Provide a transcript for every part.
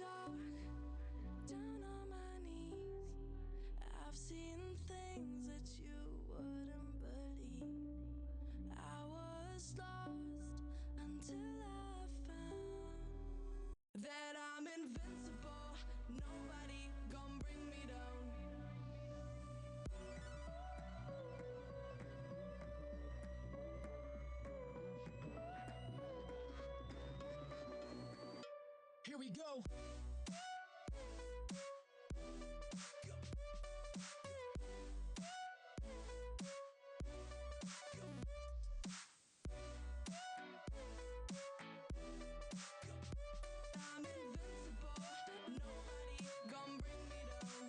dark, down on my knees. I've seen things that you wouldn't believe. I was lost until I found that I'm invincible. Nobody gon' bring me down. Here we go. I'm invincible. Nobody gon' bring me down.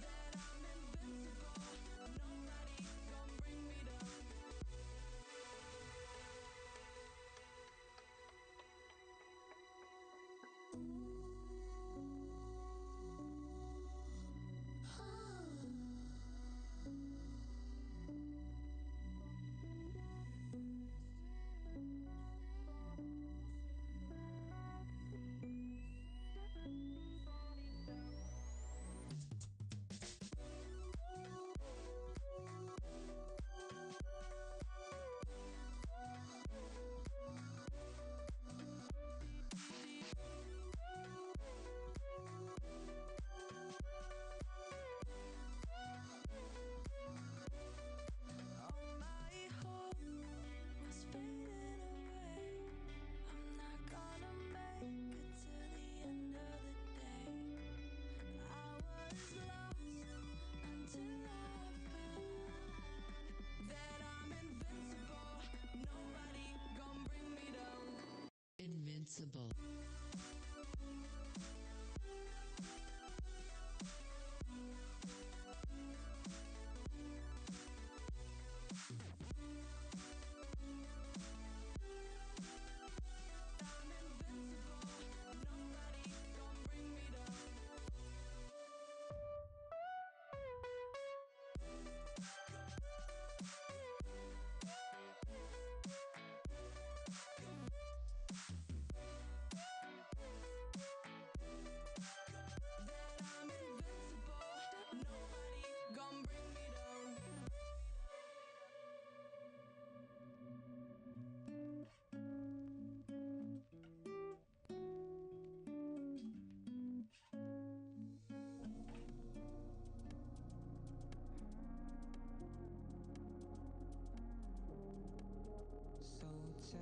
That I'm invincible. Nobody gon' bring me down. All my hope was fading away. I'm not gonna make it to the end of the day. I was lost until I found that I'm invincible. Nobody gon' bring me down. Invincible. I'm invincible. Nobody gon' bring me down. That I'm invincible. Nobody gon' bring me down. So take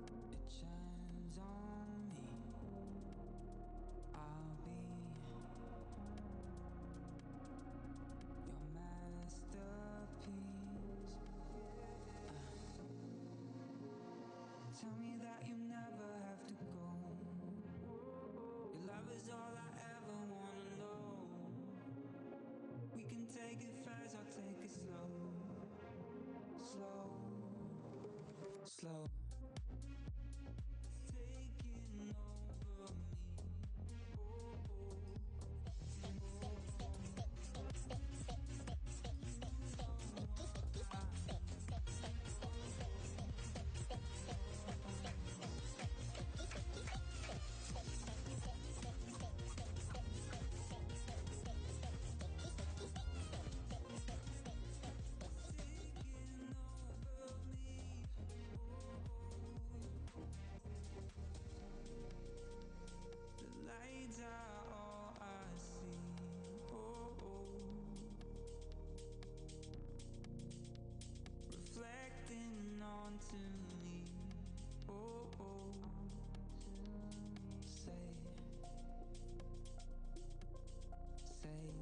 a chance on me. I'll be your masterpiece. Tell me that you never have to go. Your love is all I ever wanna know. We can take it fast or take it slow. Slow, slow. Taking over me. The lights are all I see. Oh, oh. Reflecting onto me. Oh, oh. Say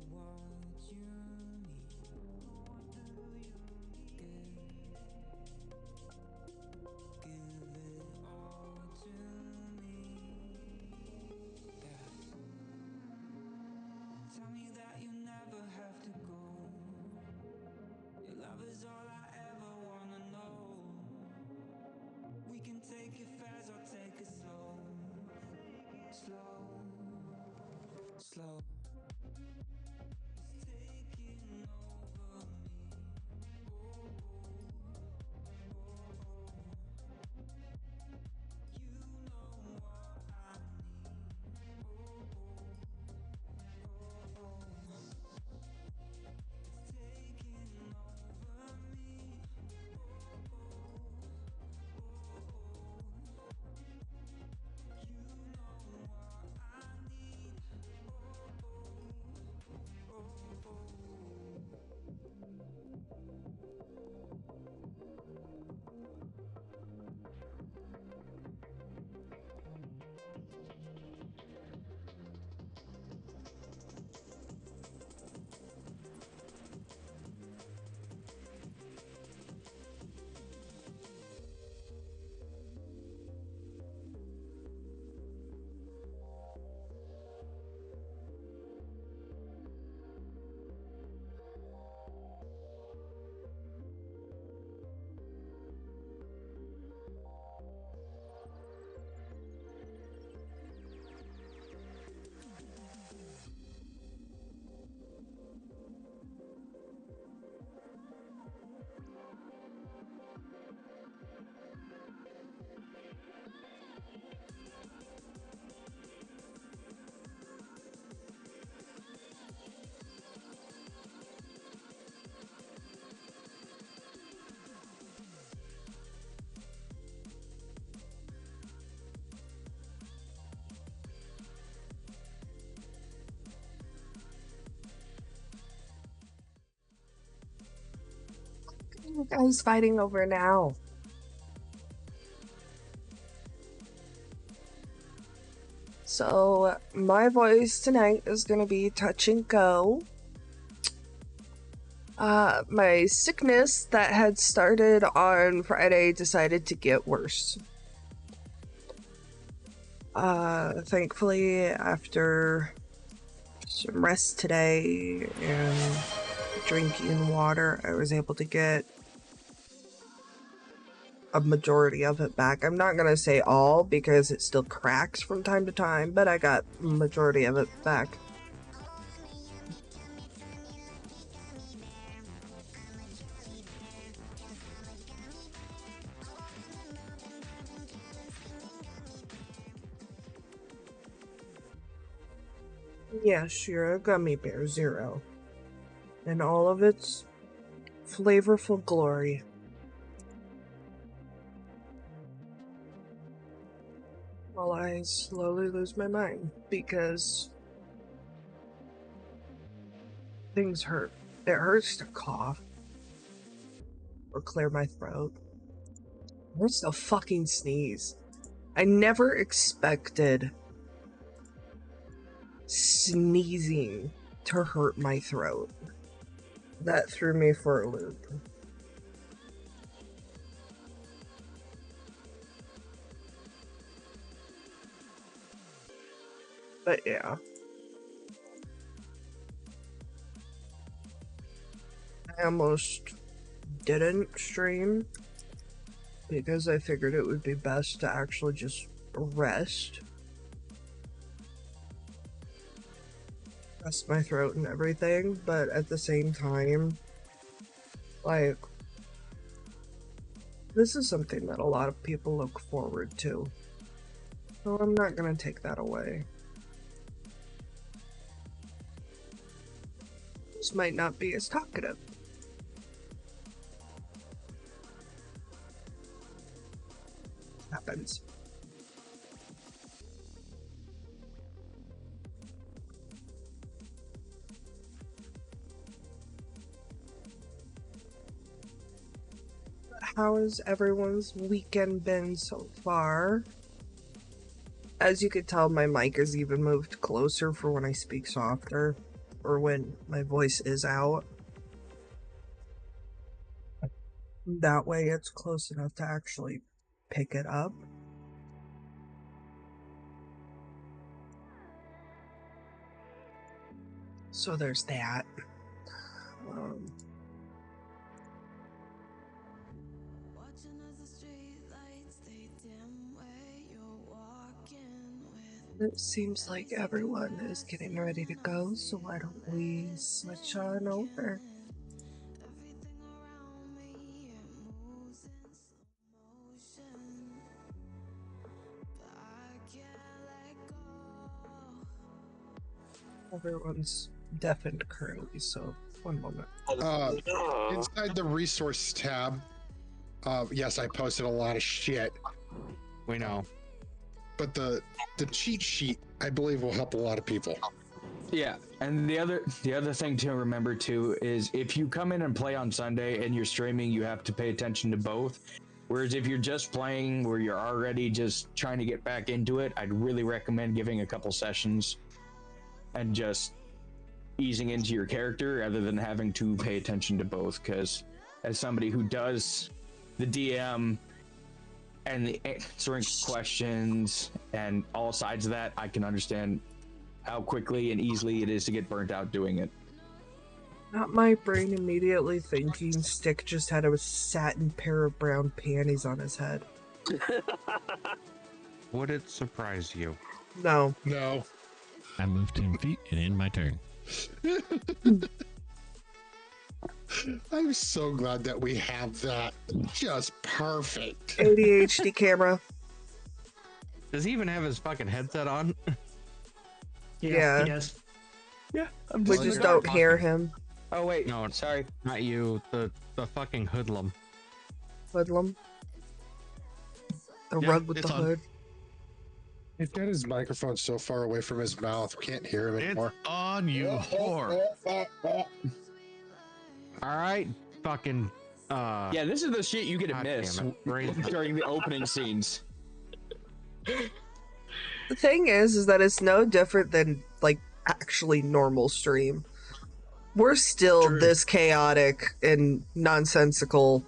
what you need. Give it all to me. Yeah. Tell me that you never have to go. Your love is all I ever wanna know. We can take it fast or take it slow. slow, slow. It's taking over me. Oh, oh, oh, oh. You know what I need. Oh, oh, oh, oh. It's taking over me. Oh, oh, oh, oh. You know what I need. Oh, oh, oh, oh. You guys fighting over now? So, my voice tonight is gonna be touch and go. My sickness that had started on Friday decided to get worse. Thankfully, after some rest today and drinking water, I was able to get a majority of it back. I'm not gonna say all because it still cracks from time to time, but I got majority of it back. Yes, you're a gummy bear, Zero. In all of its flavorful glory. While I slowly lose my mind because things hurt. It hurts to cough or clear my throat. It hurts to fucking sneeze. I never expected sneezing to hurt my throat. That threw me for a loop. But yeah. I almost didn't stream because I figured it would be best to actually just rest my throat and everything, but at the same time, like, this is something that a lot of people look forward to. So I'm not gonna take that away. This might not be as talkative. Happens. How has everyone's weekend been so far? As you could tell, my mic is even moved closer for when I speak softer, or when my voice is out. That way it's close enough to actually pick it up. So there's that. Watching as the street lights they dim where you're walking with It seems like everyone is getting ready to go, so why don't we switch on over? Everything around me, it moves in slow motion, but I can't let go. Everyone's deafened currently, so one moment. Inside the resource tab, yes, I posted a lot of shit, We know. but the cheat sheet, I believe, will help a lot of people. Yeah, and the other thing to remember too is if you come in and play on Sunday and you're streaming, you have to pay attention to both. Whereas if you're just playing where you're already just trying to get back into it, I'd really recommend giving a couple sessions and just easing into your character rather than having to pay attention to both. Because as somebody who does the DM and the answering questions and all sides of that, I can understand how quickly and easily it is to get burnt out doing it. Not my brain immediately thinking Stick just had a satin pair of brown panties on his head. Would it surprise you? No. No. I moved 10 feet and end my turn. I'm so glad that we have that. Just perfect. ADHD camera. Does he even have his fucking headset on? Yeah. Yes. Yeah, I'm We just don't hear him. Oh wait, No, sorry. not you. The fucking hoodlum. Hoodlum. The Yeah, rug with it's the on. hood. He's got his microphone so far away from his mouth, we can't hear him It's anymore. on, you whore. All right, fucking. Yeah, this is the shit you get to God miss damn it. Brain- during the opening scenes. The thing is that it's no different than, like, actually normal stream. We're still True. this chaotic and nonsensical,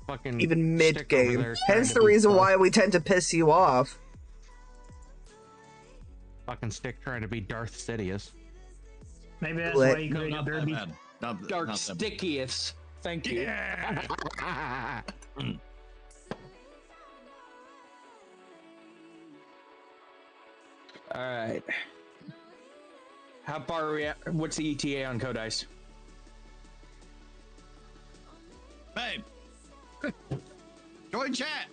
fucking even stick over mid-game. there trying Hence to the do reason stuff. why we tend to piss you off. Fucking Stick trying to be Darth Sidious. Maybe that's Lit. why you No, created not that Derby. bad. Dark not that bad. stickiest. Thank you. Yeah. All right. How far are we at? What's the ETA on Code Ice? Babe. Join chat.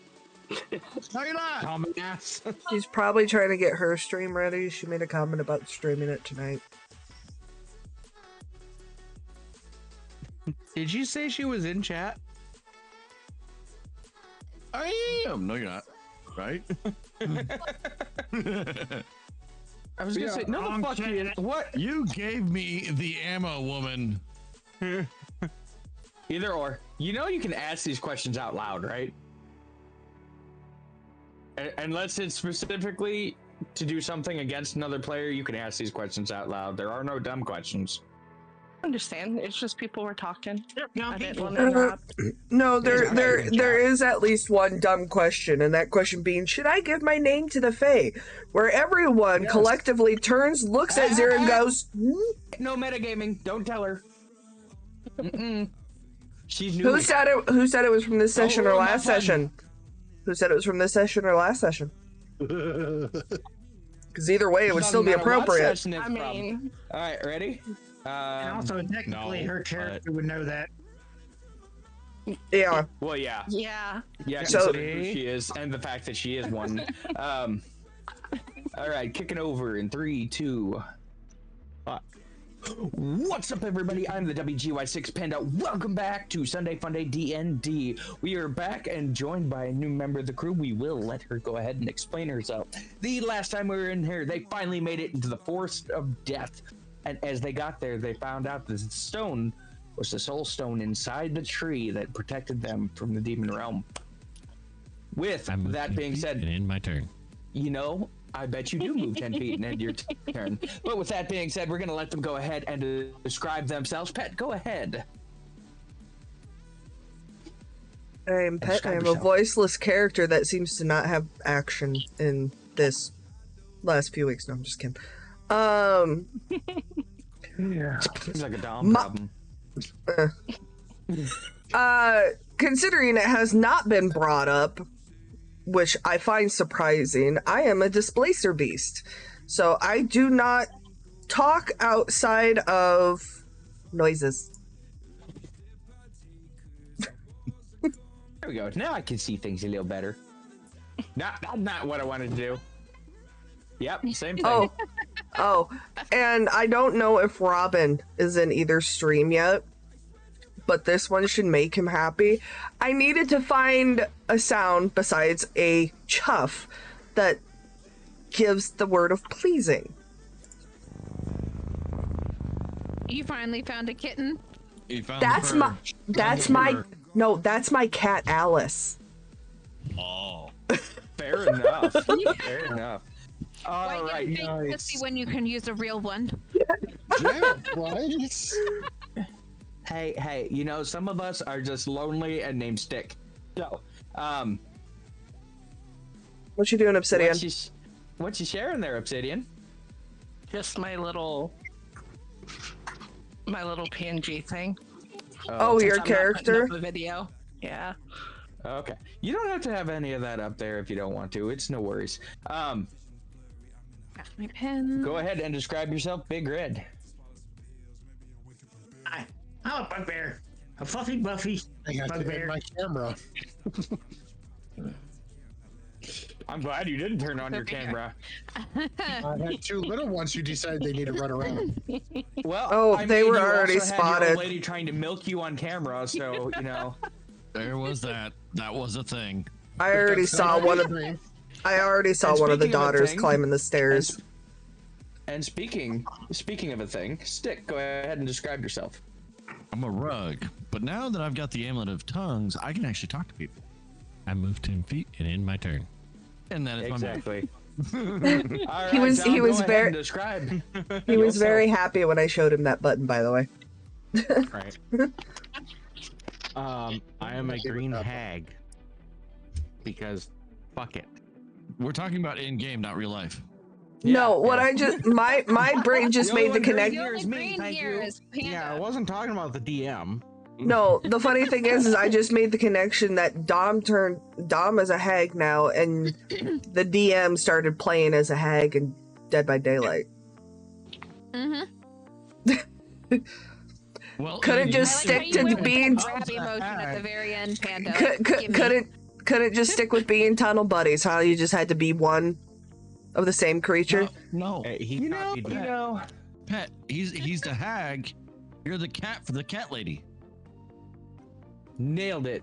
No, you're not. Common ass. She's probably trying to get her stream ready. She made a comment about streaming it tonight. Did you say she was in chat? I am. No, you're not. Right? I was gonna say, no, the wrong fuck chat. you. What? You gave me the ammo, woman. Either or. You know you can ask these questions out loud, right? Unless it's specifically to do something against another player, you can ask these questions out loud. There are no dumb questions. Understand? It's just people were talking. No, I didn't people. want to interrupt. No, There's there is at least one dumb question, and that question being, should I give my name to the Fae? Where everyone Yes. collectively turns, looks at Zira and goes, No metagaming. Don't tell her. Mm-mm. She's new. Who said it? Who said it was from this session or Oh, last my friend. session? Who said it was from this session or last session? Because either way, it would Doesn't still be matter what appropriate. session it's I from. mean, All right, ready? And also, technically, no, her character would know that. Yeah. Well, yeah, yeah. yeah. So- Considering who she is and the fact that she is one. All right, kicking over in 3, 2. What's up, everybody? I'm the WGY6 Panda. Welcome back to Sunday Funday D&D. We are back and joined by a new member of the crew. We will let her go ahead and explain herself. The last time we were in here, they finally made it into the Forest of Death. And as they got there, they found out that the stone was the soul stone inside the tree that protected them from the demon realm. With I moved that 10 being feet said, and end my turn. you know, I bet you do move 10 feet and end your turn. But with that being said, we're going to let them go ahead and describe themselves. Pet, go ahead. I'm Pet. Describe I'm a yourself. voiceless character that seems to not have action in this last few weeks. No, I'm just kidding. Seems like a Dom problem. Considering it has not been brought up, which I find surprising, I am a displacer beast. So I do not talk outside of noises. There we go. Now I can see things a little better. Not what I wanted to do. Yep, same thing. Oh, and I don't know if Robin is in either stream yet, but this one should make him happy. I needed to find a sound besides a chuff that gives the word of pleasing. You finally found a kitten? You found That's my cat Alice. Oh. Fair enough. Fair enough. Why All right, get fake pussy when you can use a real one? Yeah, right. Hey, you know, some of us are just lonely and named Stick. So, What you doing, Obsidian? What you sharing there, Obsidian? Just my little PNG thing. Oh, your Since I'm not character? putting up a video. Yeah. Okay. You don't have to have any of that up there if you don't want to. It's no worries. Got my pen. Go ahead and describe yourself, Big Red. I'm a bugbear. A fluffy, buffy I got to hit bugbear. my camera. I'm glad you didn't turn on your camera. I had two little ones who decided they need to run around. Well, they were you already also had your spotted. old lady trying to milk you on camera, so you know. There was that. That was a thing. I already saw one of one of the daughters climbing the stairs. And speaking of a thing, Stick, go ahead and describe yourself. I'm a rug, but now that I've got the amulet of tongues, I can actually talk to people. I move 10 feet and end my turn. And that is Exactly. He All was Dom, he go was ahead very and describe. he was yourself. very happy when I showed him that button, by the way. Right. I am a green hag because fuck it. We're talking about in game, not real life. No, what I just my brain just made the connection. The only green here is Panda. Yeah, I wasn't talking about the DM. No, the funny thing is I just made the connection that Dom as a hag now, and the DM started playing as a hag in Dead by Daylight. Well, couldn't just stick to being grab emotion at the very end, Panda. couldn't just stick with being tunnel buddies. How you just had to be one of the same creature. No. He copied that. Pet, he's the hag. You're the cat for the cat lady. Nailed it.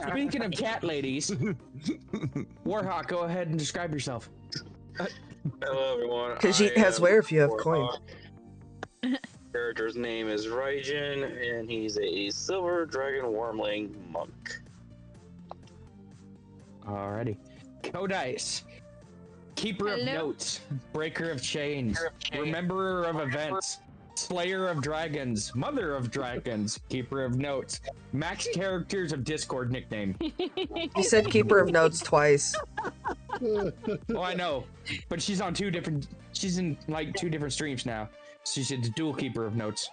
Speaking of cat ladies, Warhawk, go ahead and describe yourself. Hello, everyone. Because she has where if you have coin. Character's name is Raijin, and he's a silver dragon wormling monk. Alrighty. Codice. Keeper of notes. Breaker of chains. Rememberer of events. Slayer of dragons. Mother of dragons. Keeper of notes. Max characters of Discord nickname. You said keeper of notes twice. Oh, I know. But she's on she's in like 2 different streams now. So she's a dual keeper of notes.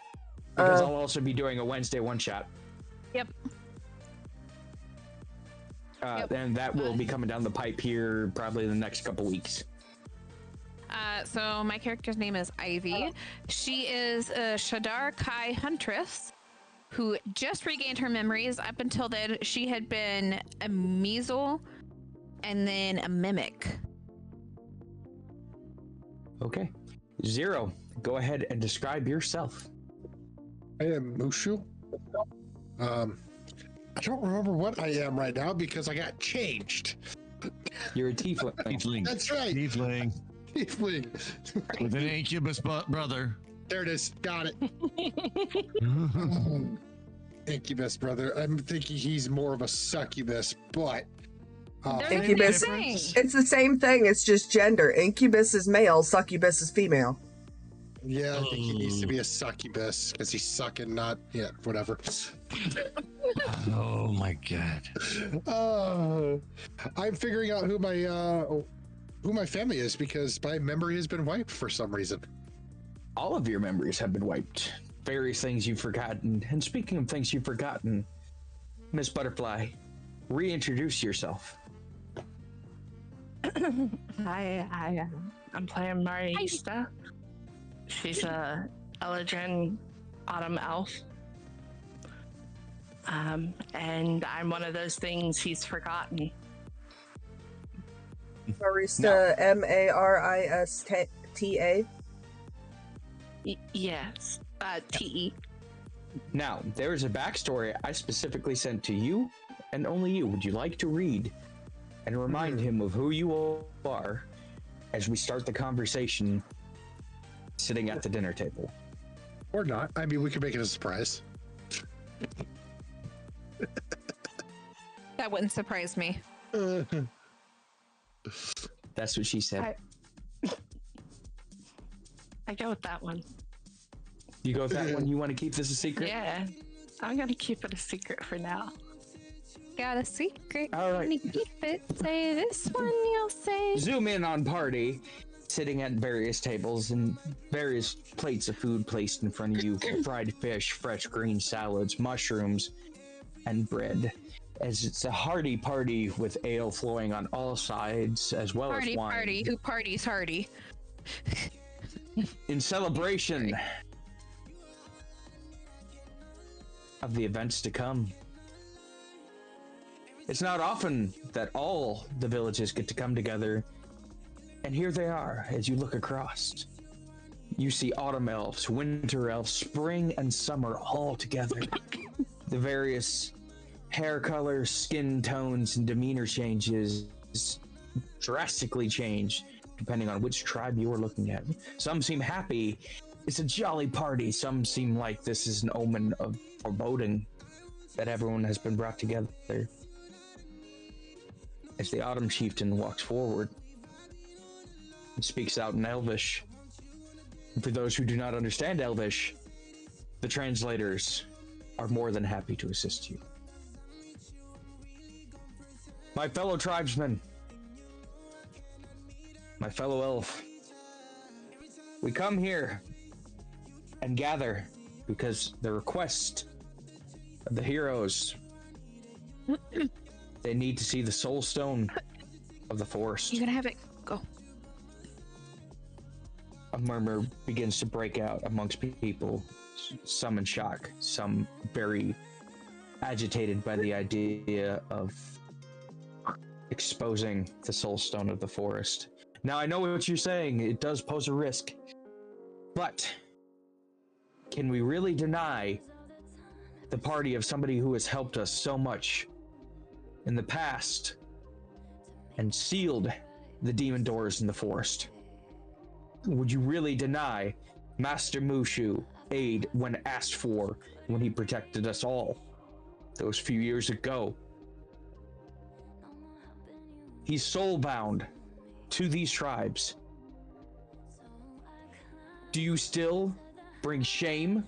Because I'll also be doing a Wednesday one-shot. Yep. And that will be coming down the pipe here probably in the next couple weeks. So my character's name is Ivy. She is a Shadar Kai huntress who just regained her memories. Up until then, she had been a measle and then a mimic. Okay. Zero, go ahead and describe yourself. I am Mushu. I don't remember what I am right now because I got changed. You're a tiefling. Tiefling. That's right. Tiefling. Tiefling. With an incubus brother. There it is. Got it. Incubus brother. I'm thinking he's more of a succubus, but Incubus. It's the same thing. It's just gender. Incubus is male. Succubus is female. yeah, I think he needs to be a succubus because he's sucking, not whatever. Oh my god. I'm figuring out who my family is because my memory has been wiped for some reason. All of your memories have been wiped. Various things you've forgotten. And speaking of things you've forgotten, Miss Butterfly, reintroduce yourself. I'm playing Marista. She's a Eladrin autumn elf. And I'm one of those things he's forgotten. Marista, Marista. Yes, TE. Now, there is a backstory I specifically sent to you, and only you. Would you like to read and remind him of who you all are as we start the conversation sitting at the dinner table? Or not. I mean, we could make it a surprise. That wouldn't surprise me. That's what she said. I go with that one. You go with that one? You want to keep this a secret? Yeah, I'm gonna keep it a secret for now. Got a secret. All right. Gonna keep it. Say this one, you'll say. Zoom in on party, sitting at various tables and various plates of food placed in front of you. Fried fish, fresh green salads, mushrooms, and bread. As it's a hearty party with ale flowing on all sides, as well as wine. Party. Who parties hardy? In celebration of the events to come. It's not often that all the villages get to come together, and here they are as you look across. You see autumn elves, winter elves, spring and summer all together. The various hair colors, skin tones, and demeanor changes drastically change depending on which tribe you are looking at. Some seem happy. It's a jolly party. Some seem like this is an omen of foreboding that everyone has been brought together. As the Autumn Chieftain walks forward and speaks out in Elvish. And for those who do not understand Elvish, the translators are more than happy to assist you. My fellow tribesmen, my fellow elf, we come here and gather because the request of the heroes, they need to see the soul stone of the forest. You can have it. Go. A murmur begins to break out amongst people, some in shock, some very agitated by the idea of exposing the soul stone of the forest. Now, I know what you're saying. It does pose a risk. But can we really deny the party of somebody who has helped us so much in the past and sealed the demon doors in the forest? Would you really deny Master Mushu aid when asked for, when he protected us all those few years ago? He's soul-bound to these tribes. Do you still bring shame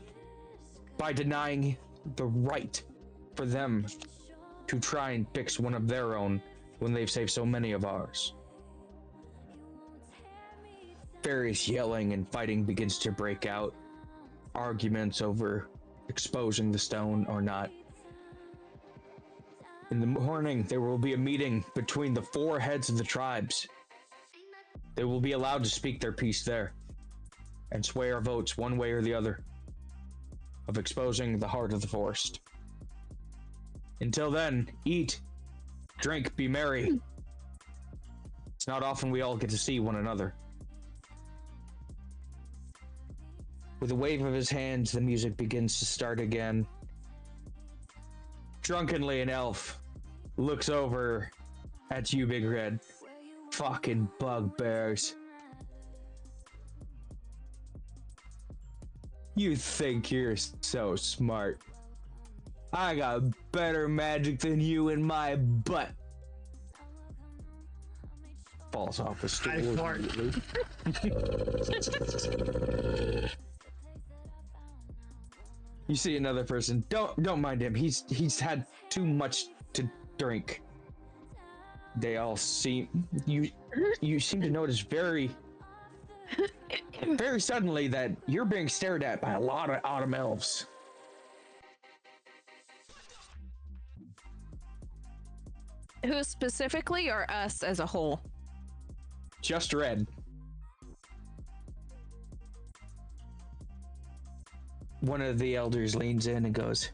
by denying the right for them to try and fix one of their own when they've saved so many of ours? Various yelling and fighting begins to break out. Arguments over exposing the stone or not. In the morning, there will be a meeting between the 4 heads of the tribes. They will be allowed to speak their piece there and sway our votes one way or the other of exposing the heart of the forest. Until then, eat, drink, be merry. It's not often we all get to see one another. With a wave of his hands, the music begins to start again. Drunkenly, an elf looks over at you, Big Red. Fucking bugbears. You think you're so smart. I got better magic than you in my butt. Falls off the stool immediately. You see another person. Don't mind him. He's had too much to drink. They all seem you seem to notice very suddenly that you're being stared at by a lot of autumn elves. Who specifically, or us as a whole? Just red. One of the elders leans in and goes,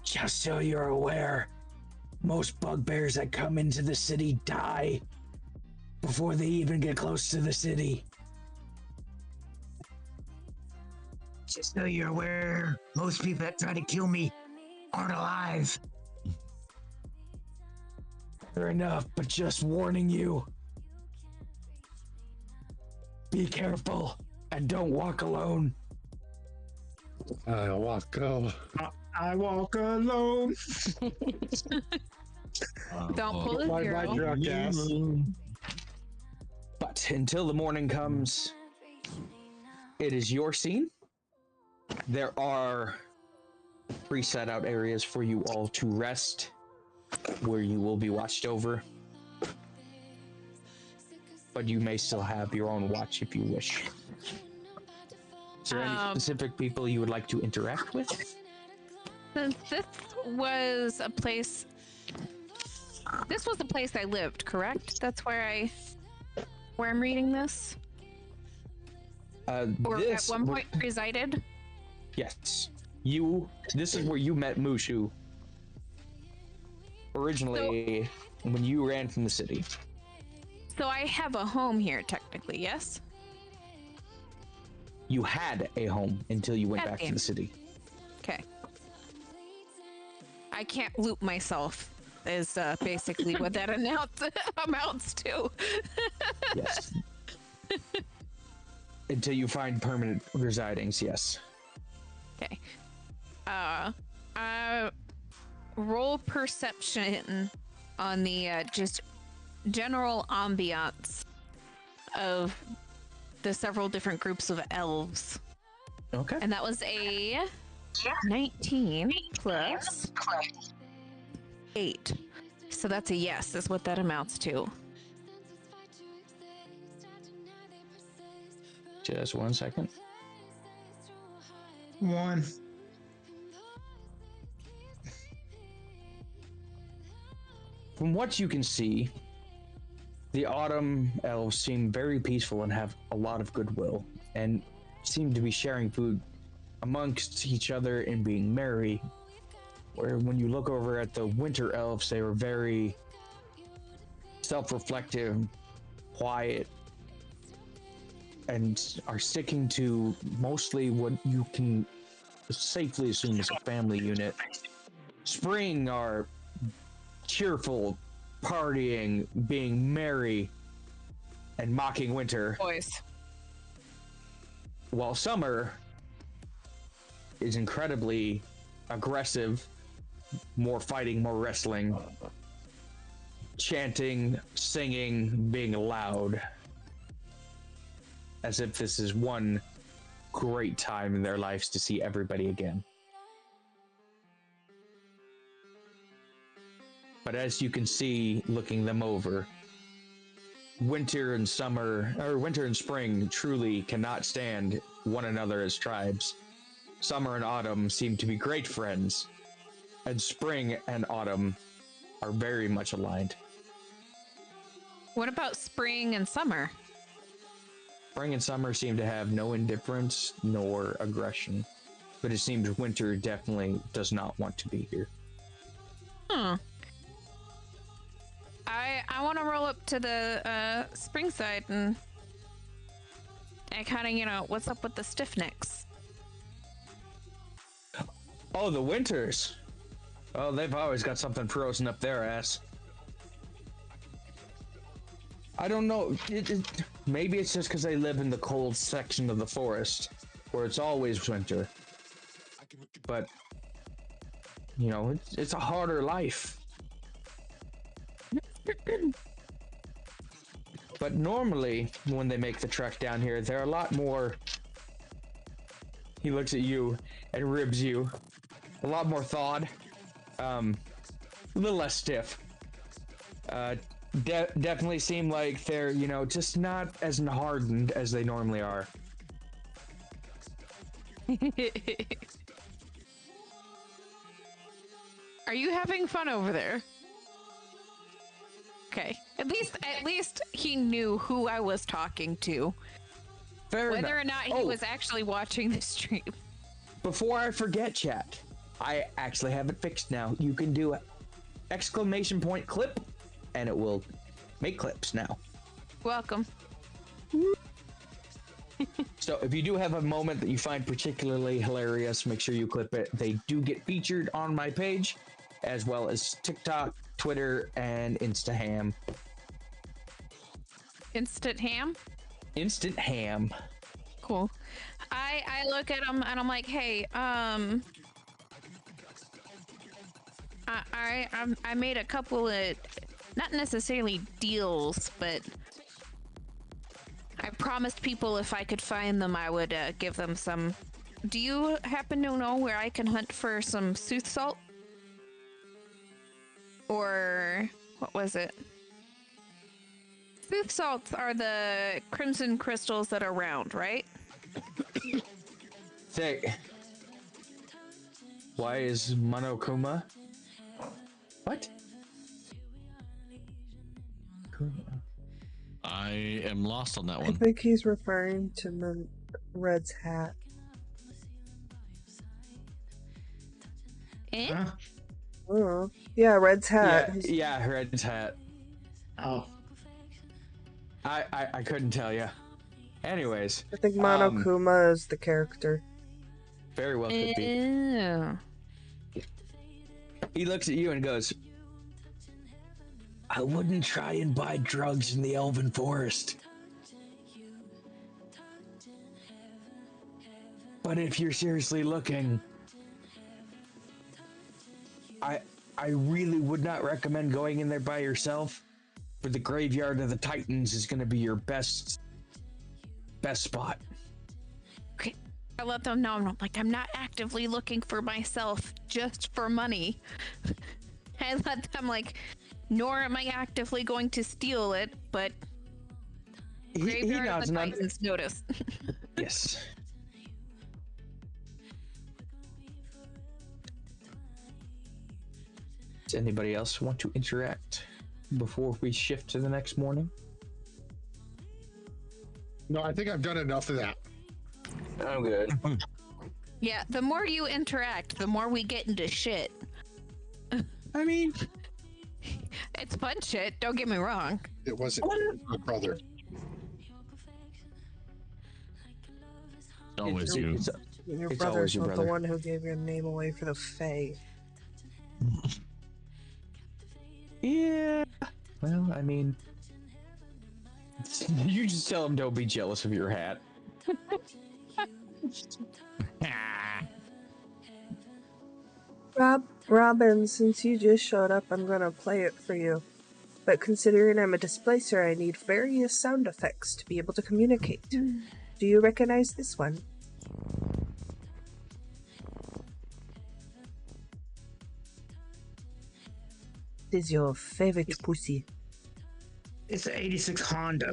just so you're aware, most bugbears that come into the city die before they even get close to the city. Just so you're aware, most people that try to kill me aren't alive. Fair enough, but just warning you. Be careful and don't walk alone. I walk alone. Don't pull a My zero. drunk ass. But until the morning comes, it is your scene. There are preset out areas for you all to rest, where you will be watched over. But you may still have your own watch if you wish. Is there any specific people you would like to interact with? Since this was a place I lived, correct? That's where I'm reading this? Or at one point resided? Yes. This is where you met Mushu. Originally, when you ran from the city. So I have a home here, technically, yes? You had a home until you went back to the city. Okay. I can't loop myself, is basically what that amounts to. Yes. Until you find permanent residings, yes. Okay. Roll perception on the just general ambiance of the several different groups of elves. Okay. And that was a 19 plus 8. So that's a yes, is what that amounts to. Just 1 second. 1. From what you can see, the autumn elves seem very peaceful and have a lot of goodwill, and seem to be sharing food amongst each other and being merry. Where when you look over at the winter elves, they were very self-reflective, quiet, and are sticking to mostly what you can safely assume is a family unit. Spring are cheerful, partying, being merry, and mocking winter. Boys. While summer is incredibly aggressive, more fighting, more wrestling, chanting, singing, being loud, as if this is one great time in their lives to see everybody again. But as you can see, looking them over, winter and spring truly cannot stand one another as tribes. Summer and autumn seem to be great friends, and spring and autumn are very much aligned. What about spring and summer? Spring and summer seem to have no indifference nor aggression, but it seems winter definitely does not want to be here. I want to roll up to the spring side and kind of, what's up with the stiff necks? Oh, the winters. Oh, they've always got something frozen up their ass. I don't know. Maybe it's just because they live in the cold section of the forest where it's always winter. But, it's a harder life. But normally, when they make the trek down here, they're a lot more... He looks at you and ribs you. A lot more thawed. A little less stiff. Definitely seem like they're, just not as hardened as they normally are. Are you having fun over there? Okay. At least he knew who I was talking to. Fair Whether enough. or not he Oh, was actually watching the stream. before I forget, chat, I actually have it fixed now. You can do exclamation point clip, and it will make clips now. Welcome. So if you do have a moment that you find particularly hilarious, make sure you clip it. They do get featured on my page, as well as TikTok, Twitter, and Instaham. Instant ham? Instant ham. Cool. I look at him and I'm like, hey, I made a couple of, not necessarily deals, but I promised people if I could find them, I would give them some. Do you happen to know where I can hunt for some sooth salt? Or what was it? Sooth salts are the crimson crystals that are round, right? Say, why is Monokuma? What? I am lost on that I one. think he's referring to Red's hat. Eh? Huh? Oh, yeah, Red's hat. Yeah, Red's hat. Oh. I couldn't tell you. Anyways. I think Monokuma is the character. Very well could be. Ew. He looks at you and goes, I wouldn't try and buy drugs in the Elven Forest. But if you're seriously looking, I really would not recommend going in there by yourself. For the Graveyard of the Titans is going to be your best spot. Okay. I let them know I'm not actively looking for myself, just for money. I let them nor am I actively going to steal it, but Graveyard of the Titans notice. Yes. Does anybody else want to interact before we shift to the next morning? No, I think I've done enough of that. I'm good. Yeah, the more you interact, the more we get into shit. I mean, it's fun shit, don't get me wrong. It wasn't my brother. Always you. Your It's brother's always your not brother. the one who gave your name away for the Fae. Yeah. Well, I mean, you just tell him don't be jealous of your hat. Robin, since you just showed up, I'm gonna play it for you. But considering I'm a displacer, I need various sound effects to be able to communicate. Do you recognize this one? This is your favorite pussy. It's an 86 Honda.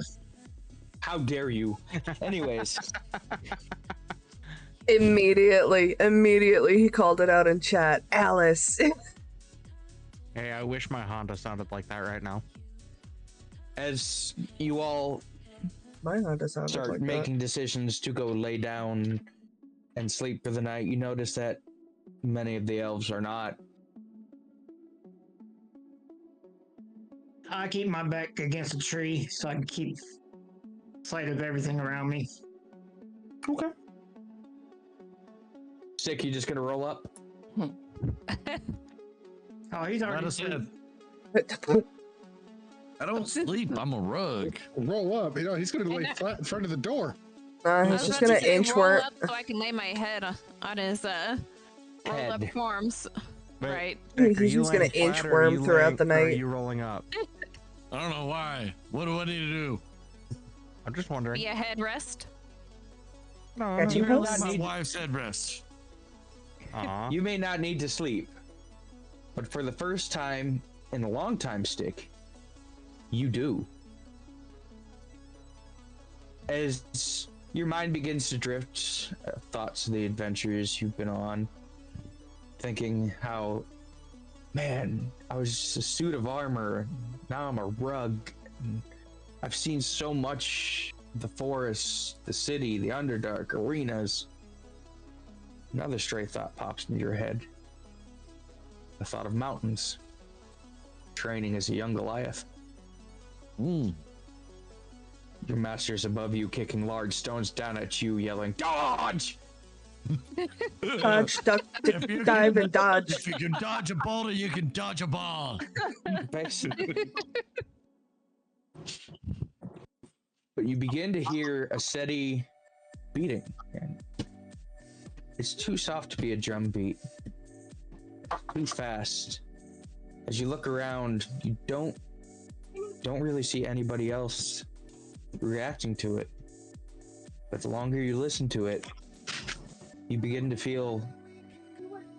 How dare you? Anyways. Immediately he called it out in chat. Alice. Hey, I wish my Honda sounded like that right now. As you all My Honda sounded start like making decisions to go lay down and sleep for the night, you notice that many of the elves are not. I keep my back against a tree so I can keep sight of everything around me. Okay. Stick, you just gonna roll up? Oh, he's already Not a asleep. I don't sleep. I'm a rug. Roll up. He's going to lay flat in front of the door. He's just gonna inchworm. Up so I can lay my head on his rolled up forms. Right. He's just gonna inchworm throughout the Or are night. you rolling up? I don't know why. What do I need to do? I'm just wondering. Be a headrest. No, Got you you, may host? not My need, wife said rest. you may not need to sleep, but for the first time in a long time, Stick, you do. As your mind begins to drift, thoughts of the adventures you've been on, thinking how, man, I was just a suit of armor, now I'm a rug. I've seen so much of the forest, the city, the Underdark, arenas. Another stray thought pops into your head. The thought of mountains. Training as a young Goliath. Your master's above you, kicking large stones down at you, yelling, "Dodge!" Dodge, duck, dive, and dodge. If you can dodge a boulder, you can dodge a ball. Basically. But you begin to hear a steady beating. And it's too soft to be a drum beat. Too fast. As you look around, you don't really see anybody else reacting to it. But the longer you listen to it, you begin to feel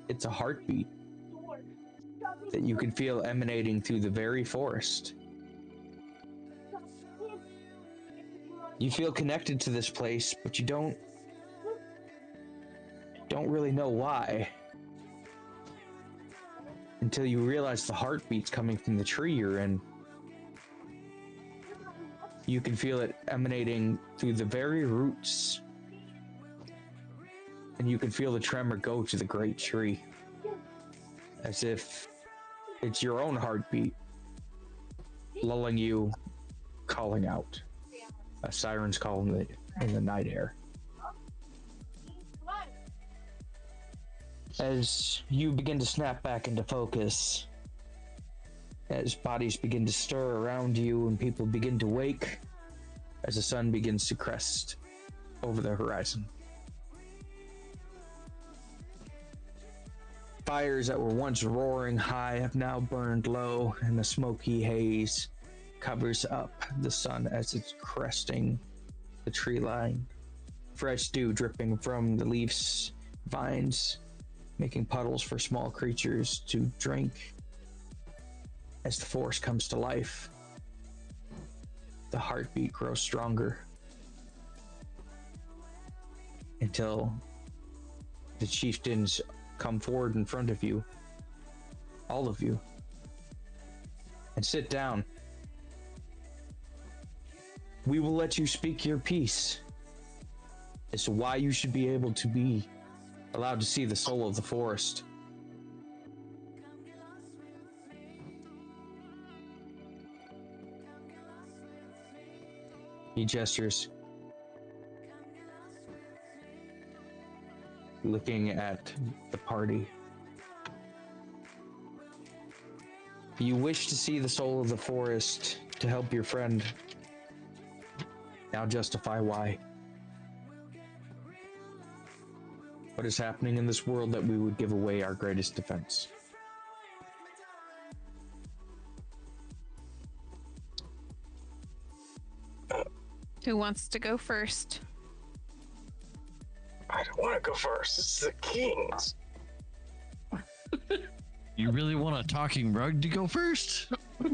it's a heartbeat that you can feel emanating through the very forest. You feel connected to this place, but you don't really know why. Until you realize the heartbeat's coming from the tree you're in. You can feel it emanating through the very roots. And you can feel the tremor go to the great tree. As if it's your own heartbeat lulling you, calling out. A siren's call in the night air. As you begin to snap back into focus, as bodies begin to stir around you and people begin to wake, as the sun begins to crest over the horizon. Fires that were once roaring high have now burned low, and the smoky haze covers up the sun as it's cresting the tree line. Fresh dew dripping from the leaves, vines, making puddles for small creatures to drink. As the forest comes to life, the heartbeat grows stronger until the chieftains come forward in front of you, all of you, and sit down. We will let you speak your piece as to why you should be able to be allowed to see the soul of the forest. He gestures, looking at the party. You wish to see the soul of the forest to help your friend. Now justify why. What is happening in this world that we would give away our greatest defense? Who wants to go first? I don't want to go first. This is the kings. You really want a talking rug to go first? I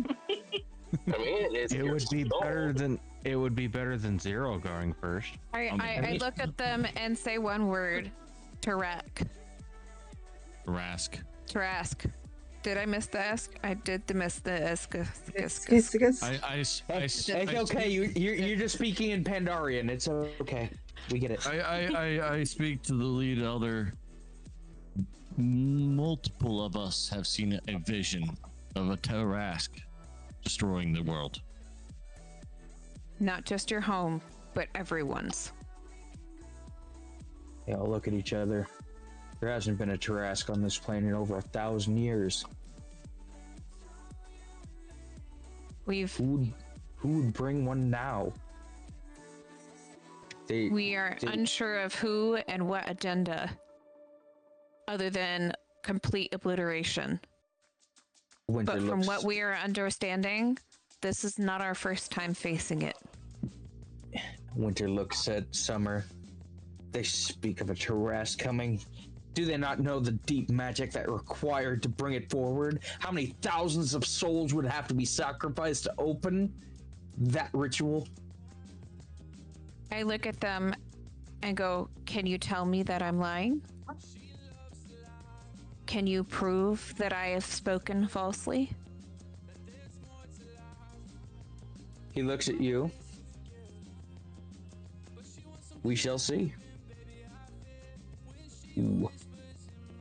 mean, It would be better than Zero going first. I look at them and say one word. Tarak. Rask. Did I miss the ask? I did miss the ask. It's okay. You're just speaking in Pandarian. It's okay. We get it. I speak to the lead elder. Multiple of us have seen a vision of a Tarask destroying the world. Not just your home, but everyone's. They all look at each other. There hasn't been a Tarask on this planet in over 1,000 years. Who would bring one now? We are unsure of who and what agenda, other than complete obliteration. But from what we are understanding, this is not our first time facing it. Winter looks at Summer. They speak of a Tarask coming. Do they not know the deep magic that required to bring it forward? How many thousands of souls would have to be sacrificed to open that ritual? I look at them and go, can you tell me that I'm lying? Can you prove that I have spoken falsely? He looks at you. We shall see. Ooh.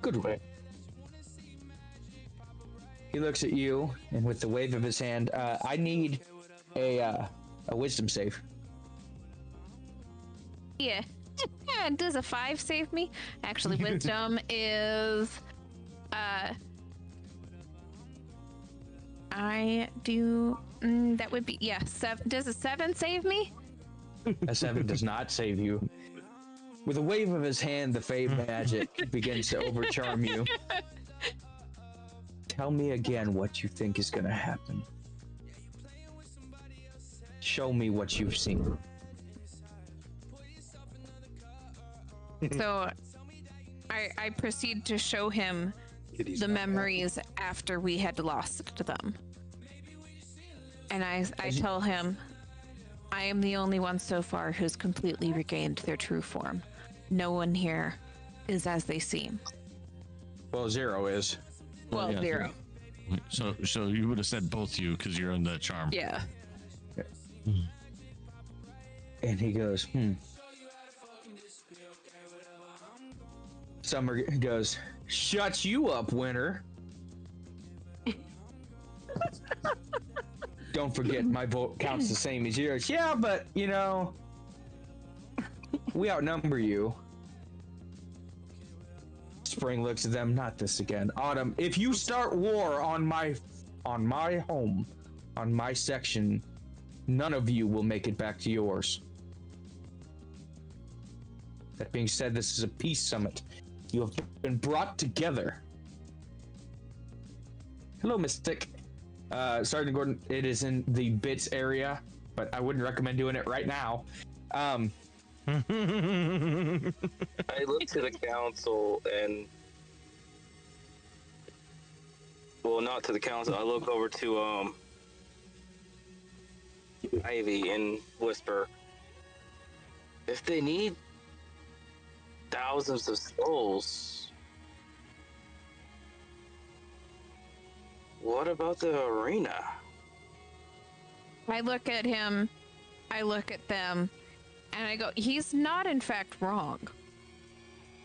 Good way. He looks at you, and with the wave of his hand, I need a wisdom save. Yeah. Does a 5 save me? Actually, wisdom is I do that would be seven. Does a 7 save me? A 7 does not save you. With a wave of his hand, the Fey magic begins to overcharm you. Tell me again what you think is going to happen. Show me what you've seen. So I proceed to show him the memories after we had lost them. And I tell him, I am the only one so far who's completely regained their true form. No one here is as they seem. Well, Zero is. Well, yeah, Zero. So you would have said both you because you're in the charm. Yeah. And he goes, Summer goes, shut you up, Winter. Don't forget, my vote counts the same as yours. Yeah, but, you know, we outnumber you. Spring looks at them, not this again. Autumn, if you start war on my home, on my section, none of you will make it back to yours. That being said, this is a peace summit. You have been brought together. Hello, Mystic. Sergeant Gordon, it is in the bits area, but I wouldn't recommend doing it right now. I look to the council and, well, not to the council. I look over to Ivy and whisper, if they need thousands of souls, what about the arena? I look at him, I look at them, and I go, he's not in fact wrong.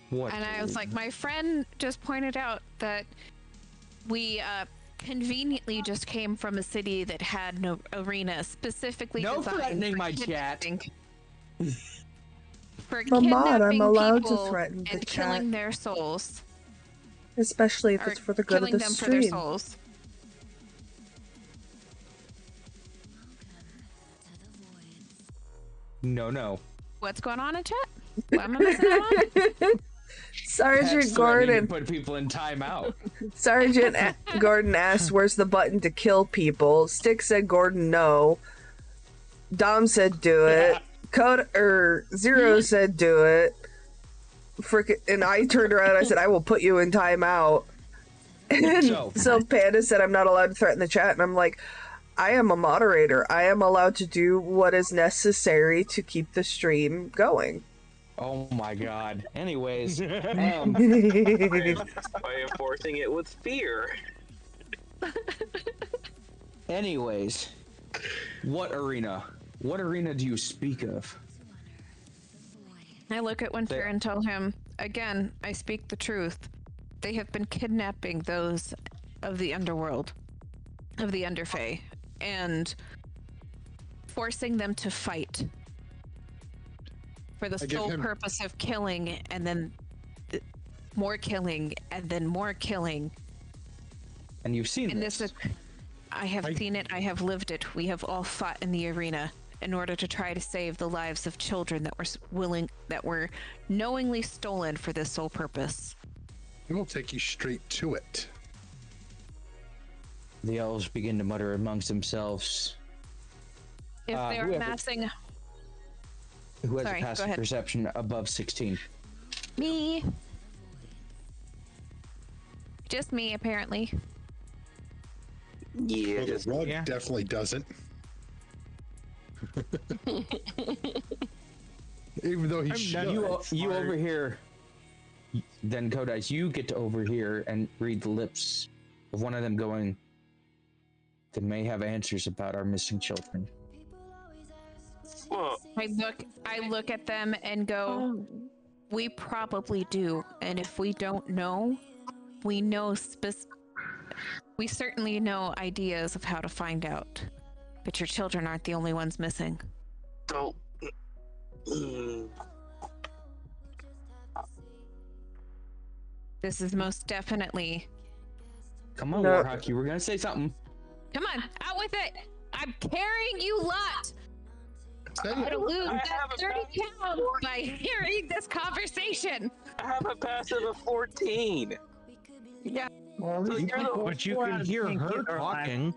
What? And I was like, my friend just pointed out that we conveniently just came from a city that had no arena, specifically no designed threatening for my chat. For Mamad, I'm kidnapping allowed to people threaten the and chat. killing their souls. Especially if Or it's for the good of killing the them for their stream. souls. No. What's going on in chat? What am I missing out on? Sergeant That's threatening Gordon. to put people in timeout. Sergeant Gordon asked, "Where's the button to kill people?" Stick said, "Gordon, no." Dom said, "Do it." Zero said, "Do it." And I turned around and I said, "I will put you in timeout." And so Panda said, "I'm not allowed to threaten the chat," and I'm like, I am a moderator. I am allowed to do what is necessary to keep the stream going. Oh my god. Anyways, By enforcing it with fear. Anyways, what arena? What arena do you speak of? I look at Winter and tell him, again, I speak the truth. They have been kidnapping those of the underworld, of the Underfey, and forcing them to fight for the sole purpose of killing, and then more killing, and then more killing. And you've seen this. I have seen it. I have lived it. We have all fought in the arena in order to try to save the lives of children that were knowingly stolen for this sole purpose. We'll take you straight to it. The elves begin to mutter amongst themselves. If they are amassing... Who has a passive perception above 16? Me. Just me, apparently. Yeah, well, the rug definitely doesn't. Even though he should. You overhear, then Kodai, you get to overhear and read the lips of one of them going, they may have answers about our missing children. Well, I look at them and go, we probably do. And if we don't know, we know we certainly know ideas of how to find out. But your children aren't the only ones missing. don't. Mm, This is most definitely. Come on, No. Warhawk, you were gonna say something. Come on, out with it! I'm carrying you lot! Say I'm it. gonna lose I that have a 30 pounds by hearing this conversation! I have a passive of 14. Yeah. Well, So you're the But you can hear her talking.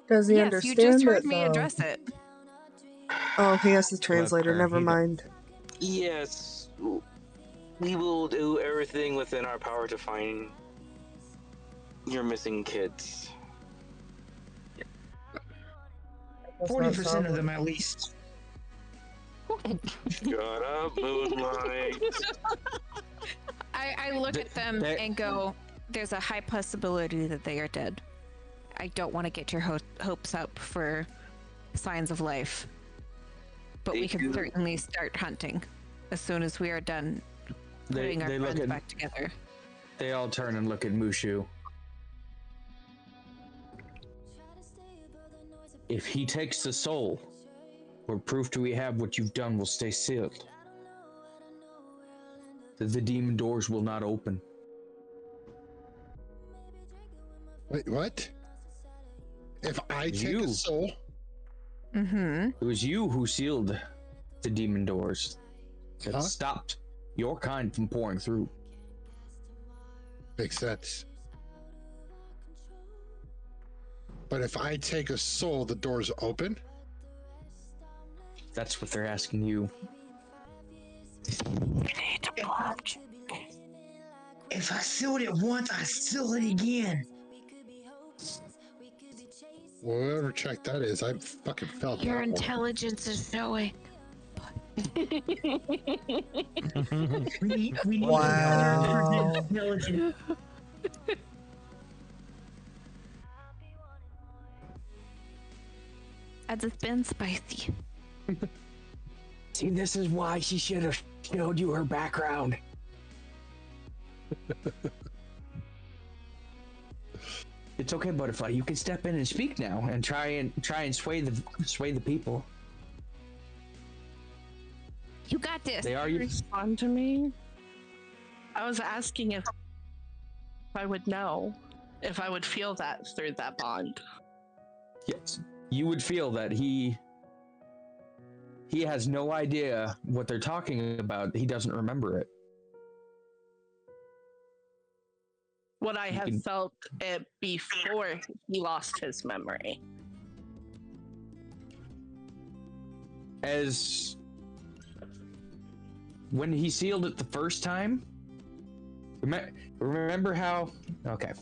Does he Yes, understand you just heard it, me though? address it. Oh, he has the translator. Blerp, Never he- mind. Yes, we will do everything within our power to find your missing kids. 40% of them at least. Shut up, Moonlight. I look at them and go, there's a high possibility that they are dead. I don't want to get your hopes up for signs of life. But we can certainly start hunting as soon as we are done putting our friends back together. They all turn and look at Mushu. If he takes the soul, or proof do we have what you've done will stay sealed. That the demon doors will not open. Wait, what? If I take You. a soul, Mm-hmm. It was you who sealed the demon doors that Huh? stopped your kind from pouring through. makes sense. But if I take a soul, the doors open? That's what they're asking you. If I sealed it once, I seal it again. Well, whatever check that is, I fucking felt Your that one. intelligence is showing. We need Wow. intelligence. Has it been spicy? See, this is why she should have showed you her background. It's okay, Butterfly. You can step in and speak now, and try and sway the people. You got this. They are you. Respond to me. I was asking if I would know, if I would feel that through that bond. Yes, you would feel that he has no idea what they're talking about. He doesn't remember it. Would I have felt it before he lost his memory? As when he sealed it the first time, remember how? Okay.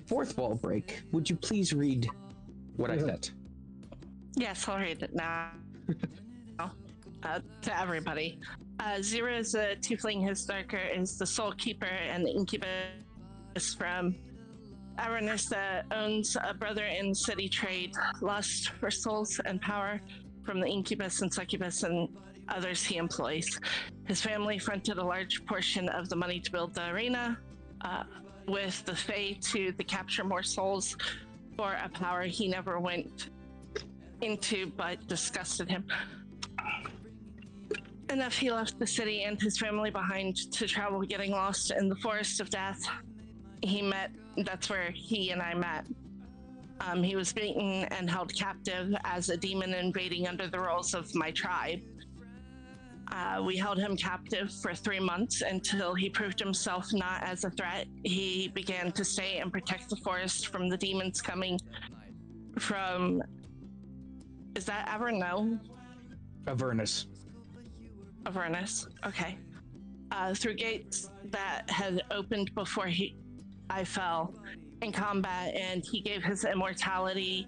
Fourth wall break. Would you please read what I said? Yes, I'll read it now. To everybody. Zero is a tiefling. His darker is the soul keeper and the incubus from Avernus that owns a brother in city trade, lust for souls and power from the incubus and succubus and others he employs. His family fronted a large portion of the money to build the arena, with the Fae to capture more souls for a power he never went into but disgusted him. Enough, he left the city and his family behind to travel, getting lost in the forest of death. That's where he and I met. He was beaten and held captive as a demon invading under the rules of my tribe. We held him captive for 3 months until he proved himself not as a threat. He began to stay and protect the forest from the demons coming from... Is that Everno? Avernus. Avernus, okay. Through gates that had opened before I fell in combat, and he gave his immortality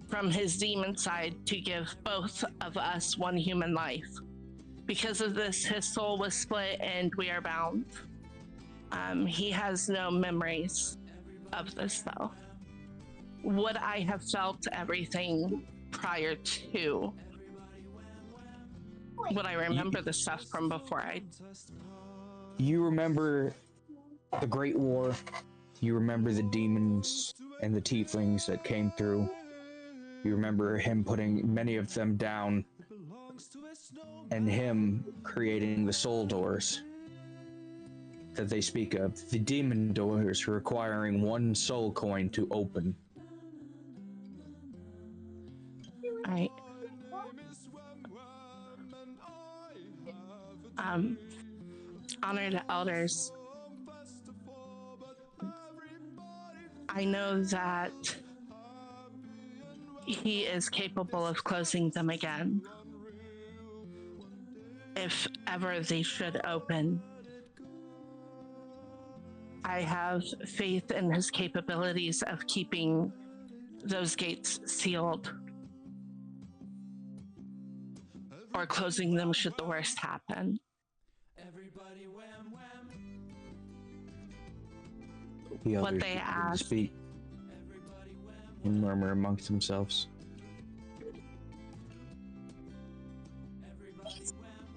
from his demon side to give both of us one human life. Because of this, his soul was split and we are bound. He has no memories of this, though. Would I have felt everything prior to Would I remember the stuff from before I? You remember the Great War. You remember the demons and the tieflings that came through. You remember him putting many of them down and him creating the soul doors that they speak of. The demon doors requiring one soul coin to open. Right. Honored elders, I know that he is capable of closing them again if ever they should open. I have faith in his capabilities of keeping those gates sealed or closing them should the worst happen. The What others they begin to ask. speak and murmur amongst themselves.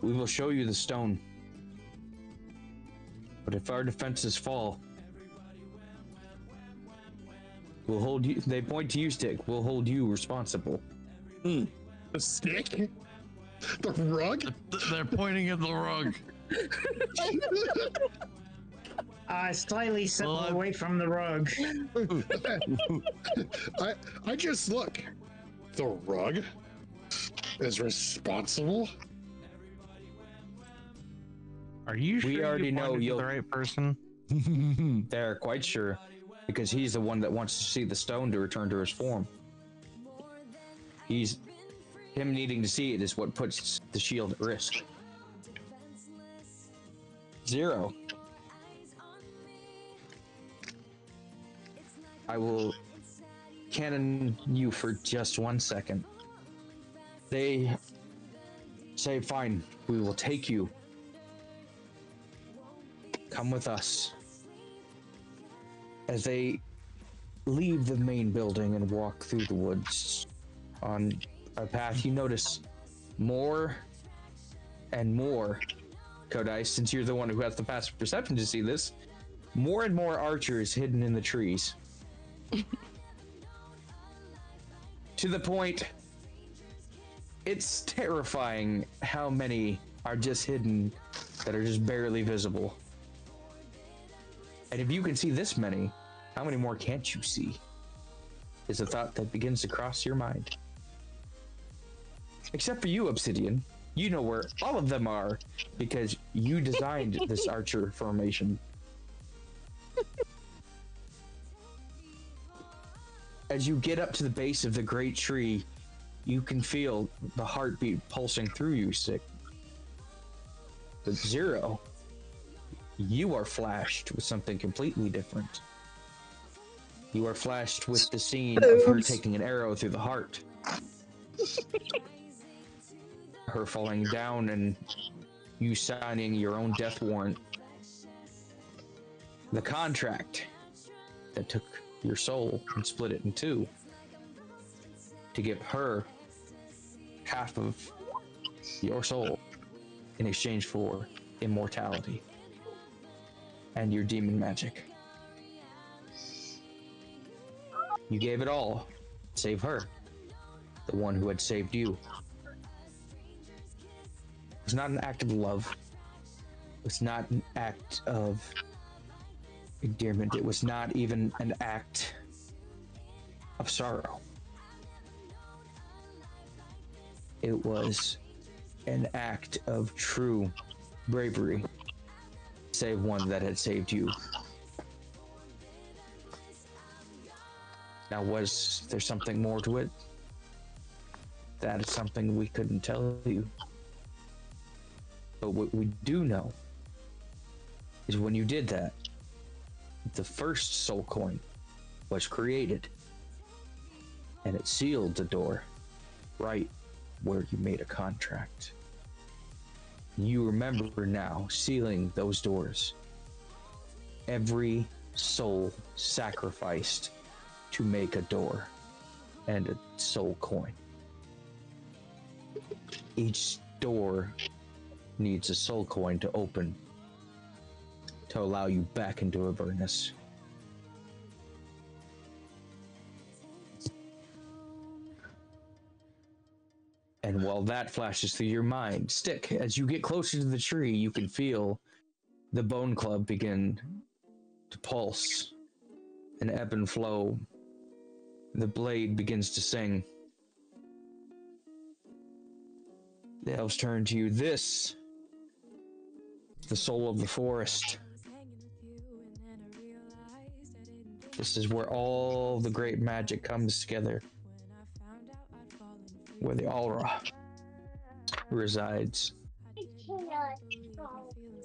We will show you the stone. But if our defenses fall, we'll hold you. They point to you, Stick. We'll hold you responsible. The stick? The rug? They're pointing at the rug. Slightly step away from the rug. I just look. The rug is responsible? Are you sure We already you know pointed to you'll the right person? They're quite sure, because he's the one that wants to see the stone to return to his form. Him needing to see it is what puts the shield at risk. Zero. I will canon you for just 1 second. They say, fine, we will take you. Come with us. As they leave the main building and walk through the woods on a path, you notice more and more, Kodai, since you're the one who has the passive perception to see this, more and more archers hidden in the trees. To the point, it's terrifying how many are just hidden that are just barely visible. And if you can see this many, how many more can't you see? Is a thought that begins to cross your mind. Except for you, Obsidian. You know where all of them are because you designed this archer formation. As you get up to the base of the great tree, you can feel the heartbeat pulsing through you, Sick. But Zero, you are flashed with something completely different. You are flashed with the scene of her taking an arrow through the heart. Her falling down and you signing your own death warrant. The contract that took your soul and split it in two to give her half of your soul in exchange for immortality and your demon magic. You gave it all to save her, the one who had saved you. It was not an act of love. It was not an act of endearment. It was not even an act of sorrow. It was an act of true bravery, save one that had saved you. Now, was there something more to it? That is something we couldn't tell you. But what we do know is when you did that, the first soul coin was created, and it sealed the door right where you made a contract. You remember now sealing those doors. Every soul sacrificed to make a door and a soul coin. Each door needs a soul coin to open to allow you back into Avernus. And while that flashes through your mind, Stick, as you get closer to the tree, you can feel the bone club begin to pulse and ebb and flow. The blade begins to sing. The elves turn to you. This, the soul of the forest. This is where all the great magic comes together. Where the aura resides.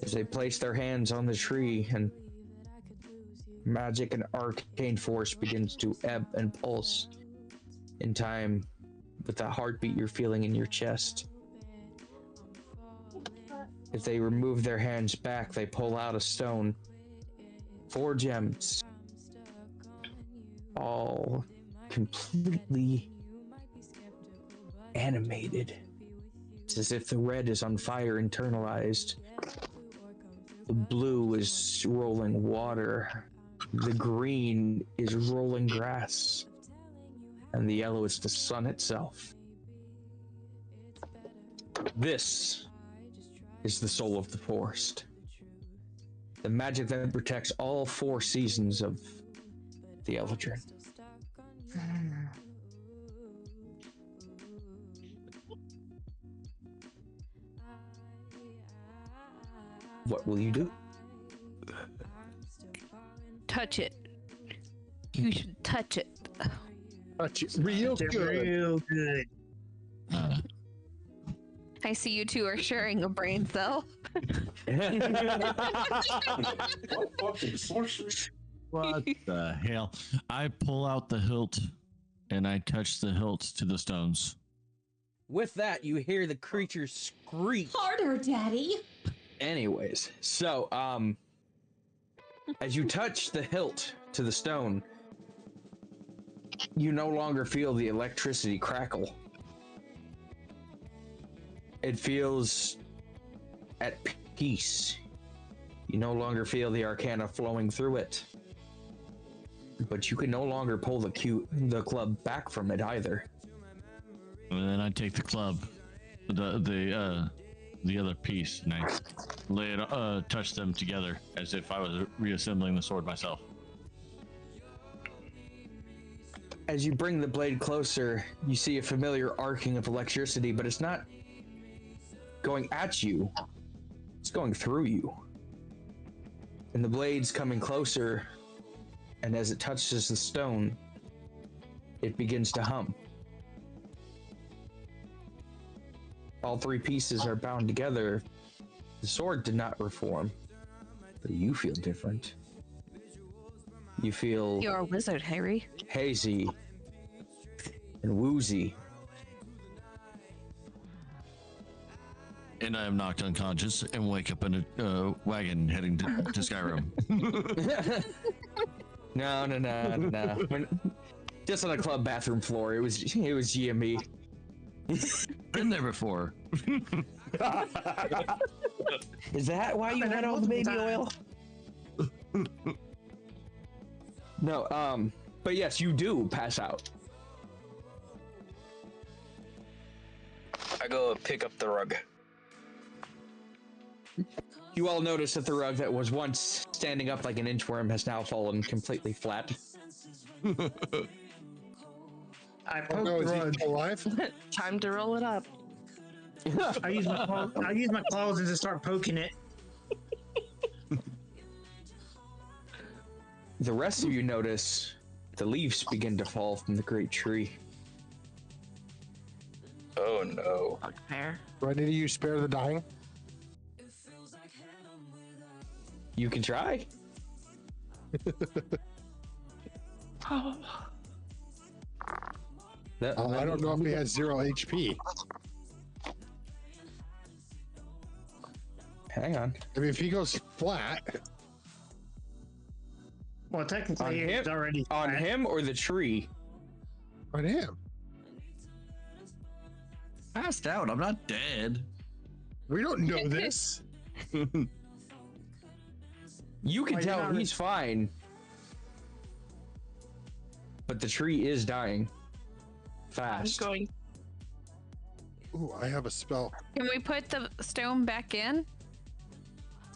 As they place their hands on the tree and magic and arcane force begins to ebb and pulse in time with that heartbeat you're feeling in your chest. If they remove their hands back, they pull out a stone. 4 gems. All completely animated. It's as if the red is on fire, internalized. The blue is rolling water. The green is rolling grass. And the yellow is the sun itself. This is the soul of the forest. The magic that protects all 4 seasons of the Eldritch. What will you do? Touch it. You should touch it. Touch it real good. Real good. I see you two are sharing a brain cell. What the hell? I pull out the hilt and I touch the hilt to the stones. With that, you hear the creature screech. Harder, Daddy. Anyways, so, as you touch the hilt to the stone, you no longer feel the electricity crackle. It feels at peace. You no longer feel the arcana flowing through it. But you can no longer pull the club back from it either. And then I take the club, the other piece, and I lay it, touch them together as if I was reassembling the sword myself. As you bring the blade closer, you see a familiar arcing of electricity, but it's not going at you. It's going through you. And the blade's coming closer, and as it touches the stone, it begins to hum. All 3 pieces are bound together. The sword did not reform, but you feel different. You feel... You're a wizard, Harry. Hazy and woozy. And I am knocked unconscious and wake up in a wagon heading to Skyrim. No. Just on a club bathroom floor. It was GME. Been there before. Is that why you had all the baby oil? No, but yes, you do pass out. I go pick up the rug. You all notice that the rug that was once standing up like an inchworm has now fallen completely flat. I poked the rug. Alive? Time to roll it up. I use my claws and just start poking it. The rest of you notice the leaves begin to fall from the great tree. Oh no. Fair. Do I need to use Spare the Dying? You can try. I don't know if he has 0 HP. Hang on. I mean, if he goes flat. Well, technically, it's already on flat. him or the tree. On him. Passed out. I'm not dead. We don't know this. You can Why, tell you're not- he's fine. But the tree is dying. Fast. I'm going. Ooh, I have a spell. Can we put the stone back in?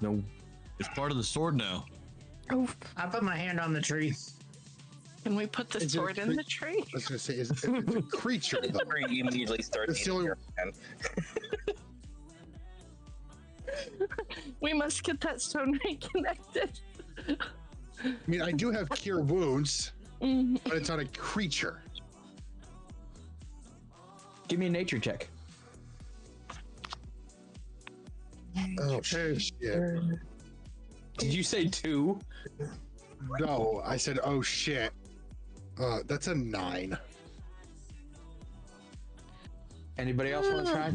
No. It's part of the sword now. Oof. I put my hand on the tree. Can we put the Is it a sword in the tree? I was gonna say, it's a creature though. Or you immediately start It's the eating only- your hand. We must get that stone reconnected. I mean, I do have cure wounds, Mhm. but it's on a creature. Give me a nature check. Oh shit! Did you say 2? No, I said oh shit. That's a 9. Anybody else want to try?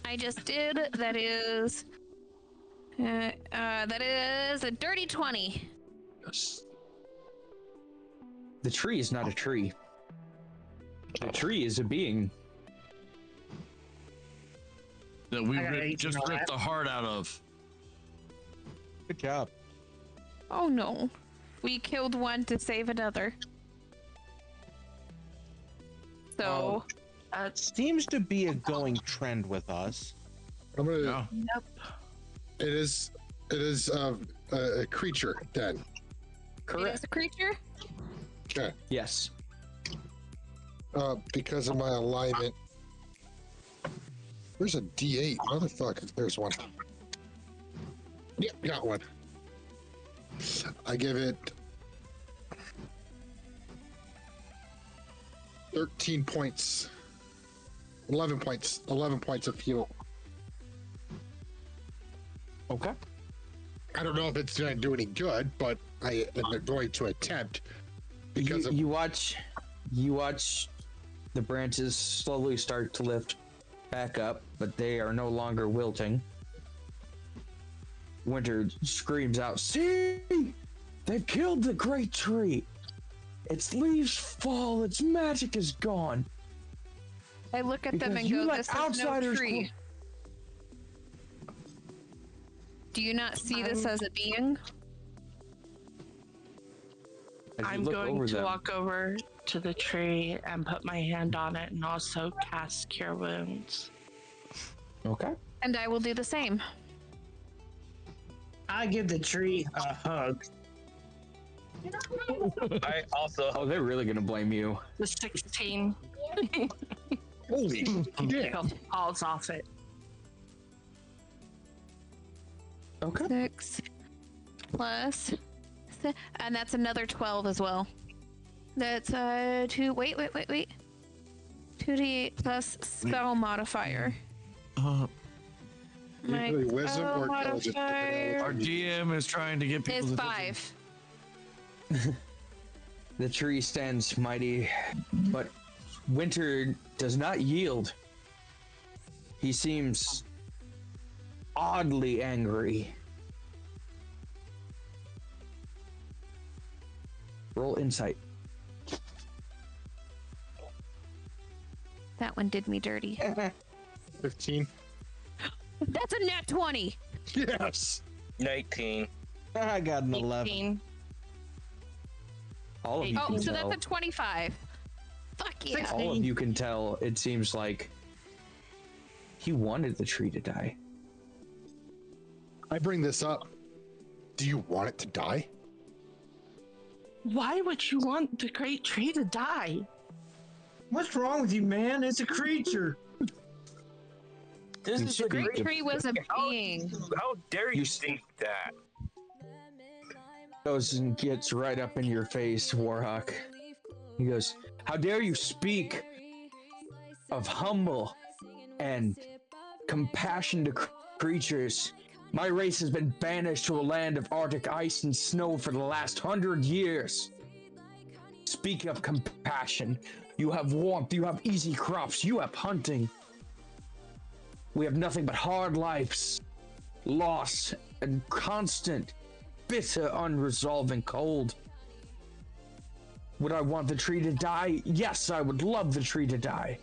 I just did. That is a dirty 20. Yes. The tree is not a tree. The tree is a being. That we I got 18 just on ripped that. the heart out of. Good job. Oh no. We killed one to save another. So That's Seems to be a going trend with us. I'm gonna. Yeah. yep. It is a creature then. it Correct. is a creature? Okay. Yes. Because of my alignment. There's a D8, motherfucker. There's one. Yep, got one. I give it 13 points. 11 points. 11 points of heal. Okay. I don't know if it's going to do any good, but I am going to attempt because You watch the branches slowly start to lift back up, but they are no longer wilting. Winter screams out, "See! They've killed the great tree! Its leaves fall, its magic is gone." I look at them Because and you go, let this is no outsiders tree. Do you not see this as a being? As you I'm look going over to them, walk over to the tree and put my hand on it and also cast Cure Wounds. Okay. And I will do the same. I give the tree a hug. I also Oh, they're really gonna blame you. The 16 holy shit. falls off it. Okay. 6 plus, and that's another 12 as well. That's 2. Wait. 2d8 plus spell modifier. My Usually wisdom spell or intelligence. modifier Our DM is trying to get people is to 5. The tree stands mighty, but Winter does not yield. He seems oddly angry. Roll insight. That one did me dirty. 15. That's a net 20. Yes. 19. I got an 11. 18. All of you Oh, can so tell. that's a 25. Fuck yeah. All of you can tell. It seems like he wanted the tree to die. I bring this up. Do you want it to die? Why would you want the great tree to die? What's wrong with you, man? It's a creature. This You is should a be- Great great. tree was a being. How dare you think that? Goes and gets right up in your face, Warhawk. He goes, "How dare you speak of humble and compassion to creatures? My race has been banished to a land of Arctic ice and snow for the last 100 years. Speak of compassion. You have warmth, you have easy crops, you have hunting. We have nothing but hard lives, loss, and constant, bitter, unresolving cold. Would I want the tree to die? Yes, I would love the tree to die.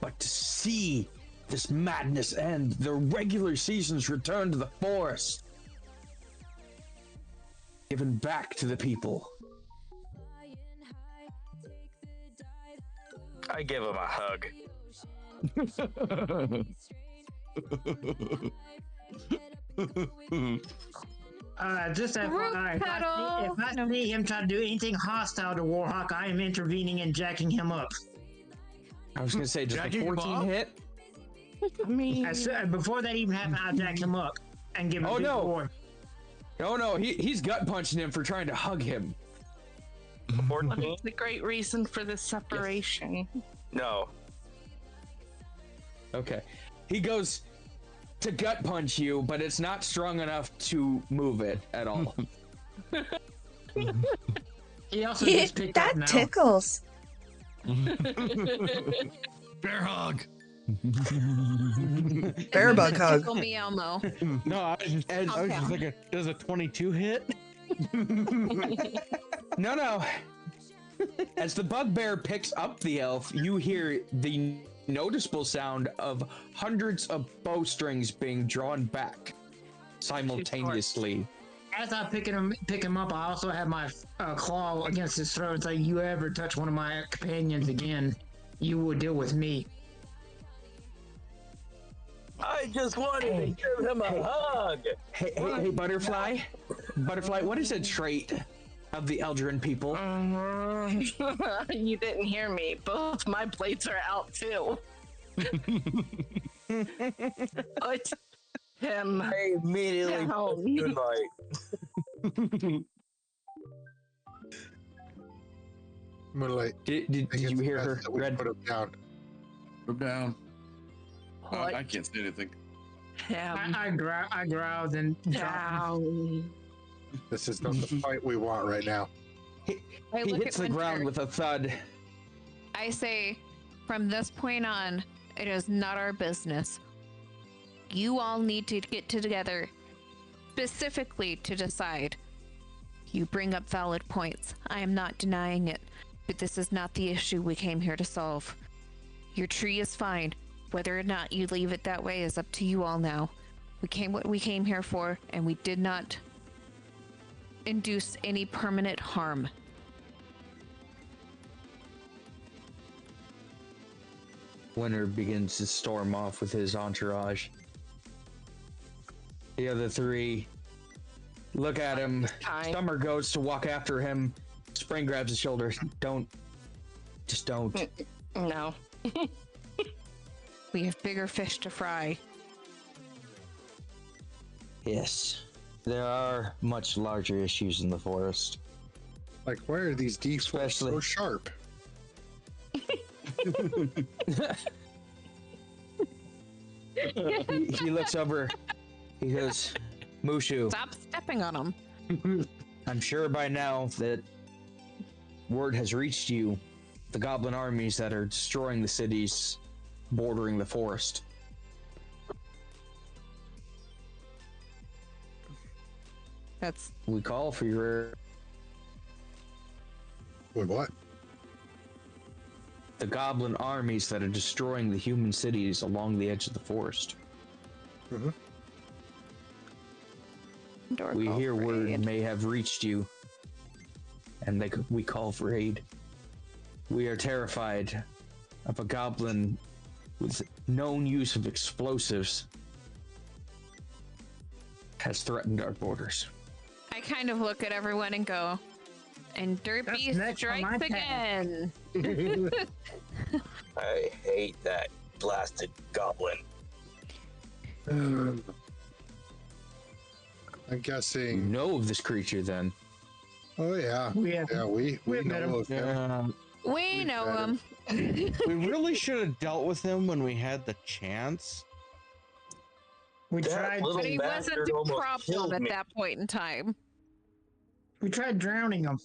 but to see this madness end, the regular seasons return to the forest, given back to the people. I give him a hug. Just FYI, if I see him try to do anything hostile to Warhawk, I am intervening and jacking him up. I was gonna say, just a 14 hit. I mean, before that even happened, I jacked him up and give him a big boy. Oh no, he's gut punching him for trying to hug him. What's the great reason for the separation? No. Okay. He goes to gut punch you, but it's not strong enough to move it at all. He also just picked up now. That tickles. Bear hug. Bear bug hug. Tickle me Elmo. No, I was just thinking, does a 22 hit? No. As the bugbear picks up the elf, you hear the noticeable sound of hundreds of bowstrings being drawn back simultaneously. As I pick him up, I also have my claw against his throat. It's like, you ever touch one of my companions again, you will deal with me. I just wanted to give him a hug. Hey, Butterfly. Butterfly, what is a trait of the Eldrin people? You didn't hear me. Both my blades are out too. Put him I immediately down. good night. Moonlight. Did you hear her? Red. Put him down. Put him down. What? I can't say anything. I growled and down. This is not the fight we want right now. He look hits at the ground Winter. with a thud. I say, from this point on, it is not our business. You all need to get together specifically to decide. You bring up valid points. I am not denying it, but this is not the issue we came here to solve. Your tree is fine. Whether or not you leave it that way is up to you all now. We came what we came here for, and we did not induce any permanent harm. Winter begins to storm off with his entourage. The other three look at him. Summer goes to walk after him. Spring grabs his shoulder. Just don't. No. We have bigger fish to fry. Yes. There are much larger issues in the forest. Like, why are these D4s so sharp? He looks over. He goes, Mushu. Stop stepping on them. I'm sure by now that word has reached you, the goblin armies that are destroying the cities bordering the forest. We call for your... Wait, what? The goblin armies that are destroying the human cities along the edge of the forest. Mm-hmm. We hear word may have reached you, and we call for aid. We are terrified of a goblin with known use of explosives has threatened our borders. I kind of look at everyone and go, and Derpy strikes again. I hate that blasted goblin. I'm guessing. You know of this creature, then? Oh yeah, we know of him. We know him. We really should have dealt with him when we had the chance. We tried, but he wasn't the problem at that point in time. We tried drowning him.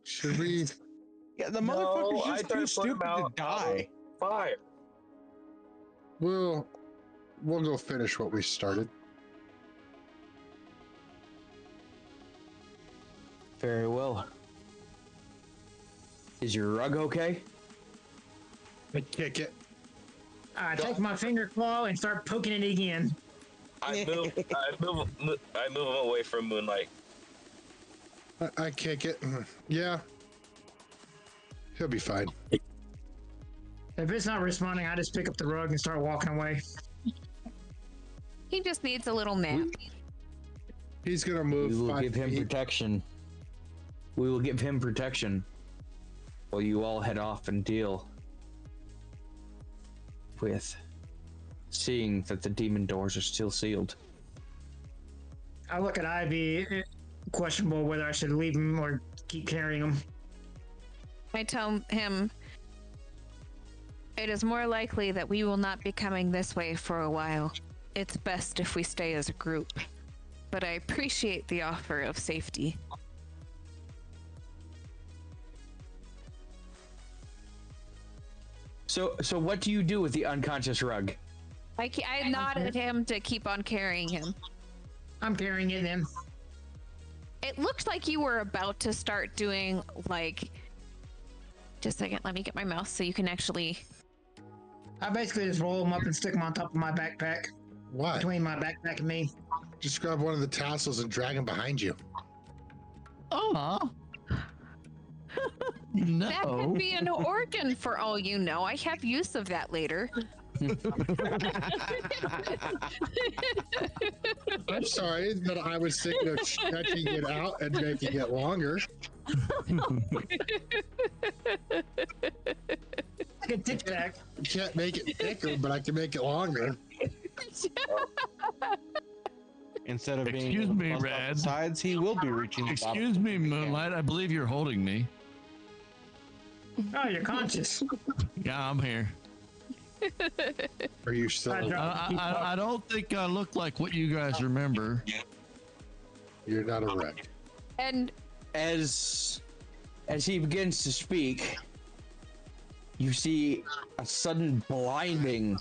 Should we? Yeah, the motherfucker's just too stupid to die. Fire. We'll go finish what we started. Very well. Is your rug okay? I kick it. I take my finger claw and start poking it again. I move him away from Moonlight. I kick it. Yeah. He'll be fine. If it's not responding, I just pick up the rug and start walking away. He just needs a little nap. He's gonna move. We will 5 give him feet. protection. We will give him protection while you all head off and deal with seeing that the demon doors are still sealed. I look at Ivy, questionable whether I should leave him or keep carrying him. I tell him it is more likely that we will not be coming this way for a while. It's best if we stay as a group. But I appreciate the offer of safety. So what do you do with the unconscious rug? I nod at him to keep on carrying him. I'm carrying it then. It looked like you were about to start doing like. Just a second, let me get my mouse so you can actually. I basically just roll them up and stick them on top of my backpack. Why? Between my backpack and me. Just grab one of the tassels and drag him behind you. Oh. No. That could be an organ for all you know. I have use of that later. I'm sorry, but I was thinking of stretching it out and making it longer. Like a tic tac. I can't make it thicker, but I can make it longer. Instead of being Excuse me, bust off Red. the sides, he will be reaching. the bottom. Excuse me, Moonlight. I believe you're holding me. Oh, you're conscious. Yeah, I'm here. Are you still? I don't think I look like what you guys remember. You're not a wreck. And As he begins to speak, you see a sudden blinding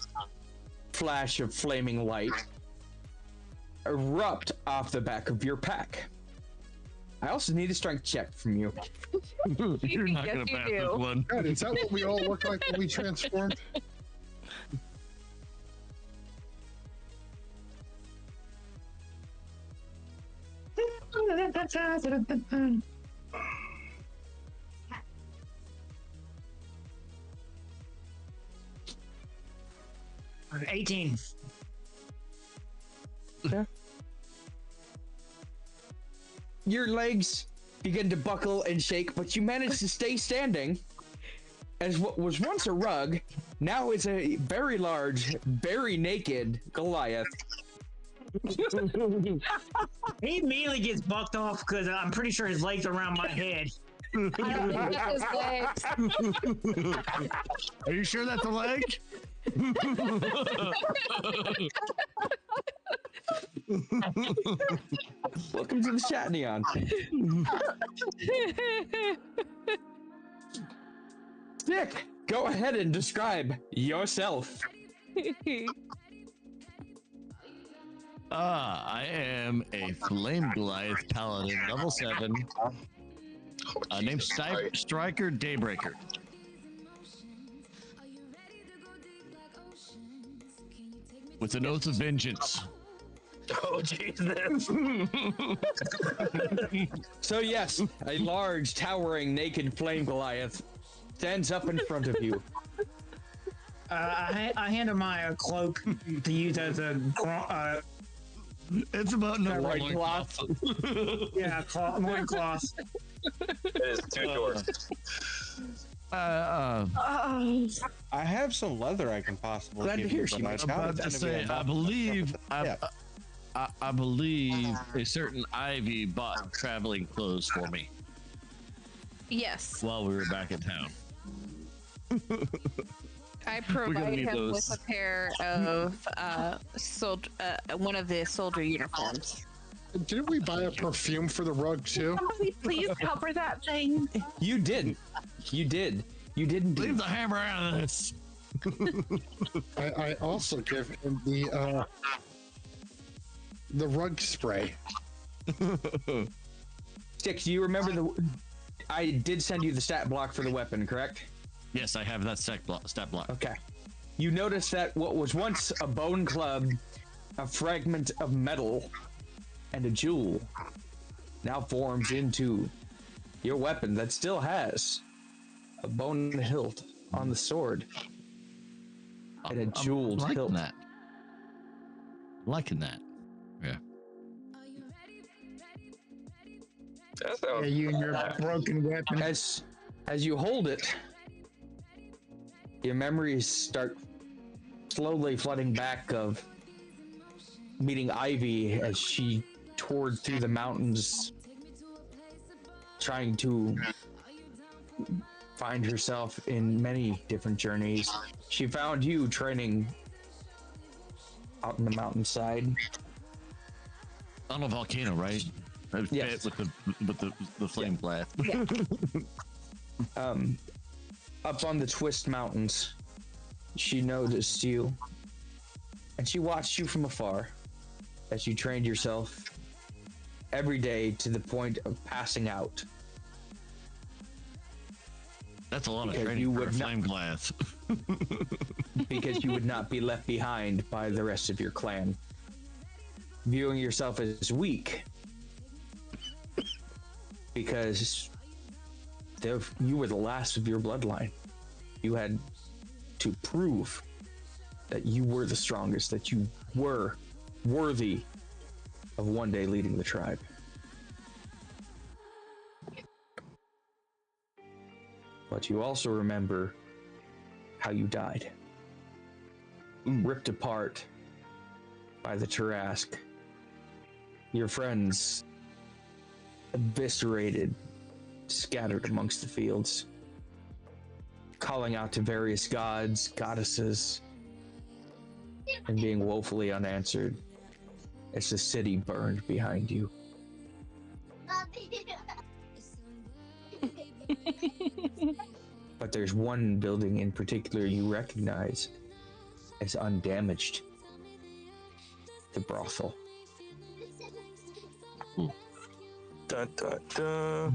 flash of flaming light erupt off the back of your pack. I also need a strength check from you. You're not Yes, gonna you pass do. this one. God, is that what we all look like when we transformed? I'm 18. Your legs begin to buckle and shake, but you manage to stay standing as what was once a rug now is a very large, very naked Goliath. He immediately gets bucked off because I'm pretty sure his legs are around my head. I don't think it's his legs. Are you sure that's a leg? Welcome to the chat, Neon. Nick, go ahead and describe yourself. I am a Flame Goliath Paladin, level 7. Named Striker Daybreaker. With an oath of vengeance. Oh, Jesus. So yes, a large, towering, naked flame Goliath stands up in front of you. I hand him my cloak to use as a It's about no Right loincloth. yeah, loincloth. It is 2 doors. I have some leather I can possibly Glad to give hear you, she but I might doubt About it's to gonna be say, enough. I believe, Yeah. I believe a certain Ivy bought traveling clothes for me Yes, while we were back in town. I gonna provide need him those. with a pair of one of the soldier uniforms. Didn't we buy a perfume for the rug too? Somebody please cover that thing. You did. You did. You didn't. Leave the hammer out of this. I also give him the rug spray. Six, do you remember I did send you the stat block for the weapon, correct? Yes, I have that stat block. Okay. You notice that what was once a bone club, a fragment of metal, and a jewel now forms into your weapon that still has a bone hilt on the sword and a jeweled liking hilt. that. Liking that. Yeah. Yeah, you and your broken weapon. As you hold it, your memories start slowly flooding back of meeting Ivy as she toured through the mountains, trying to find herself in many different journeys. She found you training out in the mountainside. On a volcano, right? Yes. With the flame blast. Yeah. Up on the Twist Mountains, she noticed you, and she watched you from afar as you trained yourself every day to the point of passing out. That's a lot Because of training you for a would flame glass. Because you would not be left behind by the rest of your clan. Viewing yourself as weak, because you were the last of your bloodline. You had to prove that you were the strongest, that you were worthy of one day leading the tribe. But you also remember how you died. Ripped apart by the Tarask. Your friends eviscerated, scattered amongst the fields, calling out to various gods, goddesses, and being woefully unanswered as the city burned behind you. But there's one building in particular you recognize as undamaged. The brothel. Dun, dun, dun.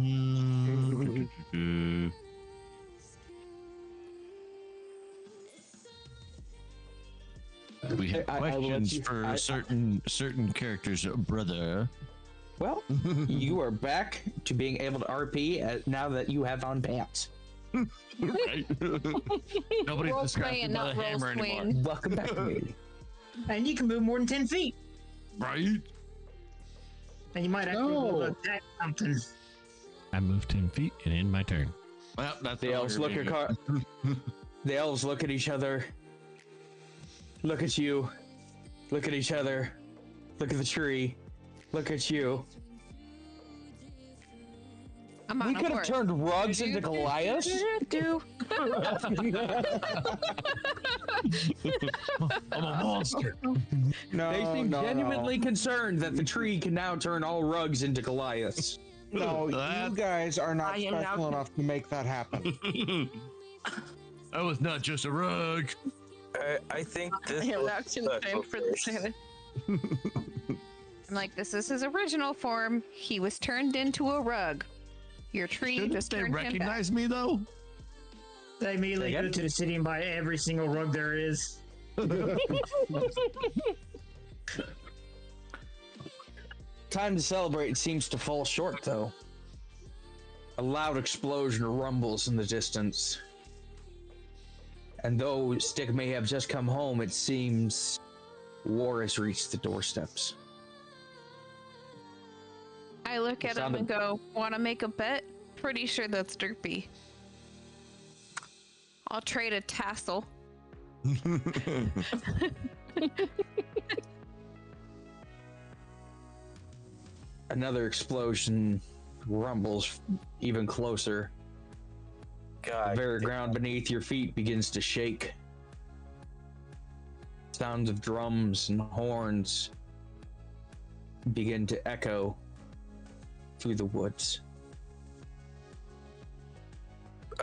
We have questions for certain characters, brother. Well, you are back to being able to RP now that you have on pants. Right? Nobody's Role distracted playing, by not the role hammer anymore. swing. Welcome back, community. And you can move more than 10 feet. Right? And you might actually be able to attack something. I moved 10 feet and in my turn. Well, that's The elves look at the elves look at each other. Look at you. Look at each other. Look at the tree. Look at you. We could have turned rugs into Goliaths. I'm a monster. They seem genuinely concerned that the tree can now turn all rugs into Goliaths. No, you guys are not special enough to make that happen. That was not just a rug. I think this I am was not special concerned for the first. Senate. I'm like, this is his original form. He was turned into a rug. Your tree Shouldn't just they turned him back. recognize me though? They immediately go to the city and buy every single rug there is. Time to celebrate seems to fall short, though. A loud explosion rumbles in the distance. And though Stick may have just come home, it seems war has reached the doorsteps. I look at him and go, want to make a bet? Pretty sure that's Derpy. I'll trade a tassel. Another explosion rumbles even closer. God, the very ground beneath your feet begins to shake. Sounds of drums and horns begin to echo through the woods.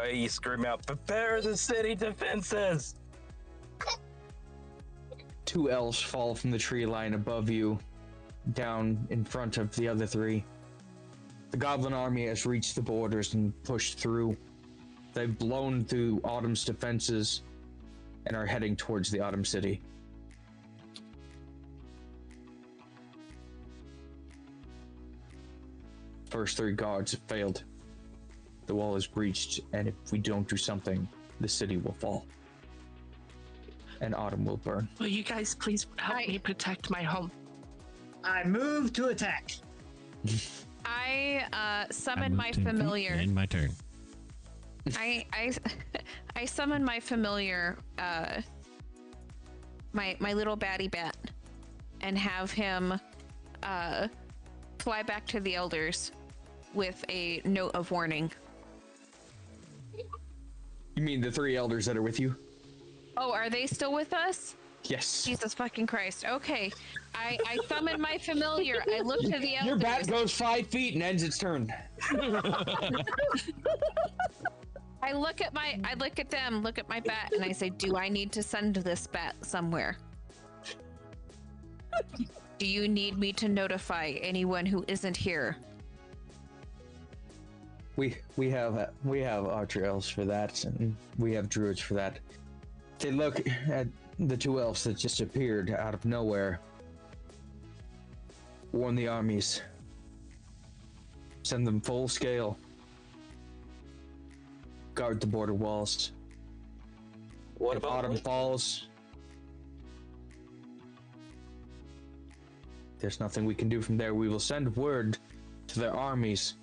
I scream out, prepare the city defenses! Two elves fall from the tree line above you, down in front of the other three. The goblin army has reached the borders and pushed through. They've blown through Autumn's defenses and are heading towards the Autumn City. First 3 guards have failed. The wall is breached, and if we don't do something, the city will fall. And Autumn will burn. Will you guys please help me protect my home? I move to attack. I summon my familiar. In my turn. I summon my familiar, my little baddie bat, and have him fly back to the elders with a note of warning. You mean the 3 elders that are with you? Oh, are they still with us? Yes. Jesus fucking Christ. Okay. I summon my familiar. I look to the elders. Your bat goes 5 feet and ends its turn. I look at them, look at my bat, and I say, do I need to send this bat somewhere? Do you need me to notify anyone who isn't here? We have archer elves for that, and we have druids for that. They look at the 2 elves that just appeared out of nowhere. Warn the armies. Send them full scale. Guard the border walls. What if about Autumn falls? There's nothing we can do from there. We will send word to their armies.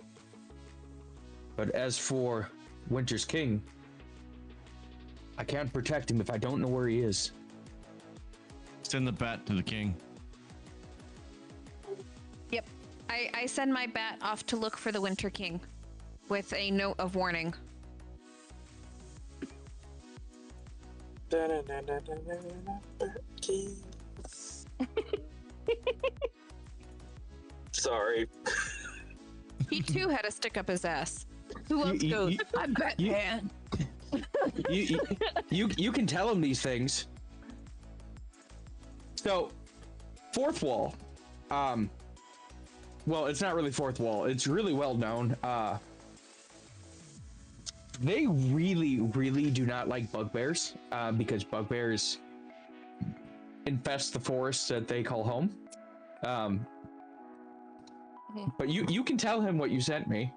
But as for Winter's King, I can't protect him if I don't know where he is. Send the bat to the king. Yep. I send my bat off to look for the Winter King with a note of warning. Sorry. He too had a stick up his ass. Who else goes? I bet man. You can tell him these things. So, fourth wall. Well, it's not really fourth wall. It's really well known. They really do not like bugbears because bugbears infest the forest that they call home. But you can tell him what you sent me.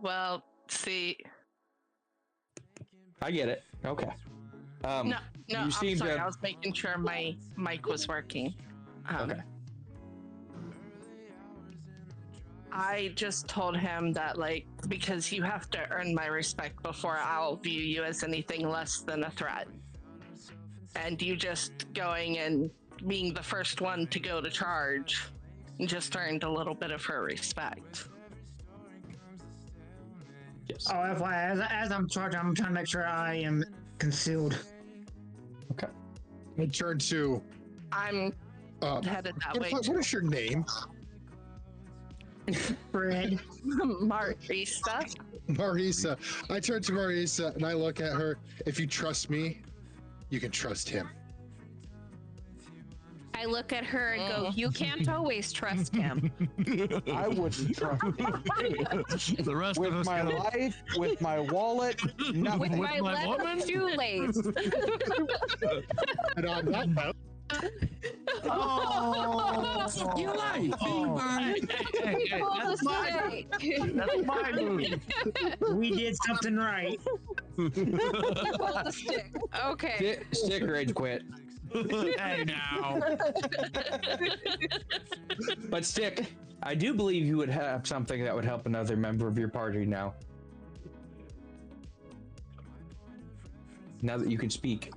Well, see. I get it. Okay. No, I'm sorry. to... I was making sure my mic was working. Okay. I just told him that, like, because you have to earn my respect before I'll view you as anything less than a threat. And you just going and being the first one to go to charge just earned a little bit of her respect. Yes. Oh, FYI, as I'm charging, I'm trying to make sure I am concealed. Okay. I turn to. I'm headed that way. What is your name? Fred. Marisa. Marisa. I turn to Marisa and I look at her. If you trust me, you can trust him. I look at her and go, you can't always trust him. I wouldn't trust him. The rest with of us my go, life, with my wallet, nothing. With my leather shoelace. And on that note. Oh, you like hey, that's my move. We did something right. Pull the stick. Okay. Stick rage quit. Hey now. But Stick, I do believe you would have something that would help another member of your party now. Now that you can speak.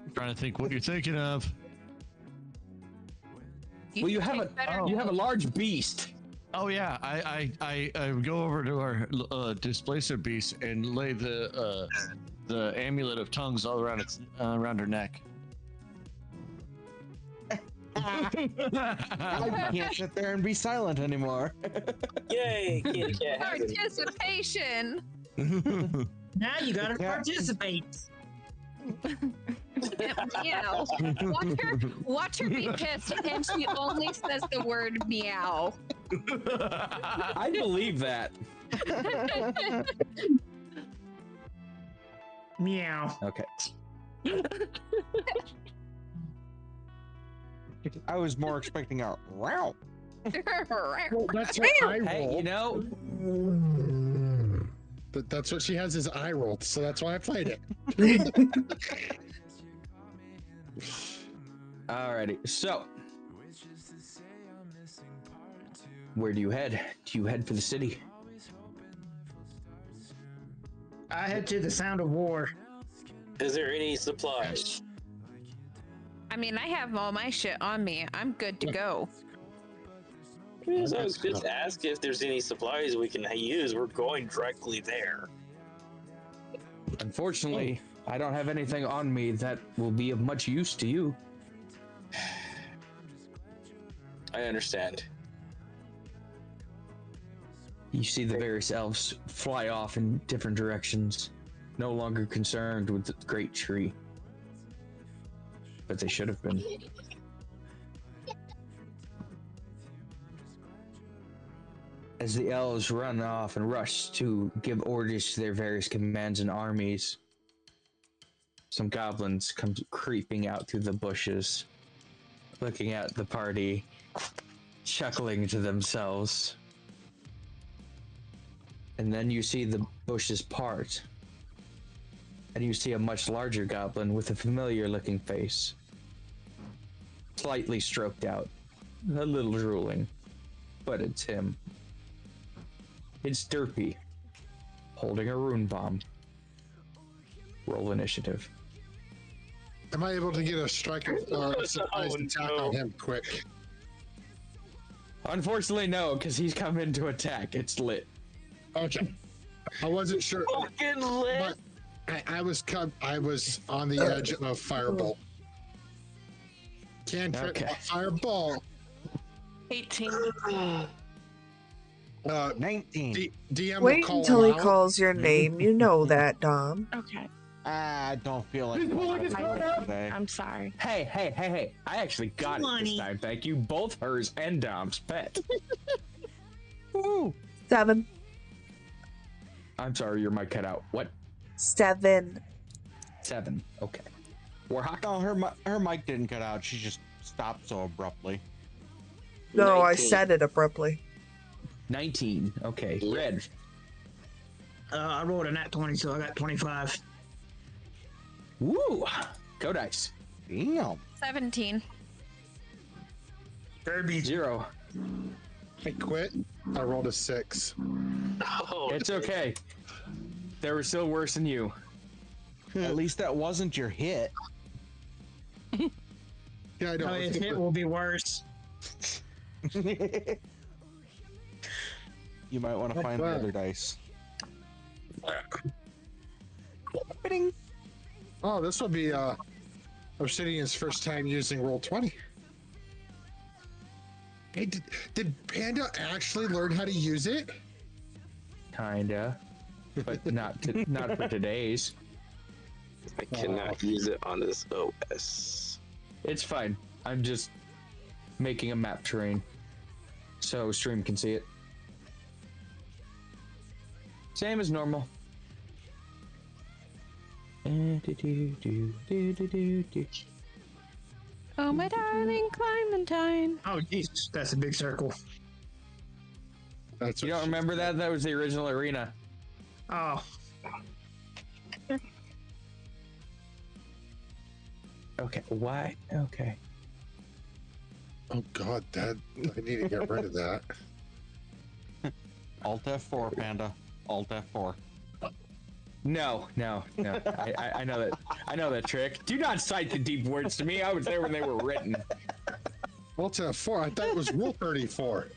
I'm trying to think what you're thinking of. Well, you have a large beast. Oh yeah, I go over to our displacer beast and lay the amulet of tongues all around its around her neck. I can't sit there and be silent anymore. Yay! Participation. Now you gotta participate. Meow. Watch her be pissed, and she only says the word meow. I believe that. Meow. Okay. I was more expecting a wow. Well, that's her eye roll. Hey, you know, But that's what she has is eye roll, so that's why I played it. alrighty. So, where do you head? Do you head for the city? I head to the sound of war. Is there any supplies? I mean, I have all my shit on me. I'm good to go. So I was just ask if there's any supplies we can use. We're going directly there. Unfortunately, I don't have anything on me that will be of much use to you. I understand. You see the various elves fly off in different directions, no longer concerned with the great tree. But they should have been. As the elves run off and rush to give orders to their various commands and armies, some goblins come creeping out through the bushes, looking at the party, chuckling to themselves. And then you see the bushes part, and you see a much larger goblin with a familiar looking face, slightly stroked out, a little drooling, but it's him. It's Derpy, holding a rune bomb. Roll initiative. Am I able to get a strike or a surprise attack on him quick? Unfortunately, no, because he's coming to attack. It's lit. Okay. I wasn't sure. Fucking lit. But I was on the edge of fireball. Cantrip, Okay. fireball. 18. 19. DM Wait will call until he him out. calls your name. You know that, Dom. Okay. I don't feel like today. I'm sorry. Hey. I actually got it this time. Thank you. Both hers and Dom's pet. Woo. 7. I'm sorry, your mic cut out. What? 7. 7. Okay. Warhawk? No, her mic didn't cut out. She just stopped so abruptly. No, 19. I said it abruptly. 19. Okay. Red. I rolled a nat 20, so I got 25. Woo! Go dice. Damn. 17. Kirby. 0. I quit. I rolled a 6. Oh, It's okay. They were still worse than you. At least that wasn't your hit. Yeah, I know. If it will be worse. You might want to find the other dice. Bidding. Oh, this will be Obsidian's first time using Roll20. Hey, did Panda actually learn how to use it? Kinda. But not for today's. I cannot use it on this OS. It's fine. I'm just making a map terrain so stream can see it. Same as normal. Oh, my darling Clementine. Oh, Jesus, that's a big circle. That's You don't remember that? That was the original arena. Oh, Okay, why? Okay. Oh God, I need to get rid of that. Alt F4, Panda. Alt F4. No. I know that. I know that trick. Do not cite the deep words to me. I was there when they were written. Ultra 4. I thought it was Rule 34.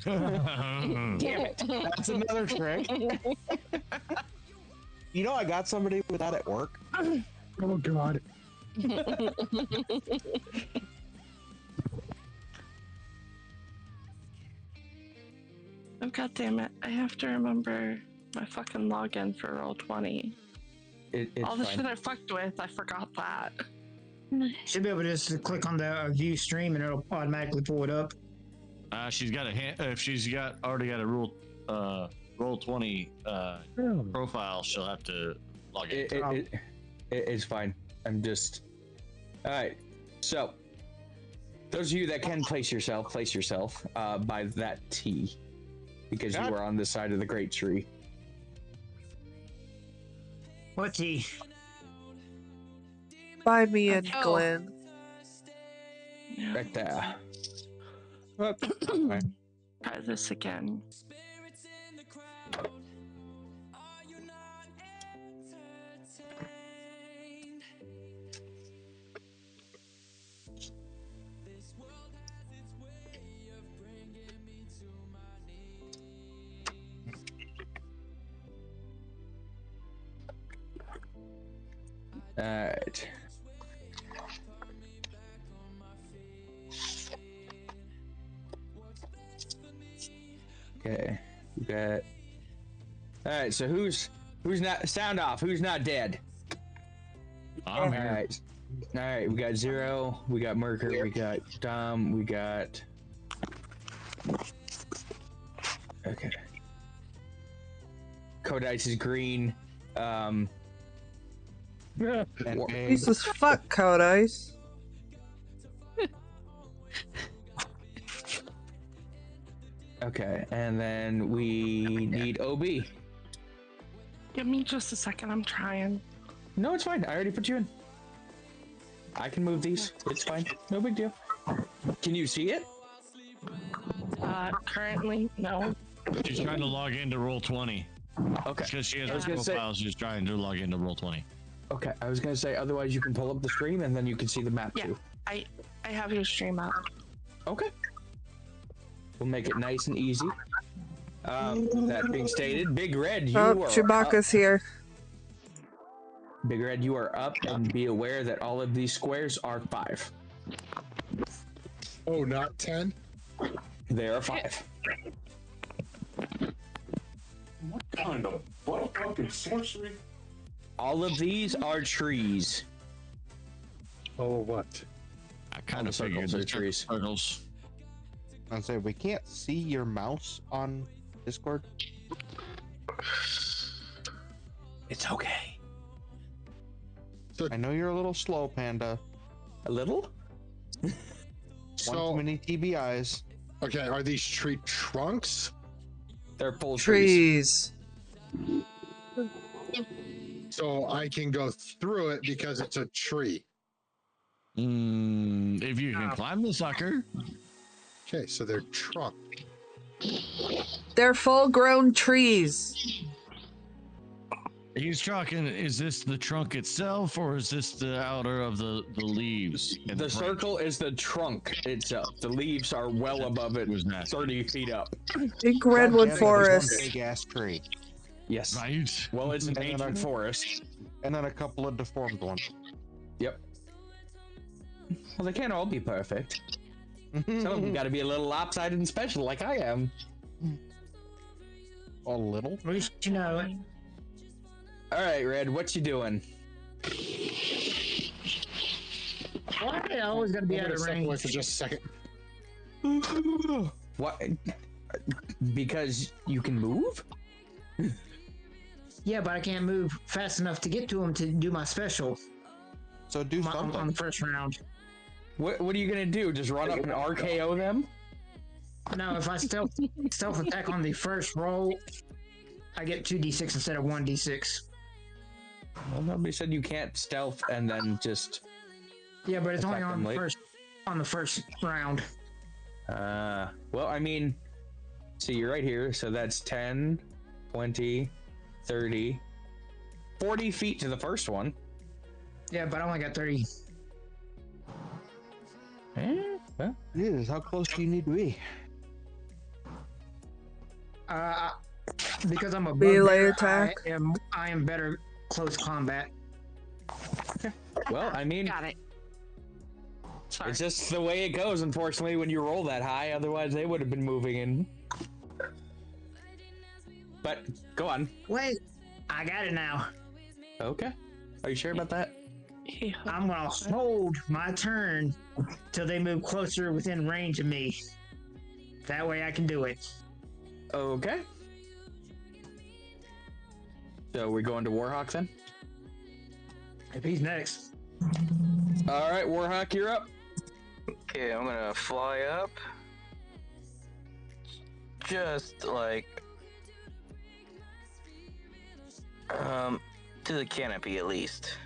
Damn it. That's another trick. You know, I got somebody with that at work. Oh God. Oh, God damn it. I have to remember my fucking login for Roll20. It's All the fine. shit I fucked with, I forgot that. should be able to just click on the view stream and it'll automatically pull it up. She's got a hand. If she's already got a rule roll 20 profile, she'll have to log in. It's fine. I'm just. All right. So, those of you that can place yourself by that T, because you are on this side of the great tree. What T? By me and Glenn. Right there. Try this again. Alright. Okay. We got. Alright, so who's not sound off? Who's not dead? I'm here. Alright, we got Zero, we got Merker, we got Dom, we got. Okay. Codice is green. Jesus fuck, Codice. Okay, and then we need OB. Give me just a second. I'm trying. No, it's fine. I already put you in. I can move these. It's fine. No big deal. Can you see it? Currently, no. She's trying to log into roll 20. Okay. Because she has a profile, she's trying to log into roll 20. Okay, I was gonna say otherwise you can pull up the stream and then you can see the map too. I have your stream up. Okay. We'll make it nice and easy. That being stated, Big Red, you are Chewbacca's here. Big Red, you are up, and be aware that all of these squares are 5. Oh, not 10? They are 5. What kind of fucking sorcery? All of these are trees. Oh, what? I kind of figured they're the trees. Circles. I say we can't see your mouse on Discord. It's okay. I know you're a little slow, Panda. A little? One too many TBIs. Okay, are these tree trunks? They're full trees. So I can go through it because it's a tree. If you can climb the sucker. Okay, so they're trunk. They're full-grown trees. He's talking, is this the trunk itself, or is this the outer of the leaves? The circle is the trunk itself. The leaves are well above it, 30 feet up. Big redwood forest. Big ass tree. Yes. Right. Well, it's an ancient forest. And then a couple of deformed ones. Yep. Well, they can't all be perfect. Some of them got to be a little lopsided and special, like I am. A little? You know. All right, Red, what you doing? I always got to be out of range. For just a second. What? Because you can move? Yeah, but I can't move fast enough to get to him to do my special. So do something on the first round. What are you gonna do? Just run up and RKO them? No, if I stealth attack on the first roll, I get 2d6 instead of 1d6. Well, nobody said you can't stealth and then just. Yeah, but it's only attack on them the first round. Well, I mean, see, you're right here, so that's 10, 20, 30, 40 feet to the first one. Yeah, but I only got 30. Well, Jesus, how close do you need to be? Because I'm a melee attack. I am better close combat. Well, I mean, got it. Sorry. It's just the way it goes, unfortunately, when you roll that high. Otherwise, they would have been moving in. But go on. Wait, I got it now. Okay. Are you sure about that? I'm gonna hold my turn till they move closer within range of me. That way I can do it. Okay. So we're going to Warhawk then? If he's next. All right, Warhawk, you're up. Okay, I'm gonna fly up. Just like to the canopy at least.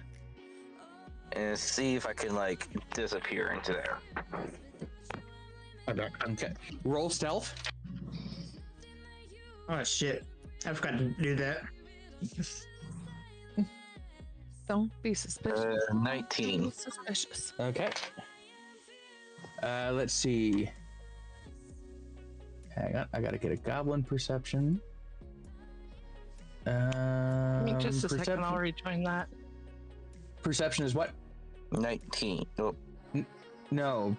And see if I can like disappear into there. Okay. Roll stealth. Oh shit. I forgot to do that. Don't be suspicious. 19. Don't be suspicious. Okay. Let's see. Hang on, I gotta get a goblin perception. Give me just a second, perception. I'll rejoin that. Perception is what? 19. Oh. No.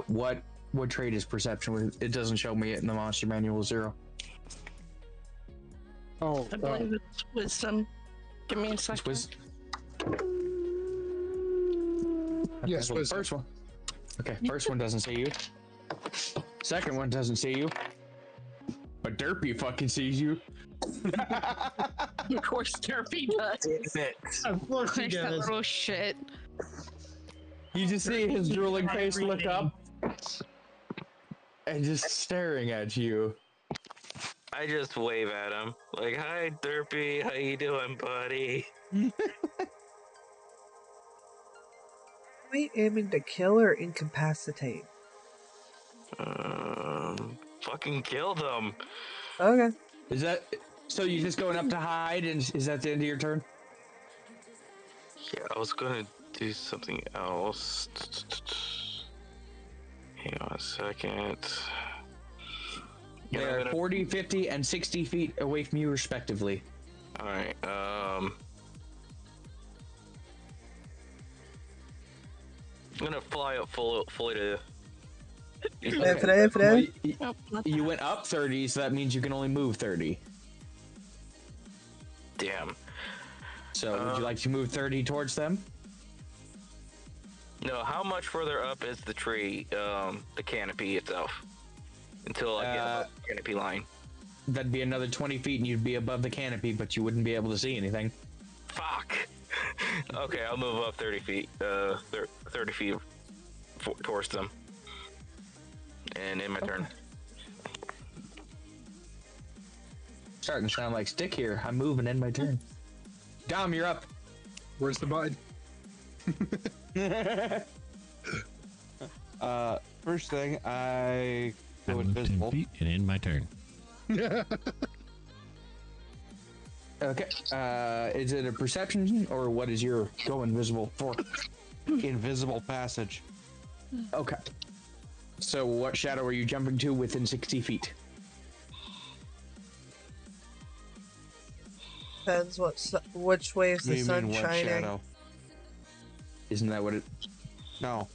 What trait is perception? It doesn't show me it in the monster manual. 0. Oh, I believe it's wisdom. Give me a second. Yes, well, the first one. Okay, first one doesn't see you. Second one doesn't see you. But Derpy fucking sees you. Of course, Derpy does. Of course he That does. little shit. You just see his drooling face look up and just staring at you. I just wave at him. Like, hi, Derpy. How you doing, buddy? Am I aiming to kill or incapacitate? Fucking kill them. Okay. Is that so? You just going up to hide, and is that the end of your turn? Yeah, I was gonna do something else. Hang on a second. They're 40, 50, and 60 feet away from you, respectively. All right. I'm gonna fly up fully to. Well, you went up 30, so that means you can only move 30. Damn. So, would you like to move 30 towards them? No. How much further up is the tree? The canopy itself. Until I get above the canopy line. That'd be another 20 feet, and you'd be above the canopy, but you wouldn't be able to see anything. Fuck. Okay, I'll move up 30 feet. 30 feet towards them. And in my turn. Starting to sound like Stick here. I'm moving in my turn. Dom, you're up. Where's the bud? First thing, I I go moved 10 invisible. feet and in my turn. Okay. Is it a perception, or what is your go invisible for? Invisible passage. Okay. So what shadow are you jumping to within 60 feet? Depends which way is What do the you sun mean, what shining. shadow? Isn't that what it... No.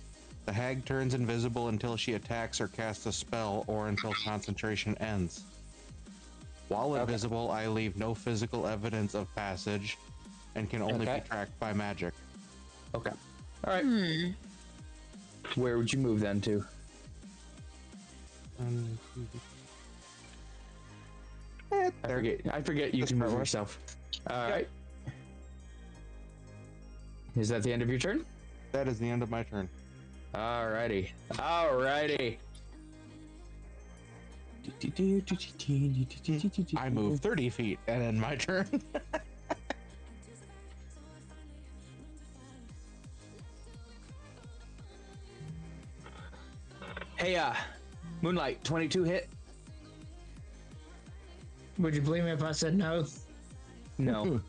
The hag turns invisible until she attacks or casts a spell, or until concentration ends. While invisible, I leave no physical evidence of passage and can only be tracked by magic. Okay. All right. Where would you move then to? I forget you can move yourself. All right. Is that the end of your turn? That is the end of my turn. Alrighty. Alrighty. I move 30 feet and end my turn. Hey, Moonlight, 22 hit? Would you believe me if I said no? No.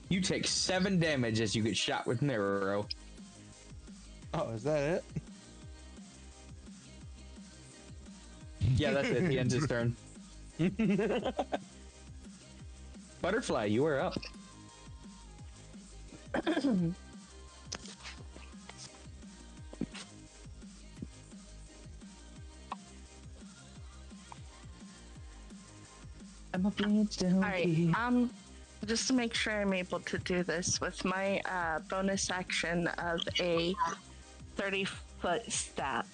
You take 7 damage as you get shot with an arrow. Oh, is that it? Yeah, that's it. He ends his turn. Butterfly, you are up. I'm a Flintstone. Alright, just to make sure I'm able to do this with my bonus action of a 30-foot step.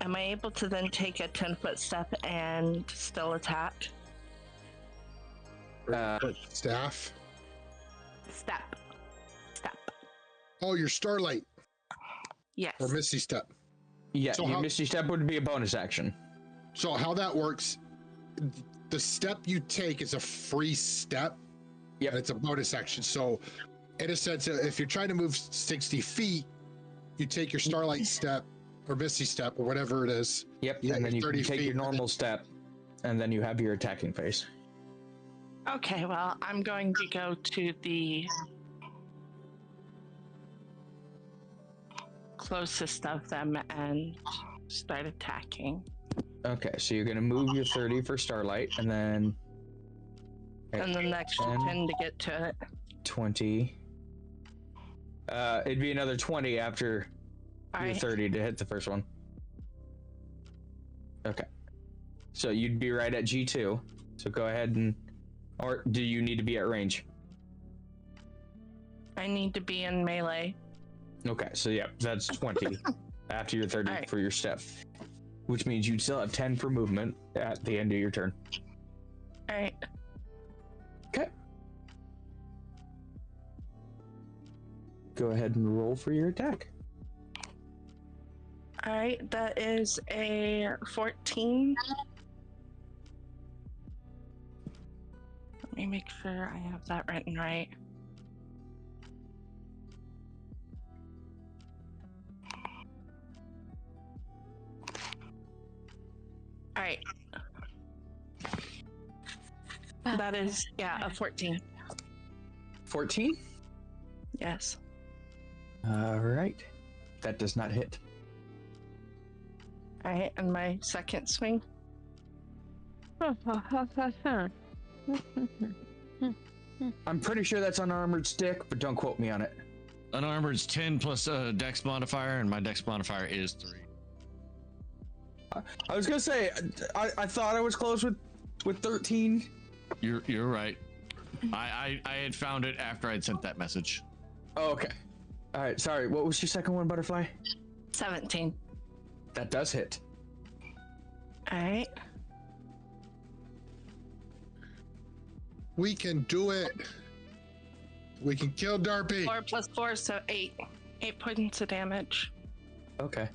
am I able to then take a 10-foot step and still attack? Staff? Step. Oh, your Starlight. Yes. Or Misty Step. Yeah, So your Misty Step would be a bonus action. So how that works, the step you take is a free step. Yeah. And it's a bonus action. So in a sense, if you're trying to move 60 feet, you take your Starlight Step or Misty Step or whatever it is. Yep, and then you can take your normal step, and then you have your attacking phase. Okay, well, I'm going to go to the closest of them and start attacking. Okay, so you're gonna move your 30 for Starlight, and then... And then the extra 10 to get to it. 20. It'd be another 20 after your 30 to hit the first one. Okay. So you'd be right at G2. So go ahead and... Or do you need to be at range? I need to be in melee. Okay, so yeah, that's 20 after your 30 for your step. Which means you'd still have 10 for movement at the end of your turn. Alright. Okay. Go ahead and roll for your attack. Alright, that is a 14. Let me make sure I have that written right. Alright. That is, a 14. 14? Yes. All right. That does not hit. Alright, and my second swing. I'm pretty sure that's unarmored stick, but don't quote me on it. Unarmored's 10 plus a dex modifier, and my dex modifier is 3. I was gonna say, I thought I was close with 13. You're right. I had found it after I'd sent that message. Oh, okay. All right. Sorry. What was your second one, Butterfly? 17. That does hit. All right. We can do it. We can kill Darpy. 4 plus 4, so 8. 8 points of damage. Okay.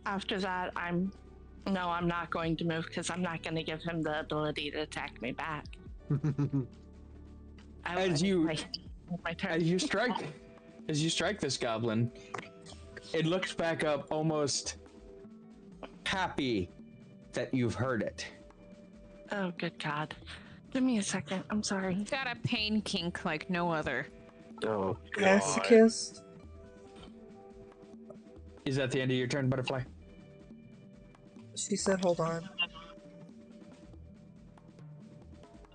After that, I'm not going to move because I'm not going to give him the ability to attack me back. As you strike this goblin, it looks back up almost happy that you've heard it. Oh, good God. Give me a second. I'm sorry. He's got a pain kink like no other. Oh, Masochist. Is that the end of your turn, Butterfly? She said, hold on.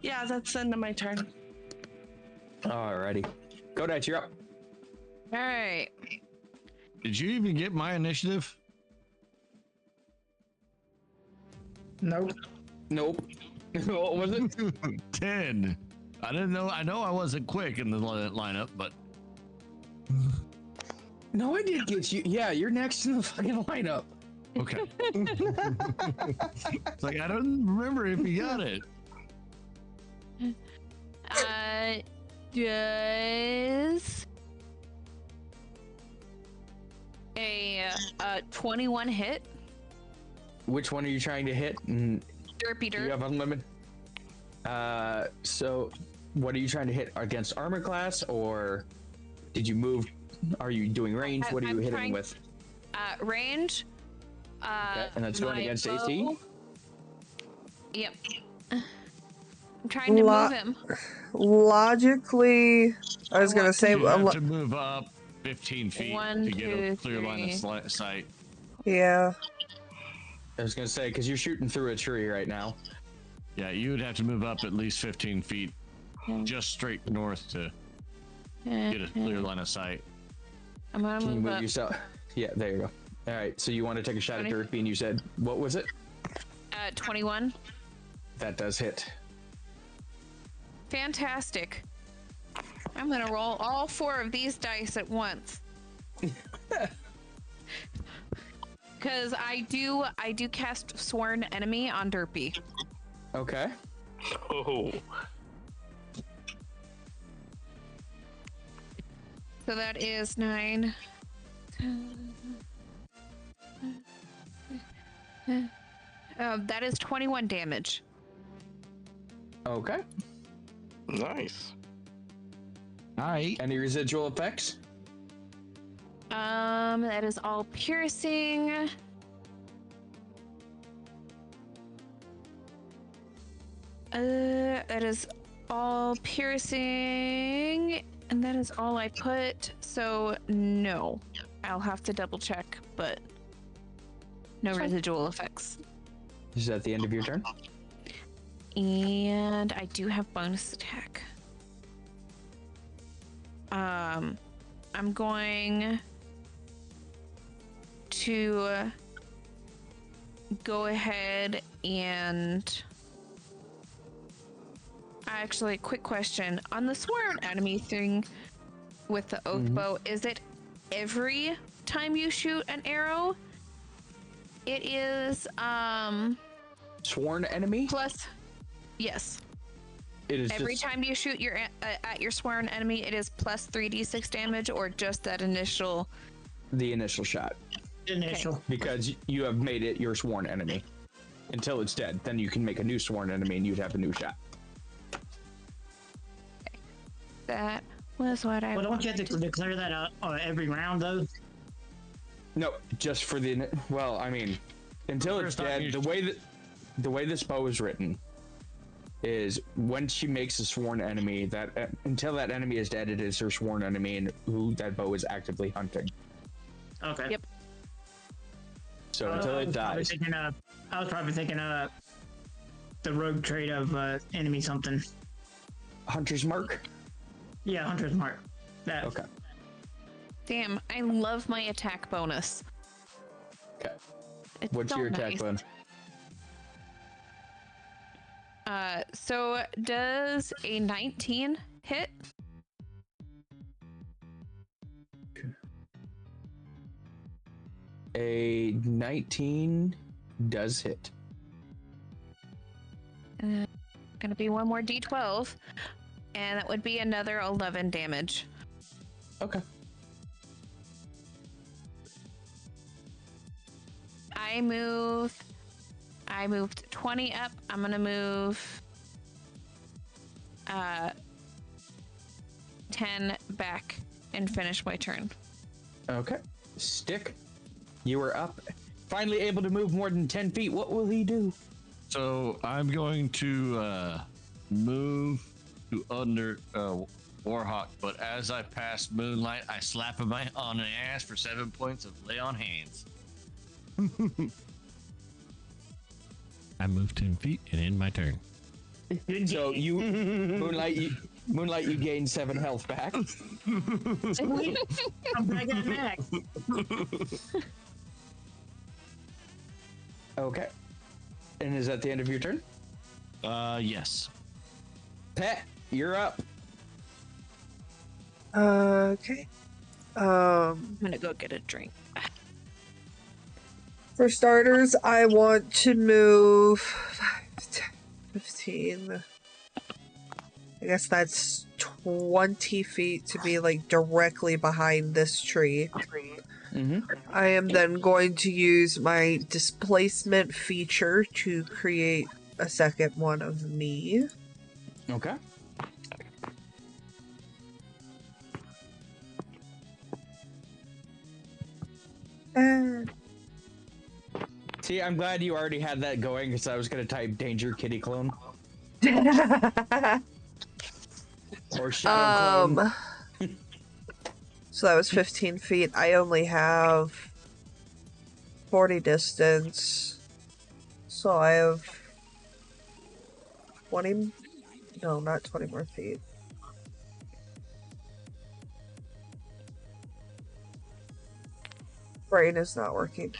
Yeah, that's the end of my turn. Alrighty. Go, Dice, you're up. All right. Did you even get my initiative? Nope. What was it? 10. I didn't know. I know I wasn't quick in the lineup, but... No, I did get you. Yeah, you're next in the fucking lineup. Okay. It's like, I don't remember if you got it. Does a 21 hit? Which one are you trying to hit? Derpy Do you have derp. unlimited? So what are you trying to hit? Against armor class, or did you move? Are you doing range? What are you hitting with? Range. Okay, and that's going my against bow. AC? Yep. I'm trying to move him. Logically, I was gonna say, You have to move up 15 feet One, to get a two, clear line of three. sight. yeah. I was gonna say, because you're shooting through a tree right now. Yeah, you would have to move up at least 15 feet, just straight north to get a clear line of sight. I'm gonna Can you move move up. yourself? Yeah, there you go. All right, so you want to take a shot at 20. Derpy, and you said, what was it? 21. That does hit. Fantastic. I'm gonna roll all 4 of these dice at once. Because I do cast Sworn Enemy on Derpy. Okay. Oh. So that is 9. 10, that is 21 damage. Okay. Nice. All right. Any residual effects? That is all piercing. That is all piercing, and that is all I put. So no, I'll have to double check, but no residual effects. Is that the end of your turn? And I do have bonus attack. I'm going to go ahead and actually, quick question on the sworn enemy thing with the oath bow. Is it every time you shoot an arrow? It is sworn enemy plus. Yes. It is every just... time you shoot your at your sworn enemy. It is plus 3d6 damage, or just that initial. The initial shot. Initial. Okay. Because you have made it your sworn enemy until it's dead. Then you can make a new sworn enemy, and you'd have a new shot. Okay. That was what I. Well, don't you have to declare that every round though? No, just for the. Well, I mean, until it's dead. The way this bow is written is when she makes a sworn enemy, that until that enemy is dead, it is her sworn enemy and who that bow is actively hunting. Okay. Yep. So until it dies. I was probably thinking the rogue trait of enemy something. Hunter's mark? Yeah, Hunter's mark. That. Okay. Damn, I love my attack bonus. Okay. It's What's so your attack nice. bonus? So does a 19 hit? A 19 does hit. Gonna be one more d12, and that would be another 11 damage. Okay. I moved 20 up. I'm gonna move 10 back and finish my turn. Okay. Stick, you are up. Finally able to move more than 10 feet. What will he do? So I'm going to move to under Warhawk, but as I pass Moonlight, I slap him on the ass for 7 points of lay on hands. I moved 10 feet and end my turn. So you, Moonlight, you gain 7 health back. I'm back at back. Okay. And is that the end of your turn? Yes. Pet, you're up. Okay. I'm gonna go get a drink. For starters, I want to move 5, 10, 15. I guess that's 20 feet to be like directly behind this tree. I am then going to use my displacement feature to create a second one of me. Okay. And See, I'm glad you already had that going because I was going to type danger kitty clone. Or shadow clone. So that was 15 feet. I only have 40 distance. So I have 20. No, not 20 more feet. Brain is not working.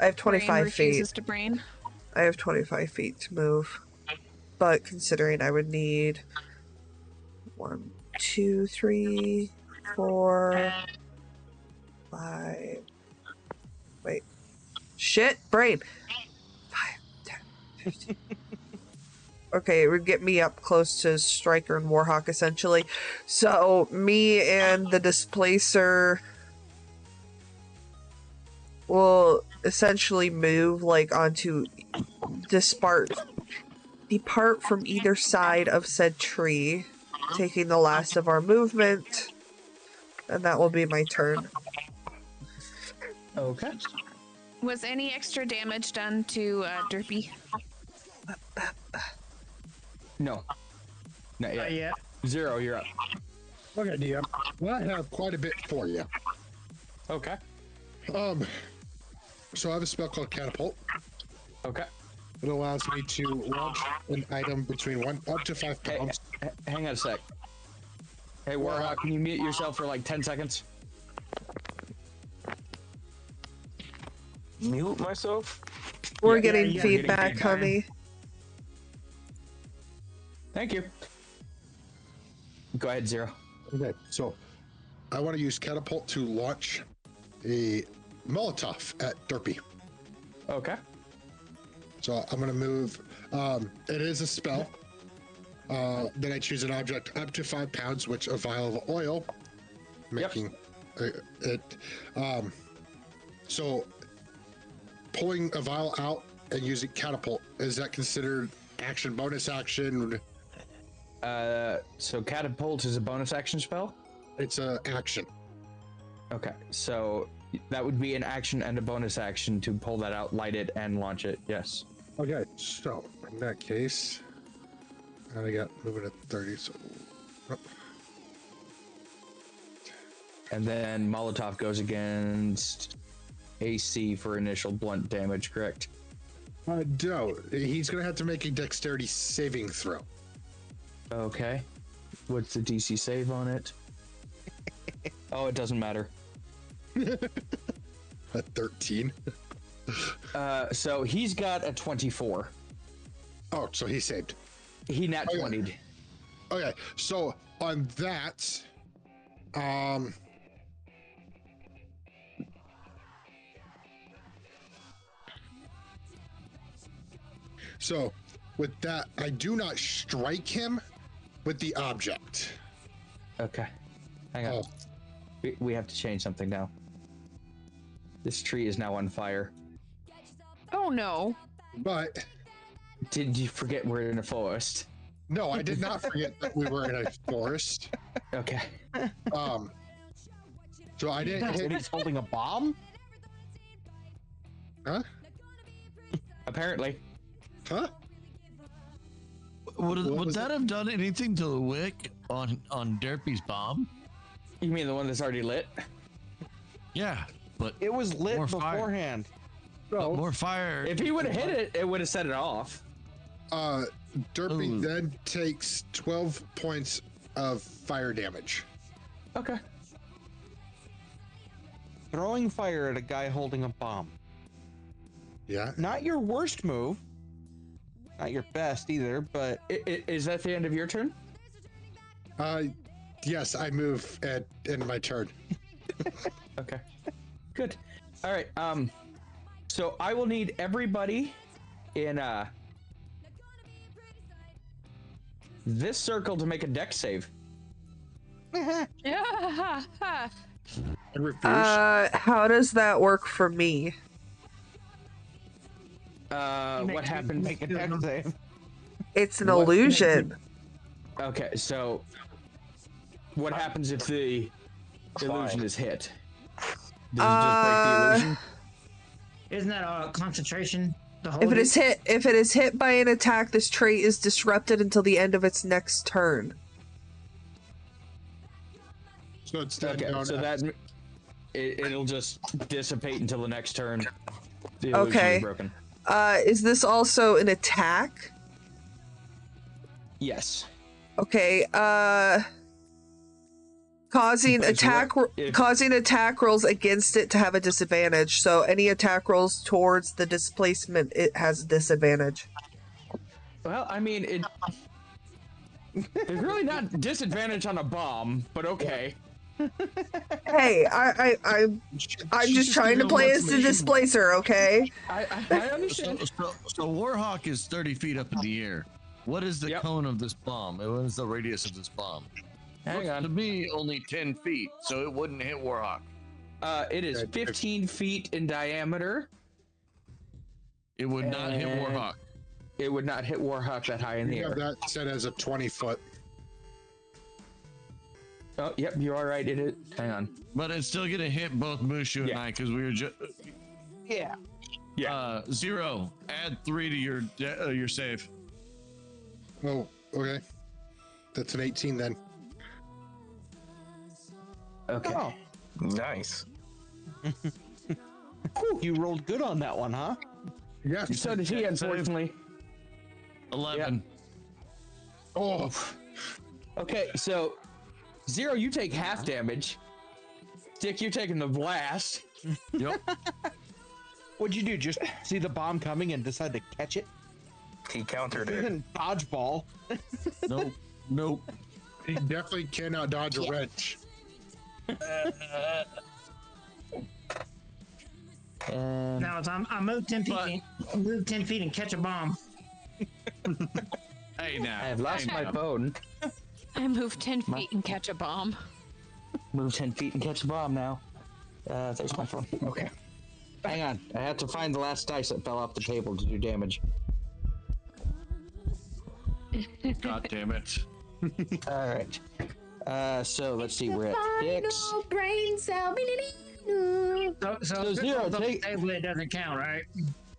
I have 25 Brain feet. refuses to brain. I have 25 feet to move. But considering I would need 1, 2, 3, 4, 5. Wait. Shit, brain. 5, 10, 15. Okay, it would get me up close to Striker and Warhawk, essentially. So, me and the Displacer will essentially move, like, onto... depart from either side of said tree, taking the last of our movement, and that will be my turn. Okay. Was any extra damage done to Derpy? No. Not yet. Yeah. 0, you're up. Okay, DM. Well, I have quite a bit for you. Okay. So I have a spell called Catapult. Okay. It allows me to launch an item between up to 5 pounds. Hey, hang on a sec. Hey, Warhawk, can you mute yourself for like 10 seconds? Mute myself? We're getting feedback, honey. Thank you. Go ahead, 0. Okay, so I want to use Catapult to launch a Molotov at Derpy. Okay. So I'm going to move. It is a spell. Then I choose an object up to 5 pounds, which a vial of oil, making it. So pulling a vial out and using Catapult, is that considered action, bonus action? So Catapult is a bonus action spell? It's a action. Okay, so that would be an action and a bonus action to pull that out, light it, and launch it. Yes. Okay, so in that case, I got moving at 30. So, and then Molotov goes against AC for initial blunt damage. Correct? No, he's gonna have to make a dexterity saving throw. Okay. What's the DC save on it? Oh, it doesn't matter. A 13. So he's got a 24. Oh, so he saved. He nat 20'd. Okay, so on that, so with that, I do not strike him with the object. Okay. Hang on. We have to change something now. This tree is now on fire. Oh no. But did you forget we're in a forest? No, I did not forget that we were in a forest. Okay. So I didn't hit. He's holding a bomb? Huh? Apparently. Huh? Would that have done anything to the wick on Derpy's bomb? You mean the one that's already lit? Yeah, but it was lit more fire. beforehand. But more fire. If he would have hit it, it would have set it off. Derpy then takes 12 points of fire damage. Okay. Throwing fire at a guy holding a bomb. Yeah. Not your worst move. Not your best either, but... Is that the end of your turn? Yes, I move at end of my turn. Okay. Good. All right. So I will need everybody in this circle to make a dex save. Yeah. I refuse. How does that work for me? What happened? Make a dex save. It's an illusion. Okay, so what happens if the illusion is hit? Does it just break the illusion? Isn't that a concentration? If it is hit by an attack, this trait is disrupted until the end of its next turn. So it's okay. So that it'll just dissipate until the next turn. The illusion Okay. is broken. Is this also an attack? Yes. Okay. Causing attack rolls against it to have a disadvantage. So any attack rolls towards the displacement, it has disadvantage. Well, I mean, There's really not disadvantage on a bomb, but okay. Hey, I'm just trying to play as the displacer, okay? I understand. So Warhawk is 30 feet up in the air. What is the cone of this bomb? What is the radius of this bomb? Hang on. To me, only 10 feet, so it wouldn't hit Warhawk. It is 15 feet in diameter. It would not hit Warhawk. It would not hit Warhawk that high in the You air. have that set as a 20-foot. Oh, yep, you are right. It is. Hang on. But it's still gonna hit both Mushu and I because we were just. Yeah. Zero. Add 3 to your save. Oh, okay. That's an 18 then. Okay. Oh. Nice. You rolled good on that one, huh? Yeah. So did he, unfortunately. 11. Oh. Okay, so Zero, you take half damage. Dick, you're taking the blast. Yep. What'd you do? Just see the bomb coming and decide to catch it? He countered it. Dodgeball. Nope. He definitely cannot dodge a wrench. Now it's I move 10 feet. Move 10 feet and catch a bomb. Hey now. I have lost my phone. I move 10 feet and catch a bomb. Move 10 feet and catch a bomb now. There's my phone. Okay. Hang on. I have to find the last dice that fell off the table to do damage. God damn it. All right. So let's see. We're at 6. Brain cell. So Zero, take. Table, it doesn't count, right?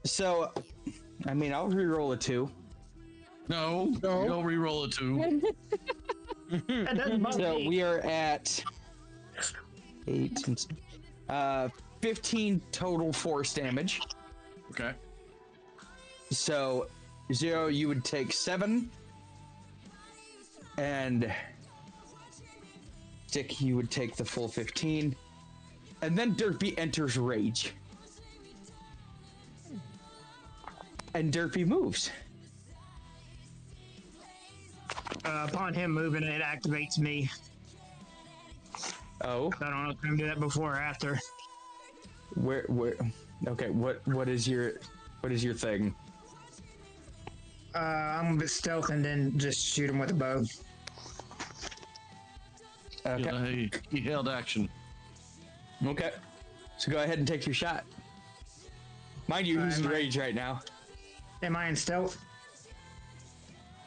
So, I mean, I'll re-roll a 2. No. Don't re-roll a 2. So we are at 8, 15 total force damage. Okay. So, Zero, you would take 7, and Dick, you would take the full 15, and then Derpy enters rage, and Derpy moves. Upon him moving, it activates me. Oh. I don't know if I'm gonna do that before or after. Where? Okay. What is your thing? I'm gonna be stealth and then just shoot him with a bow. Okay. He held action. Okay. So go ahead and take your shot. Mind you, he's in rage right now. Am I in stealth?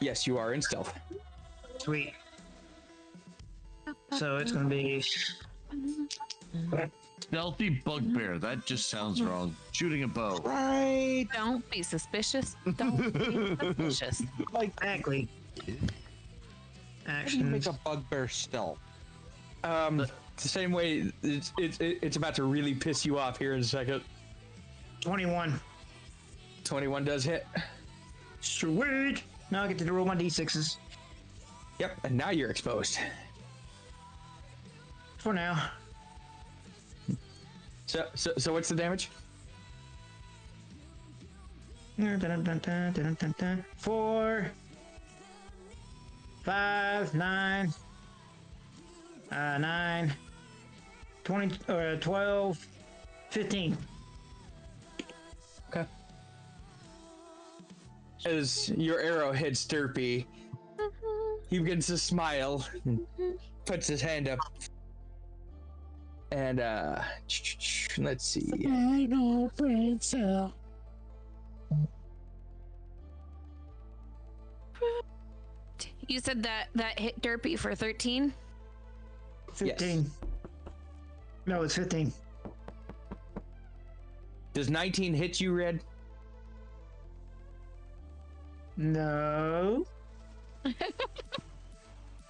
Yes, you are in stealth. Sweet. So it's gonna be Stealthy bugbear. That just sounds wrong. Shooting a bow. Right. Don't be suspicious. Don't be suspicious. Exactly. How do you make a bugbear stealth? The same way it's about to really piss you off here in a second. 21. 21 does hit. Sweet. Now I get to roll my d6s. Yep, and now you're exposed. For now. So what's the damage? 4, 5, 9, 9, 20, 12, 15. Okay. As your arrow hits Derpy, he begins to smile and puts his hand up. And let's see. I know, brain cell. You said that hit Derpy for 13? 15. Yes. No, it's 15. Does 19 hit you, Red? No. I'm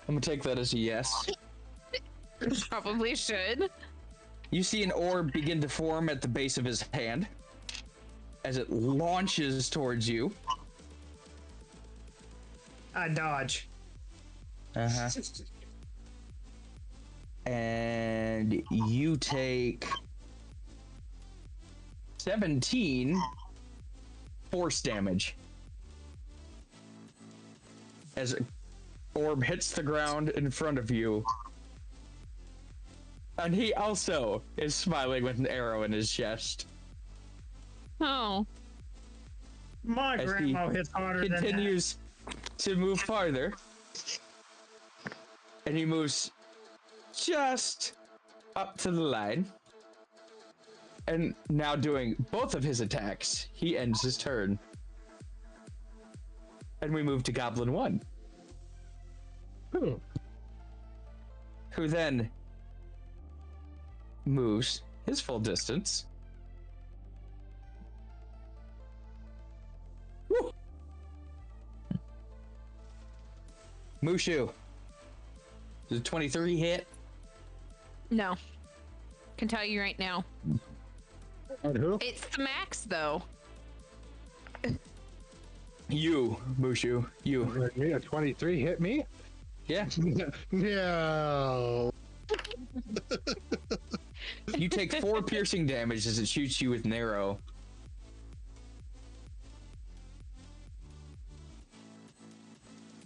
gonna take that as a yes. Probably should. You see an orb begin to form at the base of his hand as it launches towards you. I dodge. Uh-huh. And you take 17 force damage as orb hits the ground in front of you. And he also is smiling with an arrow in his chest. Oh. My As grandma he hits harder than that. continues to move farther. And he moves just up to the line. And now doing both of his attacks, he ends his turn. And we move to Goblin 1. Who then moves his full distance. Woo! Mushu. Does a 23 hit? No. Can tell you right now. And who? It's the max, though. You, Mushu. You. Me, a 23 hit me? Yeah. No. You take 4 piercing damage as it shoots you with an arrow.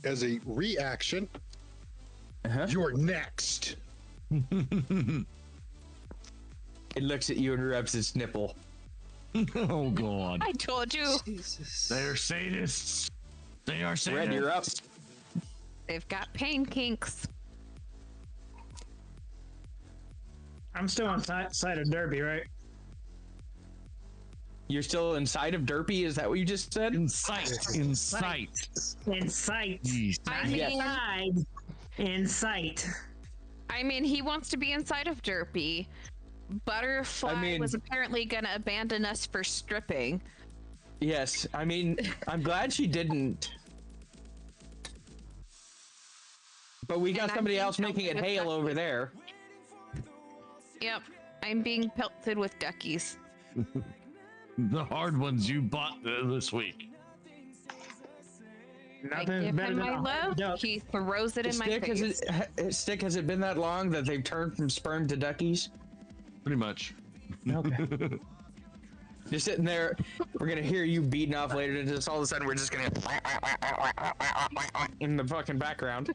As a reaction, you're next. It looks at you and rubs its nipple. Oh, God. I told you. Jesus. They're sadists. They are sadists. Red, you're up. They've got pain kinks. I'm still on side of Derby, right? You're still inside of Derpy? Is that what you just said? In sight. In sight. In sight. Jeez. I mean, Inside. In sight. I mean, he wants to be inside of Derpy. Butterfly was apparently going to abandon us for stripping. Yes, I mean, I'm glad she didn't. But we got somebody else making it hail over there. Yep, I'm being pelted with duckies. The hard ones you bought this week. I give him my love, he throws it in my face. Stick, has it been that long that they've turned from sperm to duckies? Pretty much. Okay. Just sitting there, we're gonna hear you beating off later, and just all of a sudden we're just gonna in the fucking background.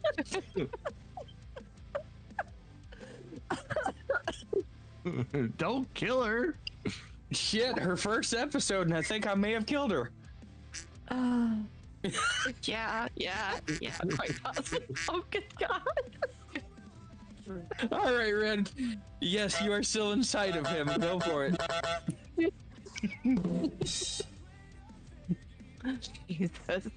Don't kill her. Shit, her first episode, and I think I may have killed her. Yeah, quite possible. Oh, good God. All right, Red. Yes, you are still inside of him. Go for it. Jesus.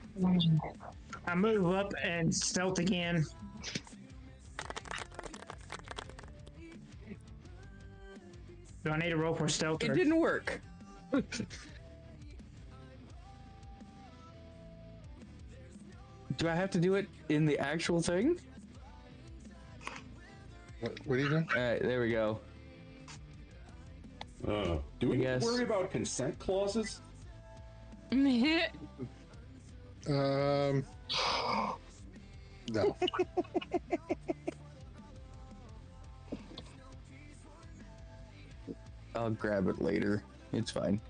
I move up and stealth again. Do I need a roll for stealth? It didn't work. Do I have to do it in the actual thing? What are you doing? All right, there we go. Do we worry about consent clauses? No. I'll grab it later. It's fine.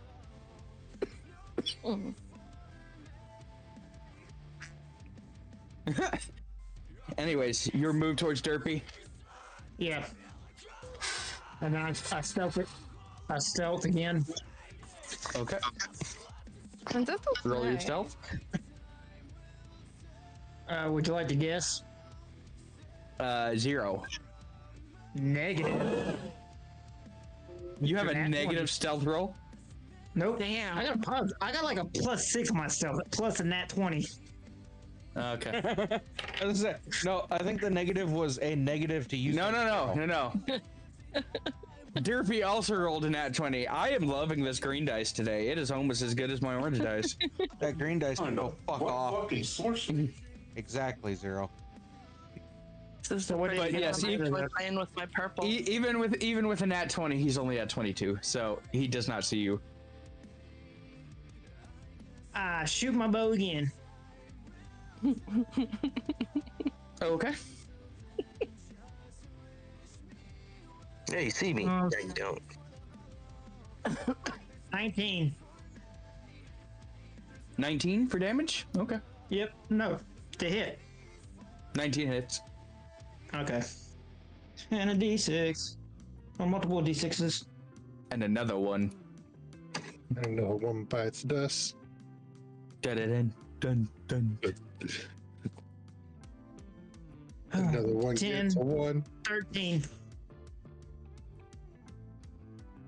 Anyways, your move towards Derpy. Yeah. And then I stealth it. I stealth again. Okay. Roll your stealth. Would you like to guess? 0. Negative. You have a Nat negative 20. stealth roll? Nope. Damn. I got like a +6 on my stealth, plus a nat 20. Okay. No, I think the negative was a negative to you. No. Derpy also rolled a nat 20. I am loving this green dice today. It is almost as good as my orange dice. That green dice can go fuck off. Fucking sorcery. Exactly, 0. So what But yes, playing with my purple. even with a nat 20, he's only at 22, so he does not see you. I shoot my bow again. Okay. Yeah, you see me. Yeah, you don't. 19. 19 for damage? Okay. Yep. No. To hit. 19 hits. Okay. And a d6. Or multiple d6s. And another one. And another one bites dust. Dun dun dun. Another one 10, gets a 1. 13.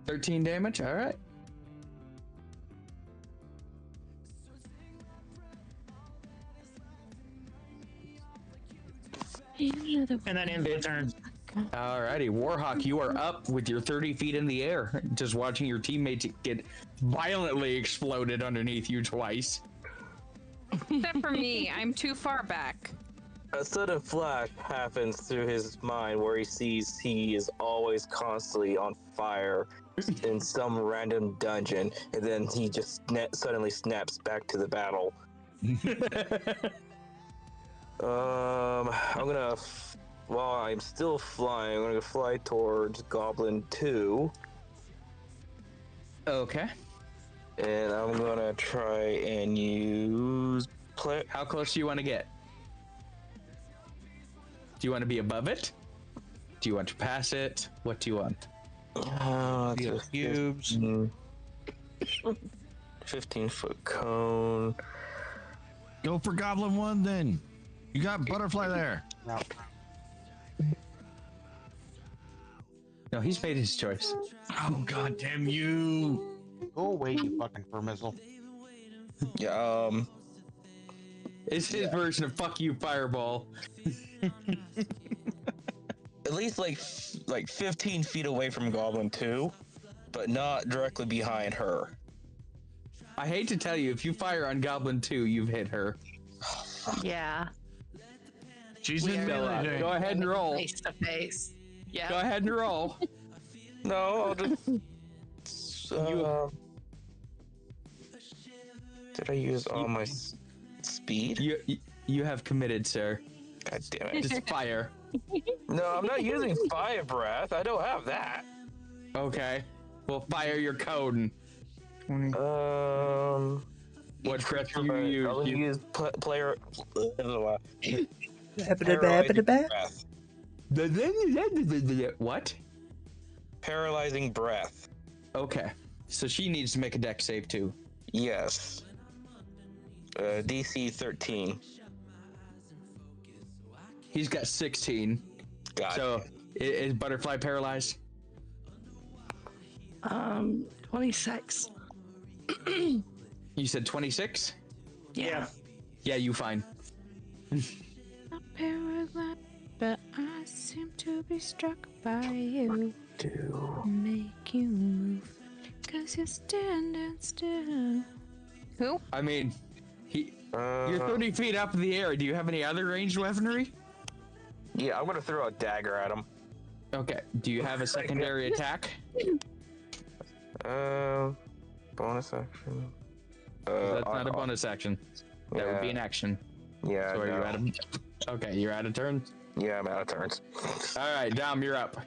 13 damage. All right. And that ends their turn. Alrighty, Warhawk, you are up with your 30 feet in the air, just watching your teammates get violently exploded underneath you twice. Except for me, I'm too far back. A sudden flash happens through his mind where he sees he is always constantly on fire in some random dungeon, and then he just suddenly snaps back to the battle. I'm gonna, while I'm still flying, I'm gonna fly towards Goblin 2. Okay. And I'm gonna try and use How close do you want to get? Do you want to be above it? Do you want to pass it? What do you want? The cubes. 15-foot cone. Go for Goblin 1 then. You got Butterfly there. No, he's made his choice. Oh, God damn you. Go away, you fucking missile. Yeah, It's his version of fuck you, fireball. At least like 15 feet away from Goblin 2, but not directly behind her. I hate to tell you, if you fire on Goblin 2, you've hit her. Yeah. She's in melee. Go ahead and roll. Face to face. Yeah. Go ahead and roll. No, I'll just. Did I use all my speed? You have committed, sir. God damn it. Just fire. No, I'm not using fire breath. I don't have that. Okay. Well, fire your cone. What breath do you use? I'll use player. What? Paralyzing breath. Okay. So she needs to make a dex save too. Yes. DC 13. He's got 16. So is Butterfly paralyzed? 26. You said 26? Yeah. Yeah, you fine. I'm paralyzed, but I seem to be struck by you. Make you move, 'cause you're standing still. Who? I mean, you're 30 feet up in the air. Do you have any other ranged weaponry? Yeah, I'm gonna throw a dagger at him. Okay. Do you have a secondary attack? Bonus action. That's not a bonus action. That would be an action. Yeah. So are you out of? Okay, you're out of turns. Yeah, I'm out of turns. All right, Dom, you're up.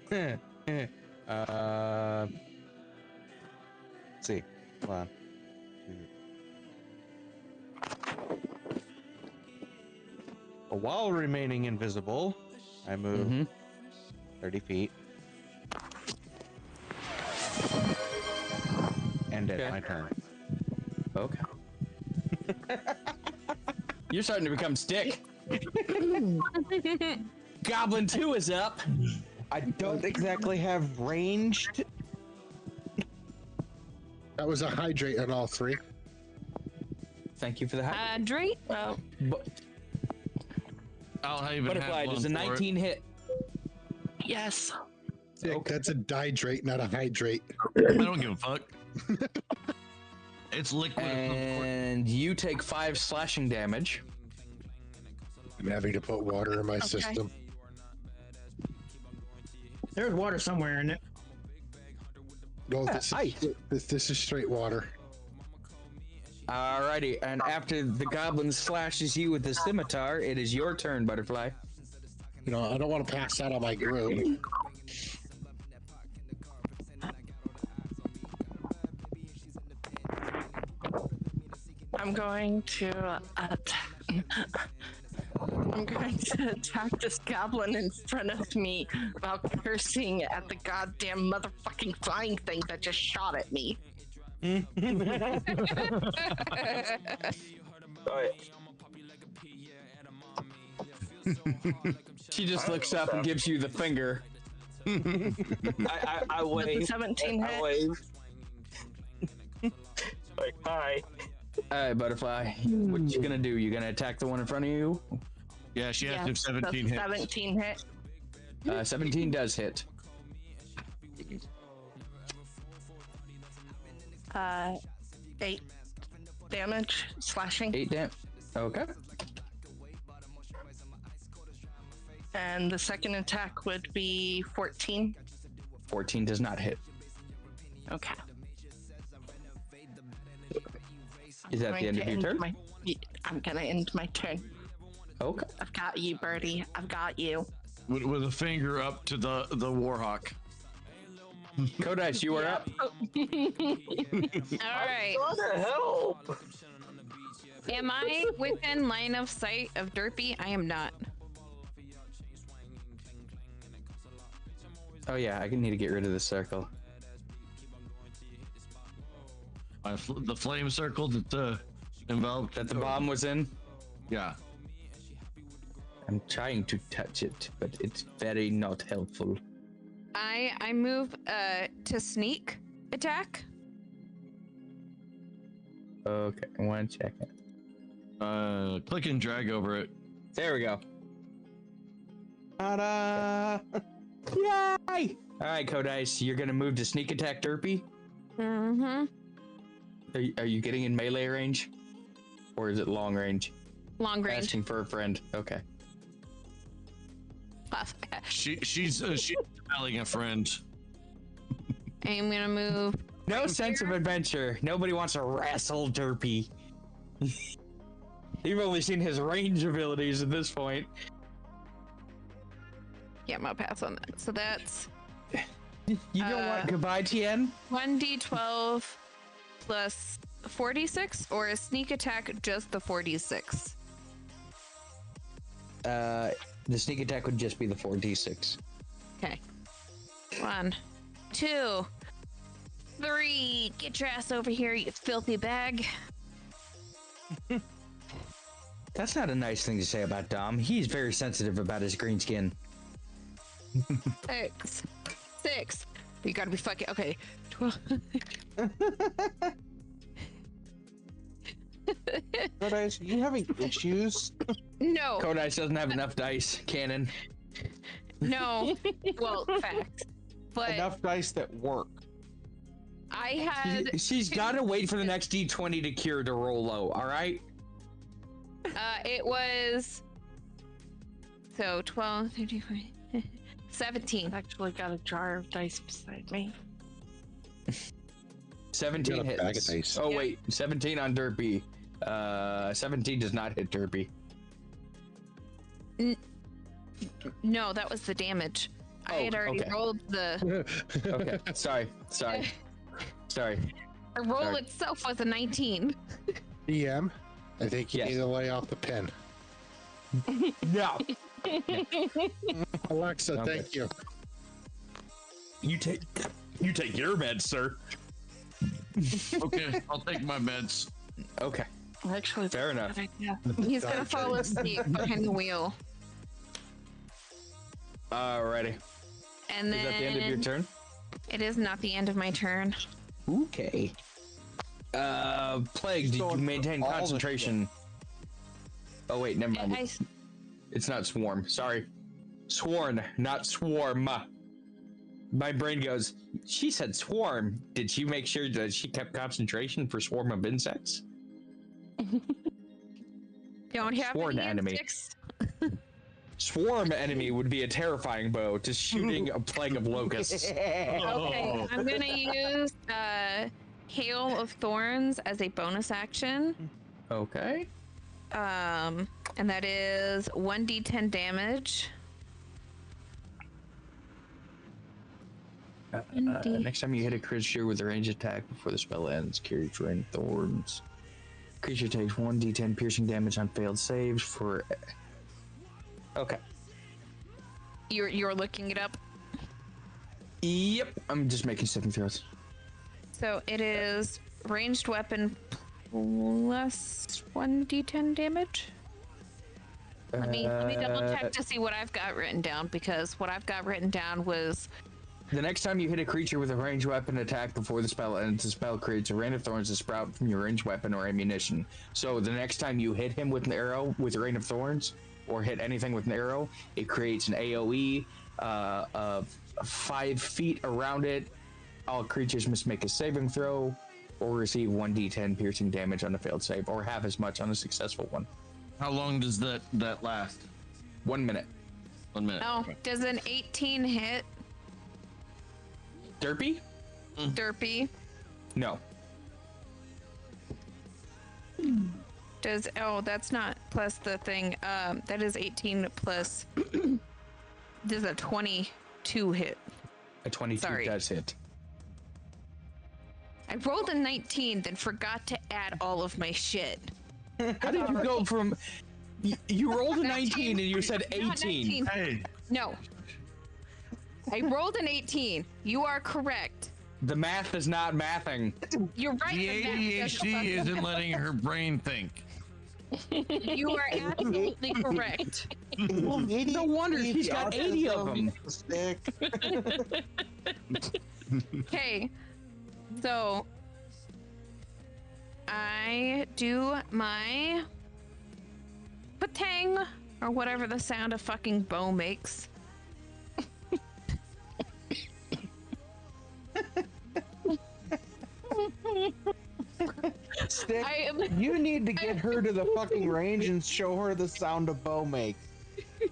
Let's see. Hold on. While remaining invisible, I move 30 feet. And end my turn. Okay. You're starting to become stick. Goblin 2 is up. I don't exactly have ranged. That was a hydrate on all 3. Thank you for the hydrate. Well, I'll even Butterfly have does a one for 19 hit. Yes. That's a dihydrate, not a hydrate. I don't give a fuck. It's liquid. And you take 5 slashing damage. I'm having to put water in my system. There's water somewhere in it. No, this is straight water. Alrighty, and after the goblin slashes you with the scimitar, it is your turn, Butterfly. You know, I don't want to pass that on my group. I'm going to I'm going to attack this goblin in front of me while cursing at the goddamn motherfucking flying thing that just shot at me. She just looks up and gives you the finger. I wave. 17 I hit. wave. Like, hi. Alright, Butterfly. What you gonna do? You gonna attack the one in front of you? Yeah, she has to have Yes, 17 that's hits. 17 hit. 17 does hit. 8 damage, slashing. 8 damage. Okay. And the second attack would be 14. 14 does not hit. Okay. Is that the end of your turn? I'm gonna end my turn. Okay. I've got you, Birdie. I've got you. With a finger up to the Warhawk. Kodice, you are up. All right. What the hell? Am I within line of sight of Derpy? I am not. Oh yeah, I need to get rid of this circle. The flame circle that enveloped. That the bomb was in? Yeah. I'm trying to touch it, but it's very not helpful. I move to sneak attack. Okay, 1 second. Click and drag over it. There we go. Ta-da! Yay! Alright, Kodice, you're gonna move to sneak attack Derpy? Mm-hmm. Are you getting in melee range? Or is it long range? Long range. Asking for a friend. Okay. She's smelling a friend. I'm gonna move. No sense of adventure. Nobody wants to wrestle Derpy. You've only seen his range abilities at this point. Yeah, I'm gonna pass on that. So that's You know what? Goodbye, TN. 1d12 plus 46, or is sneak attack just the 46? The sneak attack would just be the 4d6. Okay. 1, 2, 3. Get your ass over here, you filthy bag. That's not a nice thing to say about Dom. He's very sensitive about his green skin. 6. You gotta be fucking okay. 12. Kodice, you having issues? No. Kodice doesn't have enough dice cannon. No. Well, fact. But Enough dice that work. I had. She's got to wait for the next D20 to cure to roll low. All right. It was. So 12, 13, 14, 17. I've actually got a jar of dice beside me. 17 You got a bag of hits. dice. Oh Yeah. wait, 17 on Derpy. 17 does not hit Derpy. No, that was the damage. I had already okay. rolled the. Okay, sorry. The roll itself was a 19. DM, I think you Yes. need to lay off the pen. No. Alexa, Okay. thank you. You take your meds, sir. Okay, I'll take my meds. Okay. Actually, Fair enough. He's gonna fall asleep behind the wheel. Alrighty. And then. Is that the end of your turn? It is not the end of my turn. Okay. Plague, did you maintain all the concentration? Oh wait, never mind. I, It's not swarm. Sorry. Sworn, not swarm. My brain goes, she said swarm. Did she make sure that she kept concentration for swarm of insects? don't have Sworn any enemy. insects. Swarm enemy would be a terrifying bow to shooting a plague of locusts. Okay, I'm gonna use Hail of Thorns as a bonus action. Okay. And that is 1d10 damage. Next time you hit a creature with a range attack before the spell ends, carry rain thorns. Creature takes 1d10 piercing damage on failed saves for. Okay. You're looking it up. Yep. I'm just making saving throws. So it is ranged weapon plus 1d10 damage. Let me double check to see what I've got written down, because what I've got written down was The next time you hit a creature with a ranged weapon attack before the spell ends, the spell creates a rain of thorns to sprout from your ranged weapon or ammunition. So the next time you hit him with an arrow with a rain of thorns, or hit anything with an arrow, it creates an AoE of 5 feet around it. All creatures must make a saving throw or receive 1d10 piercing damage on a failed save, or half as much on a successful one. How long does that last? 1 minute. 1 minute. Oh, Okay. does an 18 hit Derpy? Derpy? No. Does that's not plus the thing. That is 18 plus. Does a 22 hit? A 22 Sorry. does hit. I rolled a 19, then forgot to add all of my shit. How did you go from? You rolled a 19 and you said 18. Hey. No. I rolled an 18. You are correct. The math is not mathing. You're right. The ADHD isn't letting her brain think. You are absolutely correct. No wonder he's got 80 of them. Okay. So I do my patang, or whatever the sound a fucking bow makes. Stick, you need to get her to the fucking range and show her the sound a bow makes. I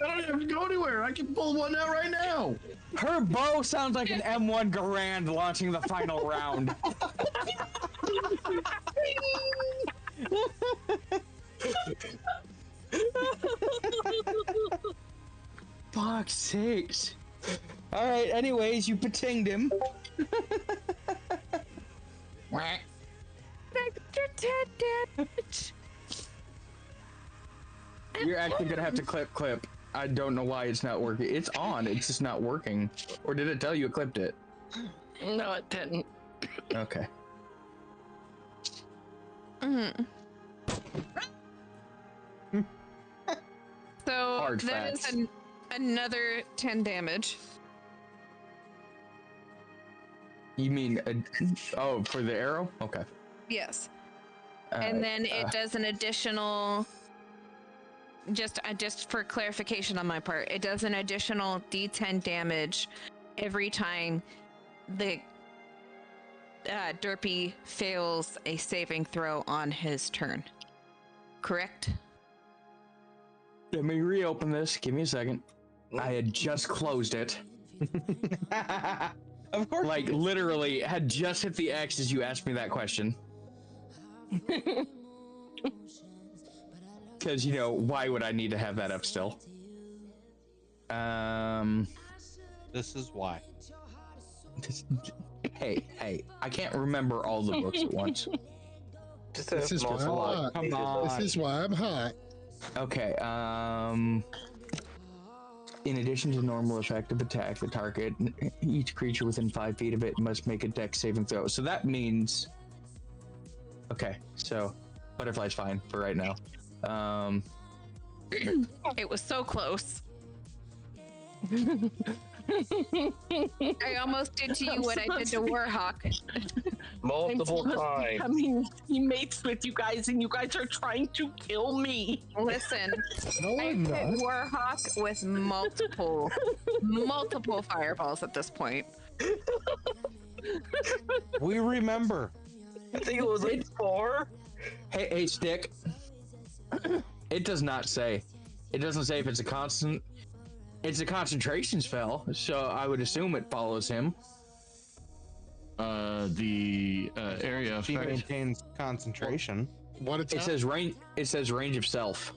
don't have to go anywhere. I can pull one out right now. Her bow sounds like an M1 Garand launching the final round. Fuck's sakes. Alright, anyways, you patinged him. Extra 10 damage. You're actually gonna have to clip. I don't know why it's not working. It's on, it's just not working. Or did it tell you it clipped it? No, it didn't. Okay. So Hard that is facts. another 10 damage. You mean, oh, for the arrow? Okay. Yes. And then it does an additional, just for clarification on my part, it does an additional D10 damage every time the Derpy fails a saving throw on his turn. Correct? Let me reopen this. Give me a second. I had just closed it. Of course. Like, literally, had just hit the X as you asked me that question. Because, why would I need to have that up still? This is why. Hey, I can't remember all the books at once. This is why I'm hot. Come on. This is why I'm hot. Okay, in addition to normal effective attack, the target, each creature within 5 feet of it must make a dex saving throw. So that means... Okay, so butterfly's fine for right now. It was so close. I almost did to you what I did to Warhawk. Multiple times. I mean, he mates with you guys, and you guys are trying to kill me. Listen, No, I I'm hit not. Warhawk with multiple fireballs at this point. We remember. I think it was like 4. Hey, Stick. It does not say. It doesn't say if it's a constant. It's a concentration spell, so I would assume it follows him. The area She effect. maintains concentration. What It says range. It says range of self.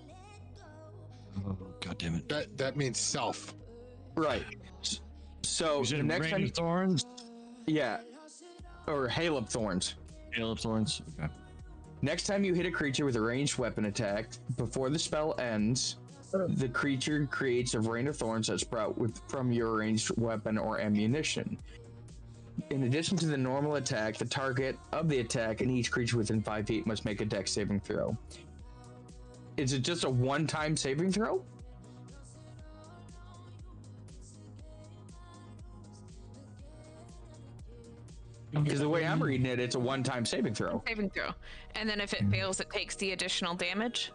Oh, God damn it. That means self. Right. So Is the it next rain time, of thorns? yeah, or hail of thorns. Hail of thorns. Okay. Next time you hit a creature with a ranged weapon attack, before the spell ends, the creature creates a rain of thorns that sprout from your ranged weapon or ammunition. In addition to the normal attack, the target of the attack and each creature within 5 feet must make a dex saving throw. Is it just a one-time saving throw? Because the way I'm reading it, it's a one-time saving throw. Saving throw. And then if it fails, it takes the additional damage.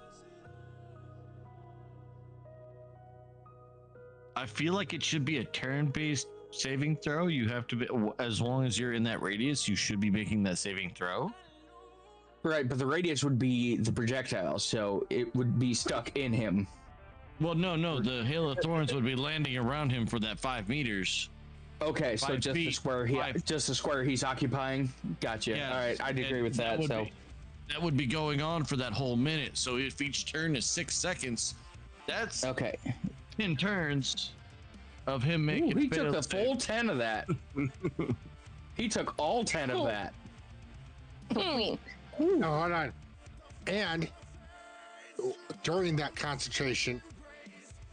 I feel like it should be a turn-based saving throw. You have to be, as long as you're in that radius, you should be making that saving throw. Right, but the radius would be the projectile, so it would be stuck in him. Well, no, the hail of thorns would be landing around him for that 5 meters. Okay, so just the square he's occupying. Gotcha. Yeah, All right, I'd agree with that. That would be going on for that whole minute. So if each turn is 6 seconds, that's okay. 10 turns of him making. He took the full 10 of that. He took all 10 of that. No, hold on. And during that concentration,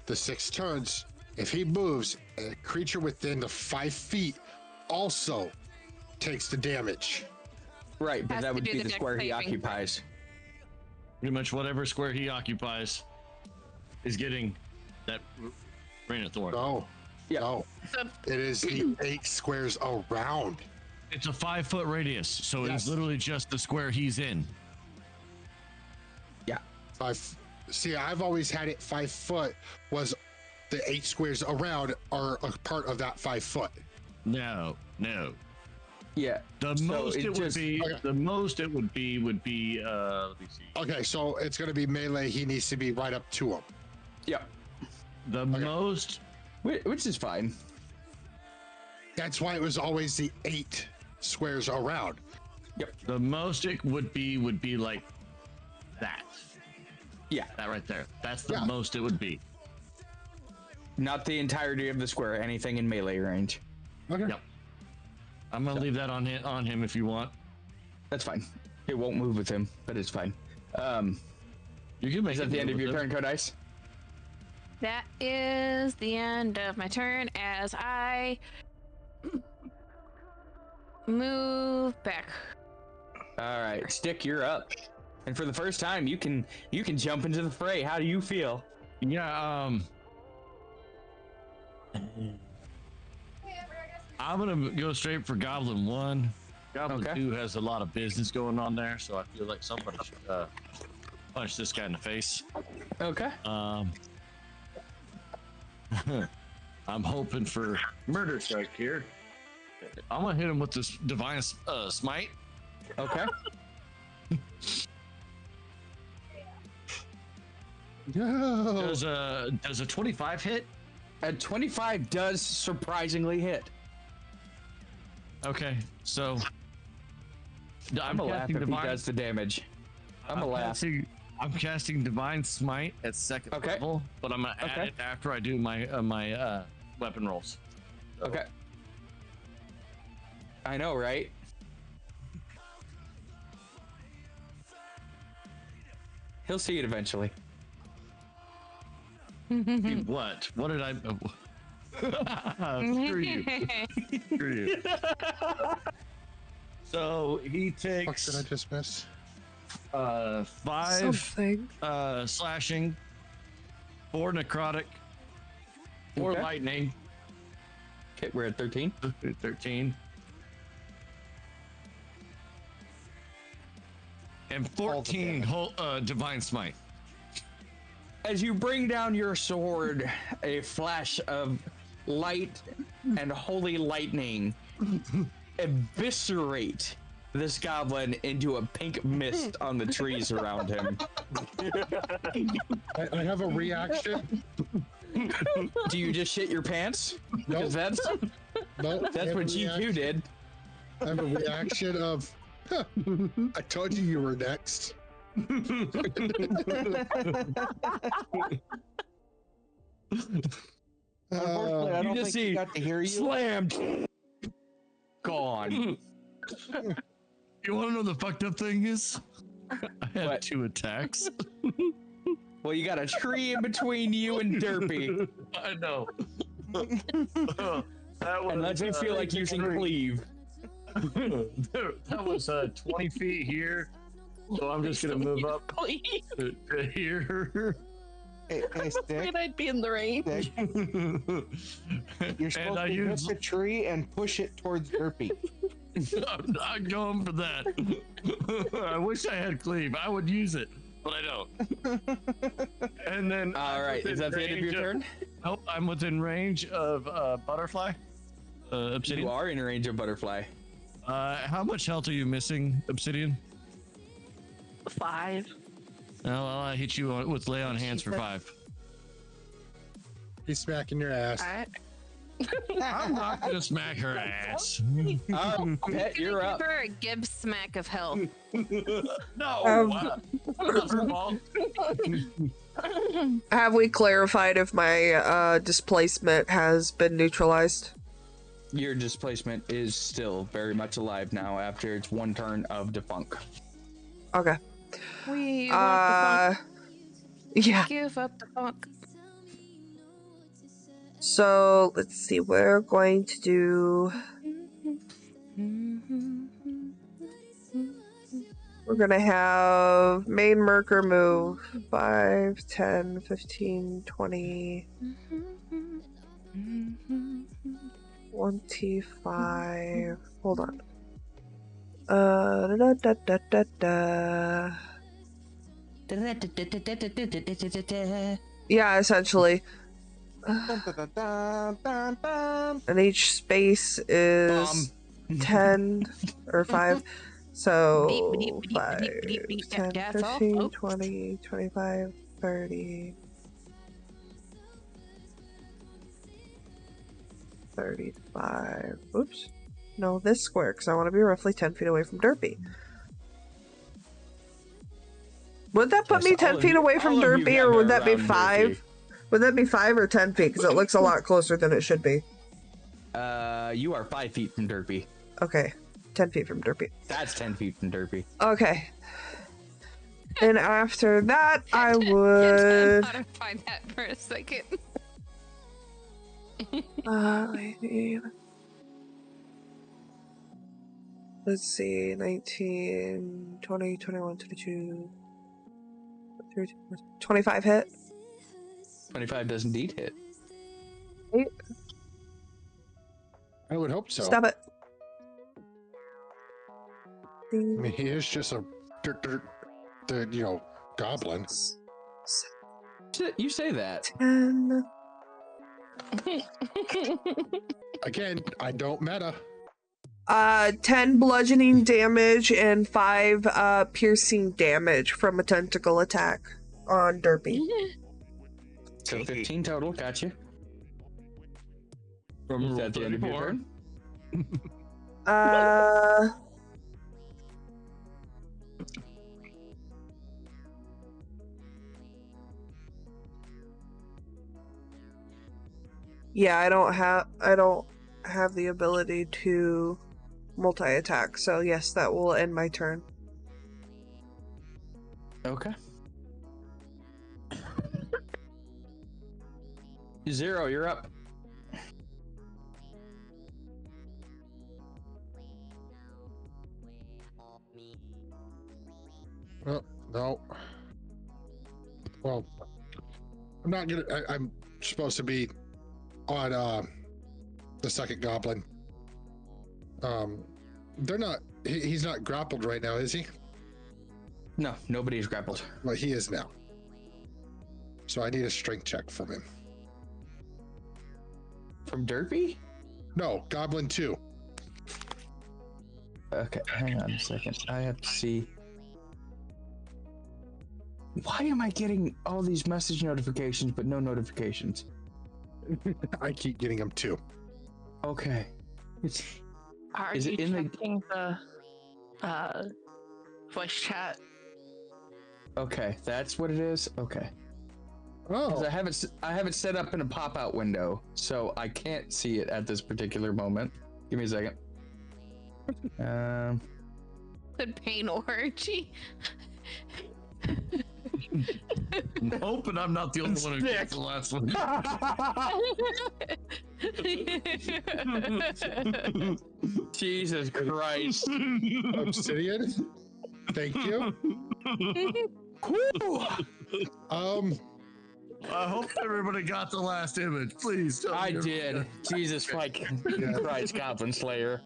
the 6 turns, if he moves, a creature within the 5 feet also takes the damage. Right, but that would be the square he occupies. Pretty much whatever square he occupies is getting that rain of thorns. No, no. It is the 8 squares around. It's a 5-foot radius, so it's literally just the square he's in. Yeah. See, I've always had it 5 foot was the 8 squares around are a part of that 5 foot. No. Yeah. The most it would be would be let me see. Okay, so it's gonna be melee. He needs to be right up to him. Yeah. The most, which is fine. That's why it was always the 8 squares around. Yep. The most it would be like that. Yeah. That right there. That's the most it would be. Not the entirety of the square, anything in melee range. Okay. Yep. I'm gonna leave that on him if you want. That's fine. It won't move with him, but it's fine. You can make is that the end of your turn, Code Ice? That is the end of my turn as I move back. All right, Stick, you're up. And for the first time, you can jump into the fray. How do you feel? Yeah, I'm gonna go straight for Goblin 1. Goblin 2 has a lot of business going on there, so I feel like somebody should punch this guy in the face. Okay. I'm hoping for murder strike here. I'm gonna hit him with this divine smite. Okay. No. Does a 25 hit? A 25 does surprisingly hit. Okay, so I'm a laugh if he does the damage. I'm a laugh. I'm casting Divine Smite at 2nd level, but I'm gonna add it after I do my weapon rolls. So. Okay. I know, right? He'll see it eventually. What? What did I? Screw you. Screw you. So he takes. What did I just miss? 5 slashing, 4 necrotic, 4 lightning. Okay, we're at 13. 13. And 14 divine smite. As you bring down your sword, a flash of light and holy lightning eviscerate this goblin into a pink mist on the trees around him. I have a reaction. Do you just shit your pants? Because that's what GQ did. I have a reaction of, huh, I told you were next. Unfortunately, I don't think he got to hear you. Slammed. Gone. You want to know the fucked up thing is? I have 2 attacks. Well, you got a tree in between you and Derpy. I know. And lets me feel like using cleave. That was 20 feet here. So I'm just gonna move up to here. Hey, Stick. Afraid I'd be in the range. You're supposed to hit the tree and push it towards Derpy. I'm not going for that. I wish I had cleave. I would use it, but I don't. And then, all right, is that the end of your turn? Nope, I'm within range of butterfly. Obsidian. You are in range of butterfly. How much health are you missing, Obsidian? 5. Oh, well, I hit you with lay on hands for 5. He's smacking your ass. I'm not gonna smack her ass. Pet, you're up. Give her a Gibbs smack of hell. No. Have we clarified if my displacement has been neutralized? Your displacement is still very much alive now after its 1 turn of defunk. Okay. We want the funk. Yeah. Give up the funk. So let's see. We're going to do. We're gonna have main Merker move 5, 10, 15, 20, 25. Hold on. Da, da, da, da, da. Yeah, essentially. And each space is 10 or 5. So 5, 10, 15, 20, 25, 30, 35. Oops. No, this square, because I want to be roughly 10 feet away from Derpy. Would that put me 10 feet away from Derpy, or would that be 5? Would that be 5 or 10 feet? Because it looks a lot closer than it should be. You are 5 feet from Derpy. Okay, 10 feet from Derpy. That's 10 feet from Derpy. Okay. And after that, I would. Modify that for a second. Let's see, 19, 20, 21, 22, 25 hit. 25 does indeed hit. 8. I would hope so. Stop it. I mean, he is just a, goblin. You say that. 10. Again, I don't meta. 10 bludgeoning damage and 5 piercing damage from a tentacle attack on Derpy. So 15 total, gotcha. Is that the end of your turn? Yeah, I don't have the ability to multi-attack, so yes, that will end my turn. Okay. 0, you're up. Well, no. Well, I'm not gonna. I'm supposed to be on the second goblin. They're not. He's not grappled right now, is he? No, nobody's grappled. Well, he is now. So I need a strength check from him. From Derpy? No, Goblin 2. Okay, hang on a second. I have to see. Why am I getting all these message notifications but no notifications? I keep getting them too. Okay. Are Is you it in checking the voice chat? Okay, that's what it is. Okay. Oh. I have it set up in a pop-out window, so I can't see it at this particular moment. Give me a second. The pain orgy. I'm hoping I'm not the only one who gets the last one. Jesus Christ. Obsidian. Thank you. I hope everybody got the last image. Please tell me I everybody did. got- Jesus Christ, Goblin Slayer.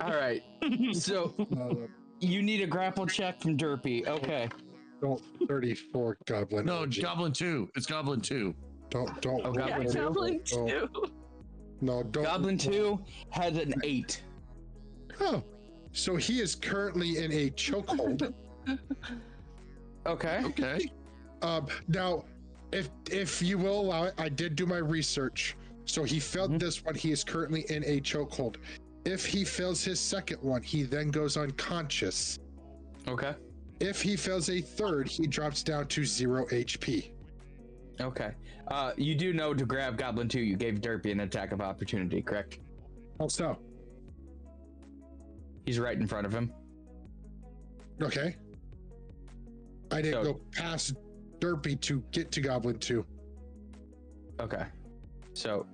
All right. So you need a grapple check from Derpy. Okay. Don't 34 Goblin. No, OG. Goblin 2. It's Goblin 2. Don't. Oh, Goblin 2? Goblin Don't. 2. No, don't. Goblin 2 has an 8. Oh, so he is currently in a chokehold. Okay. Okay. Now, if you will allow it, I did do my research. So he failed this one. He is currently in a chokehold. If he fails his second one, he then goes unconscious. Okay. If he fails a third, he drops down to 0 HP. Okay. You do know to grab Goblin 2, you gave Derpy an attack of opportunity, correct? How so? He's right in front of him. Okay. I didn't go past Derpy to get to Goblin 2. Okay. So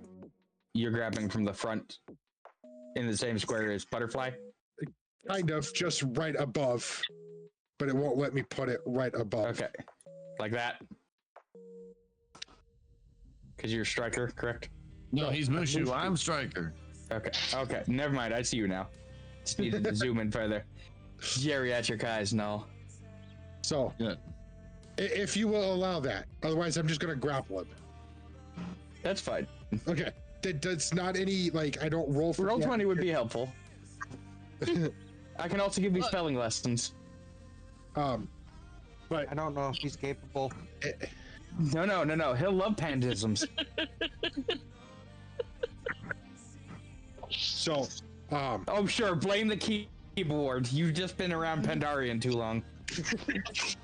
you're grabbing from the front in the same square as Butterfly? Kind of, just right above. But it won't let me put it right above. Okay. Like that? Because you're Striker, correct? No, he's Mushu. I'm Striker. Okay. Okay. Never mind. I see you now. Just needed to zoom in further. Geriatric eyes, no. So, if you will allow that, otherwise I'm just gonna grapple him. That's fine. Okay. That's not any like I don't roll for. Roll 20 would be helpful. I can also give you spelling lessons. But I don't know if he's capable. No. He'll love pandisms. So, oh sure, blame the keyboard. You've just been around Pandarian too long.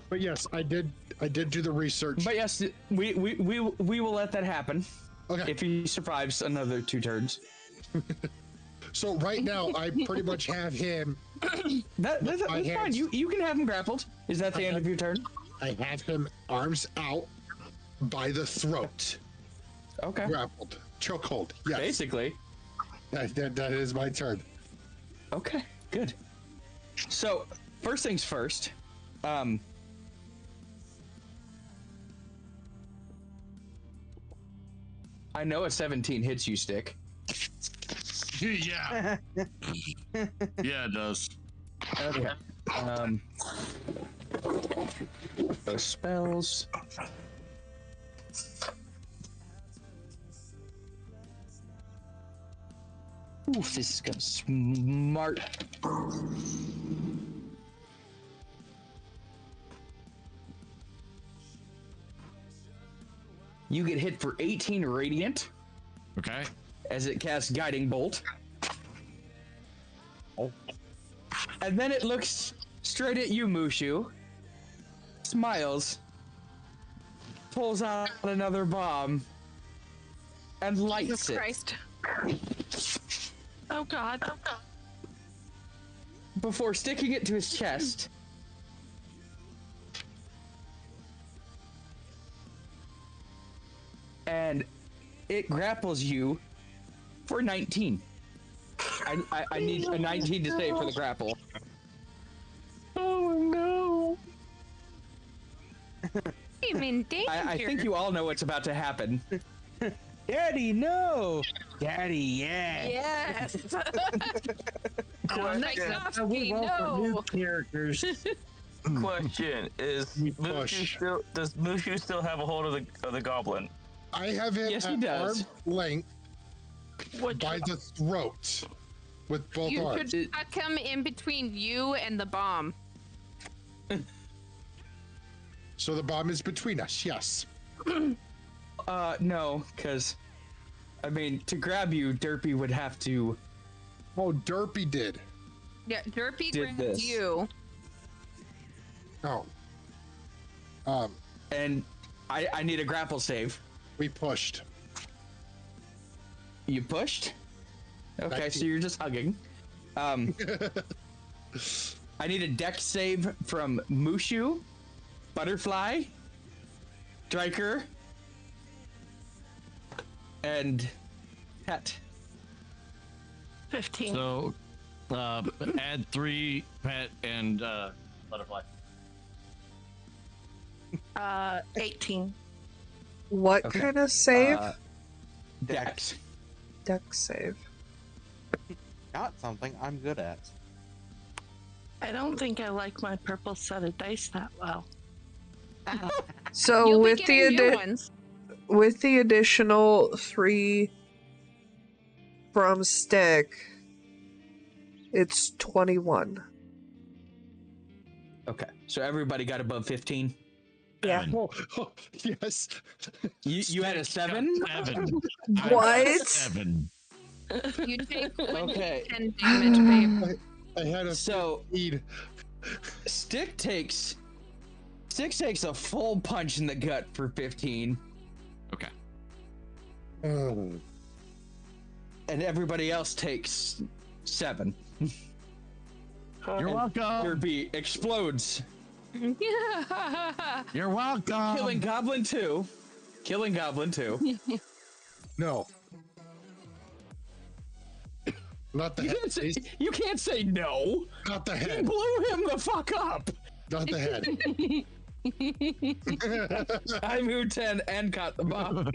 But yes, I did do the research. But yes, we will let that happen. Okay. If he survives another 2 turns. So right now, I pretty much have him. That's fine. You can have him grappled. Is that the end of your turn? I have him arms out by the throat. Okay. Grappled. Chokehold. Yes. Basically. That is my turn. Okay, good. So, first things first. I know a 17 hits you, Stick. Yeah. Yeah, it does. Okay. Those spells. Oof, this is gonna smart. You get hit for 18 radiant. Okay. As it casts Guiding Bolt. And then it looks straight at you, Mushu. Smiles. Pulls out another bomb. And lights Jesus it. Christ. Oh God. Before sticking it to his chest. And it grapples you for 19. I need a 19 to save for the grapple. Oh no. I'm in danger. I think you all know what's about to happen. Daddy, no! Daddy, yeah! Yes. We roll for new characters. Question is: does Mushu still have a hold of the goblin? I have him Yes, he at does. arm's length by the throat with both You arms. should come in between you and the bomb. So the bomb is between us. Yes. No, because I mean, to grab you, Derpy would have to. Oh, Derpy did. Yeah, Derpy Did grabbed this. you. Oh. And I need a grapple save. We pushed. You pushed? Okay, Back so to- you're just hugging. I need a dex save from Mushu, Butterfly, Striker, and Pet. 15. So, add 3 pet and butterfly. 18. What Okay. kind of save? Dex. Dex save. Not something I'm good at. I don't think I like my purple set of dice that well. So You'll be with the getting new ones. with the additional 3 from stick, it's 21. Okay, so everybody got above 15. Yeah. Oh, yes. You had a 7? 7. What? 7. You take Okay. 10 damage, babe. I had a So speed. Stick takes a full punch in the gut for 15, Okay. Oh. and everybody else takes 7. You're welcome. Derpy explodes, You're welcome. killing Goblin 2. No. Not the head. You can't say no. Not the He head. blew him the fuck up. Not the head. I moved 10 and caught the bomb.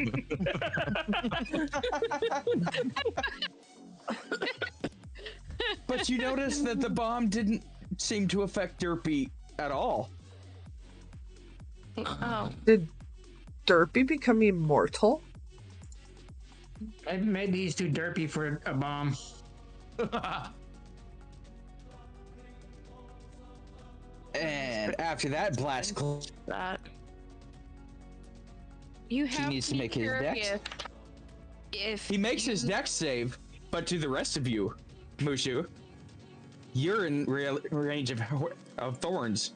But you notice that the bomb didn't seem to affect Derpy at all. Oh. Did Derpy become immortal? Maybe he's too derpy for a bomb. And after that blast, That. You he have needs to be make his dex. curious if He makes his you- dex save, but to the rest of you, Mushu, you're in range of thorns.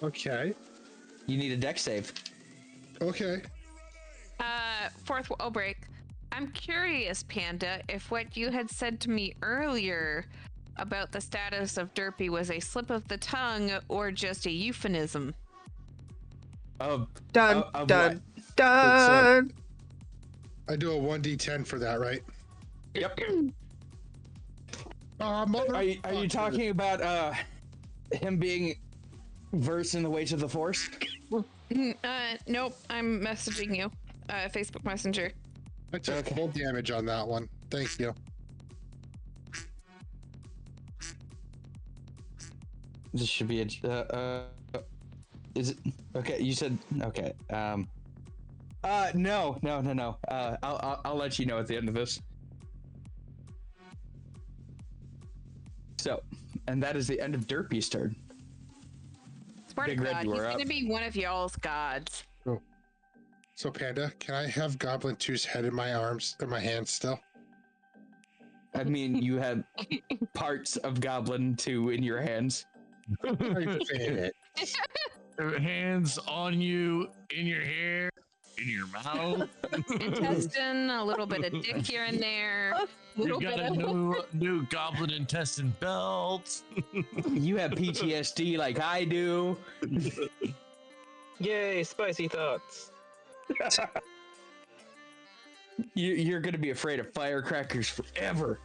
Okay. You need a dex save. Okay. Fourth wall break. I'm curious, Panda, if what you had said to me earlier about the status of Derpy was a slip of the tongue or just a euphemism. Done. Done. Done. I do a 1d10 for that, right? Yep. Mother. Are you talking about him being versed in the ways of the Force? Nope. I'm messaging you. Facebook Messenger. I took full damage on that one. Thank you. This should be a. Is it okay? You said okay. No. I'll let you know at the end of this. So, and that is the end of Derpy's turn. Swear to Big Red, God, you he's are gonna up. be one of y'all's gods. So, Panda, can I have Goblin 2's head in my arms or my hands still? I mean, you have parts of Goblin 2 in your hands. I fit it. Hands on you, in your hair, in your mouth. Intestine, a little bit of dick here and there. You Little got bit a of new goblin intestine belt. You have PTSD like I do. Yay, spicy thoughts. You're gonna be afraid of firecrackers forever.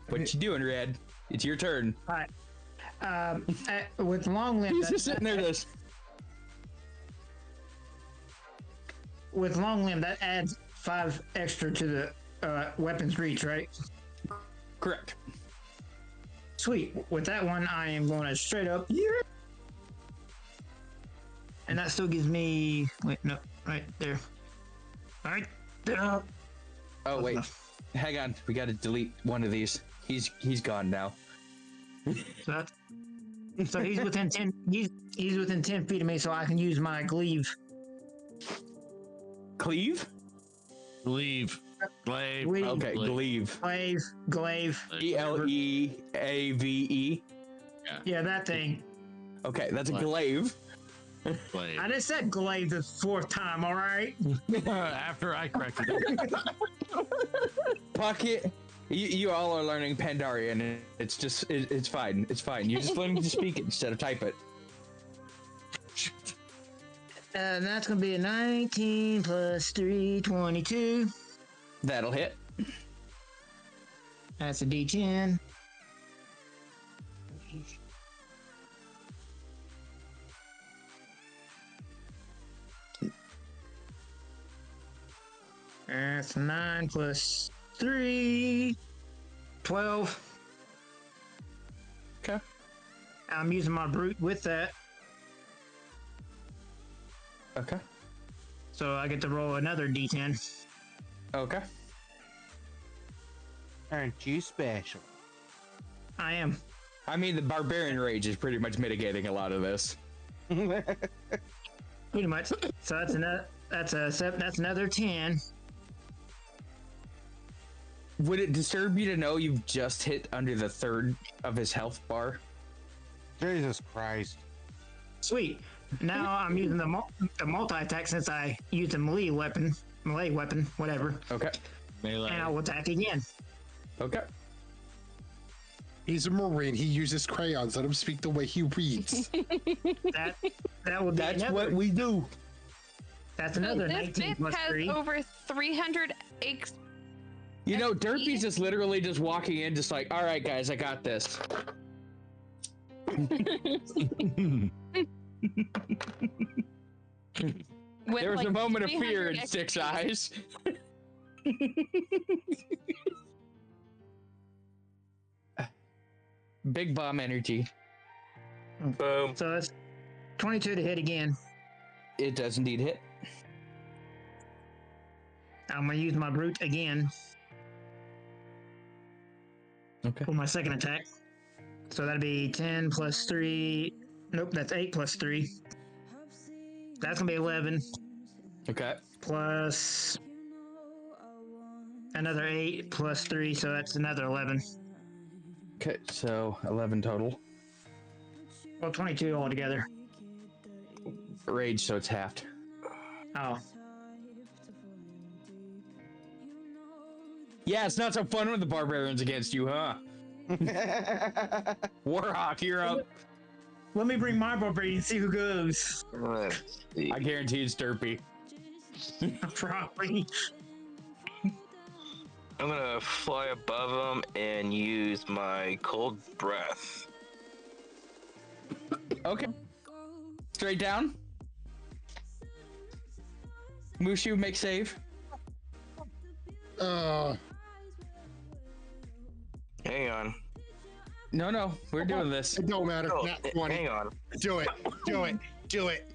What you doing, Red? It's your turn. All right. With long limb, He's just sitting there. This. With long limb, that adds 5 extra to the weapon's reach, right? Correct. Sweet. With that one, I am going to straight up. Yeah. And that still gives me. Wait, no, right there. Right there. Oh wait, hang on. We got to delete one of these. He's gone now. So he's within 10. He's within 10 feet of me, so I can use my glaive. Cleave? Glaive. Glaive. Okay, glaive. Glaive. Gleave. Yeah, that thing. Okay, that's a glaive. Glaive. I just said glaive the fourth time, all right? After I corrected it. Pocket. You all are learning Pandarian, and it's just it's fine. It's fine. You're just learning to speak it instead of type it. And that's gonna be a 19 plus 3, 22. That'll hit. That's a D10. That's 9 plus 3, 12. Okay. I'm using my brute with that. Okay. So I get to roll another D10. Okay. Aren't you special? I am. I mean, the barbarian rage is pretty much mitigating a lot of this. Pretty much. So that's another 10. Would it disturb you to know you've just hit under the third of his health bar? Jesus Christ. Sweet. Now I'm using the multi-attack since I used a melee weapon, whatever. Okay. Melee. And I'll attack again. Okay. He's a Marine. He uses crayons. Let him speak the way he reads. That would be That's another, what we do. That's another This 19 myth plus has 3. over 300 You know, Derpy's just literally just walking in, just like, all right, guys, I got this. There was like a moment of 300 fear in XP. Six Eyes. Big bomb energy. Boom. So that's 22 to hit again. It does indeed hit. I'm gonna use my brute again. Okay. For my second attack. So that'd be 10 plus 3. Nope, that's 8 plus 3. That's gonna be 11. Okay. Plus another 8 plus 3, so that's another 11. Okay, so 11 total. Well, 22 altogether. Rage, so it's halved. Oh. Yeah, it's not so fun with the barbarians against you, huh? Warhawk, you're up. Let me bring my barbarian and see who goes. Let's see. I guarantee it's Derpy. Probably. I'm gonna fly above him and use my cold breath. Okay. Straight down. Mushu, make save. Hang on. No, we're doing this. It don't matter. Oh, Not 20. hang on. Do it. Do it. Do it.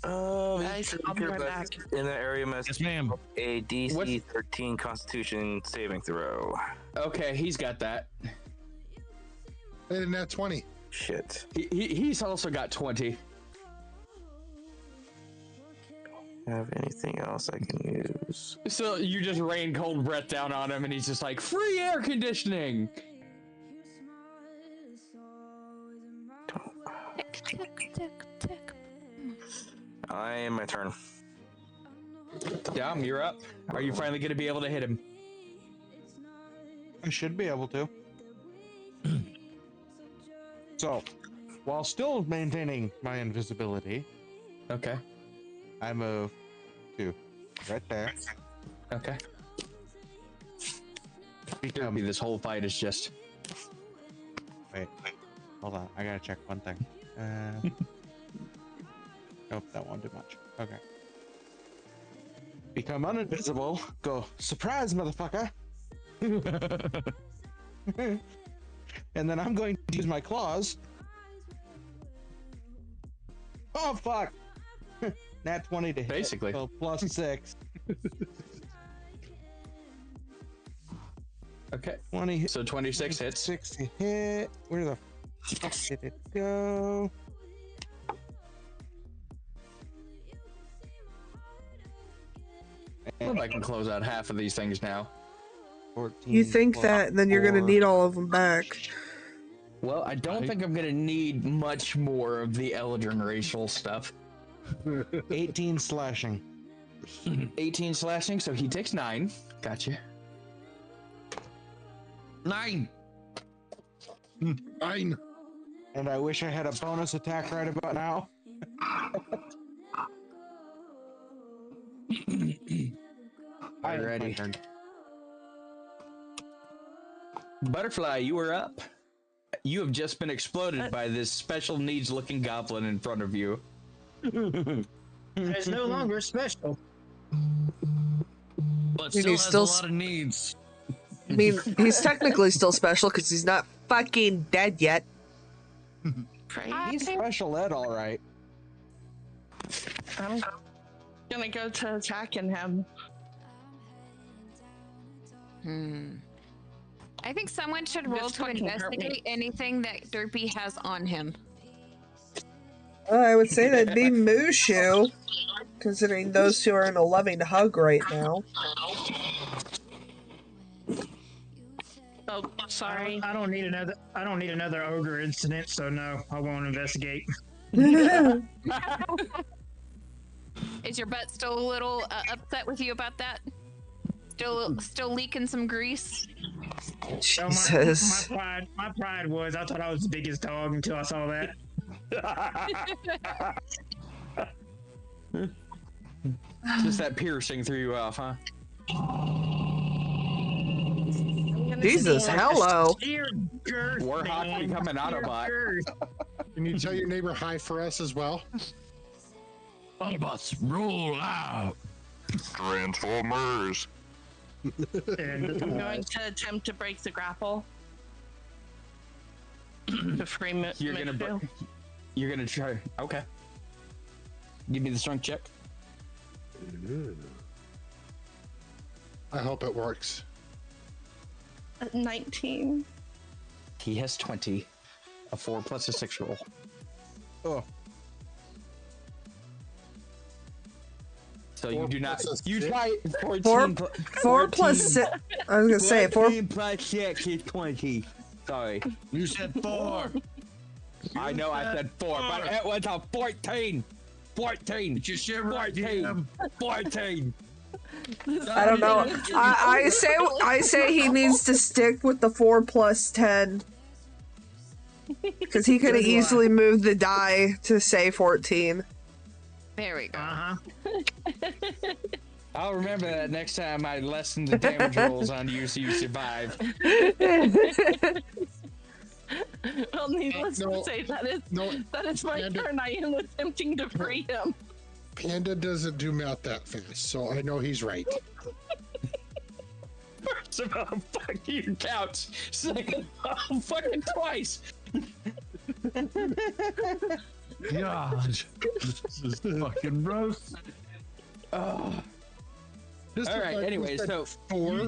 Guys, I'll be right back. In that area must Yes, ma'am. a DC 13 Constitution saving throw. Okay, he's got that. And that's 20. Shit. He's also got 20. Have anything else I can use? So you just rain cold breath down on him, and he's just like, free air conditioning. Tick, tick, tick. My turn. Dom, you're up. Are you finally going to be able to hit him? I should be able to. So, while still maintaining my invisibility, okay, I move to right there. Okay. This whole fight is just. Wait, hold on. I gotta check one thing. Nope, that won't do much. Okay. Become uninvisible. Go, surprise, motherfucker. And then I'm going to use my claws. Oh, fuck. Nat 20 to hit. Basically. So plus 6. Okay. 20. So 26 hits. 6 to hit. Where the fuck did it go? Well, I can close out half of these things now. 14 You think plus that, then you're gonna 4. need all of them back. Well, I don't think I'm gonna need much more of the Eldrin racial stuff. 18 slashing. 18 slashing, so he takes 9. Gotcha. 9. 9. And I wish I had a bonus attack right about now. Alrighty. Butterfly, you are up. You have just been exploded by this special needs looking goblin in front of you. It's no longer special. But mean, still he's has still a lot of needs. I mean, he's technically still special because he's not fucking dead yet. He's special ed, all right. I'm gonna go to attacking him. I think someone should roll This to fucking hurt me. investigate anything that Derpy has on him. I would say that'd be Mushu, considering those two are in a loving hug right now. Oh, sorry. I don't need another. I don't need another ogre incident. So no, I won't investigate. Is your butt still a little upset with you about that? Still leaking some grease? So Jesus. my pride was I thought I was the biggest dog until I saw that. Just that piercing threw you off, huh? Jesus, hello. Warhawk becoming Autobot. Can you tell your neighbor hi for us as well? Autobots, roll out. Transformers. I'm going to attempt to break the grapple. To frame it. You're gonna try. Okay. Give me the strength check. I hope it works. 19. He has 20. A 4 plus a 6 roll. Oh. So you do not. You try 14. 4 plus 6. I was gonna say 4 plus 6 is 20. Sorry. You said 4. I know I said 4, but it was a 14. 14. But you should write 14. 14. I don't know. I say he needs to stick with the 4 plus 10. Because he could have easily moved the die to say 14. There we go. I'll remember that next time I lessen the damage rolls on you so you survive. Well, needless to say, that is my turn. I am attempting to free him. Panda doesn't do math that fast, so I know he's right. First of all, fuck you, couch. Second of all, fucking twice. God, this is fucking roast. All right. Anyway, so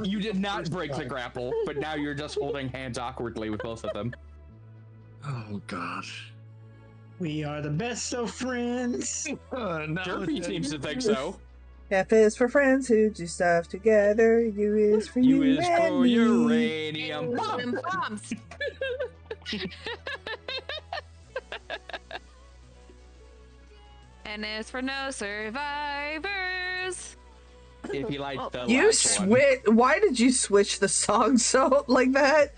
you did not break the grapple, but now you're just holding hands awkwardly with both of them. Oh God. We are the best of friends. Derpy seems to think so. F is for friends who do stuff together. U is for U you is and for me. uranium. Bombs. And as for no survivors. If you like the You last one. switch. Why did you switch the song so like that?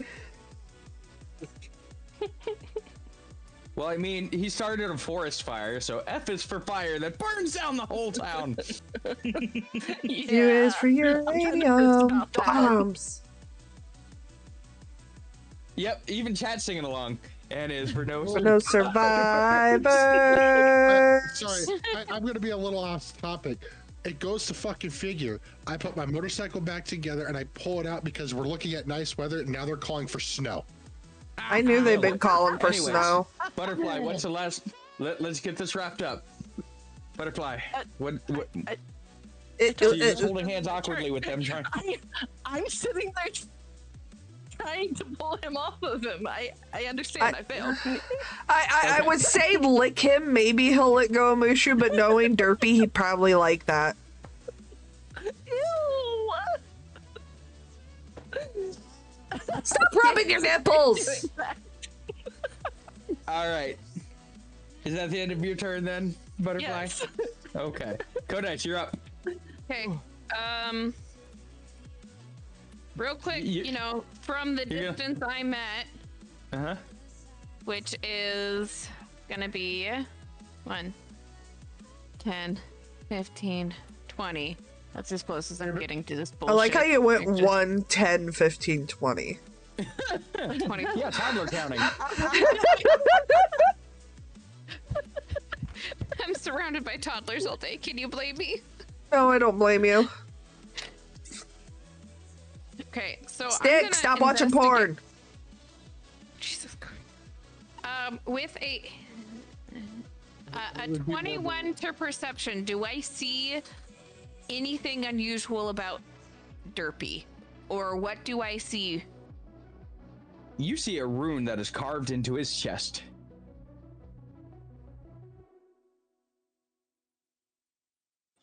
Well, I mean, he started a forest fire, so F is for fire that burns down the whole town. U is for uranium. Bombs. Yep, even chat's singing along. And is for no survivors. Sorry, I'm going to be a little off topic. It goes to fucking figure. I put my motorcycle back together and I pull it out because we're looking at nice weather and now they're calling for snow. I knew they've been calling for Anyways, snow. Butterfly, what's the last? Let's get this wrapped up. Butterfly, what so you're just holding hands awkwardly with them. I'm sitting there trying to pull him off of him. I understand. I failed. I would say lick him. Maybe he'll let go of Mushu, but knowing Derpy, he'd probably like that. Ew. Stop rubbing your nipples! All right. Is that the end of your turn then, Butterfly? Yes. Okay. Kodesh, you're up. Okay. Real quick, from the distance I'm at, Uh-huh. which is gonna be 1, 10, 15, 20. That's as close as I'm getting to this bullshit. I like how you went 1, 10, 15, 20. 20. Yeah, toddler counting. I'm surrounded by toddlers all day. Can you blame me? No, I don't blame you. Okay, so Stick, stop watching porn. Jesus Christ. With a 21 to perception, do I see anything unusual about Derpy? Or what do I see? You see a rune that is carved into his chest.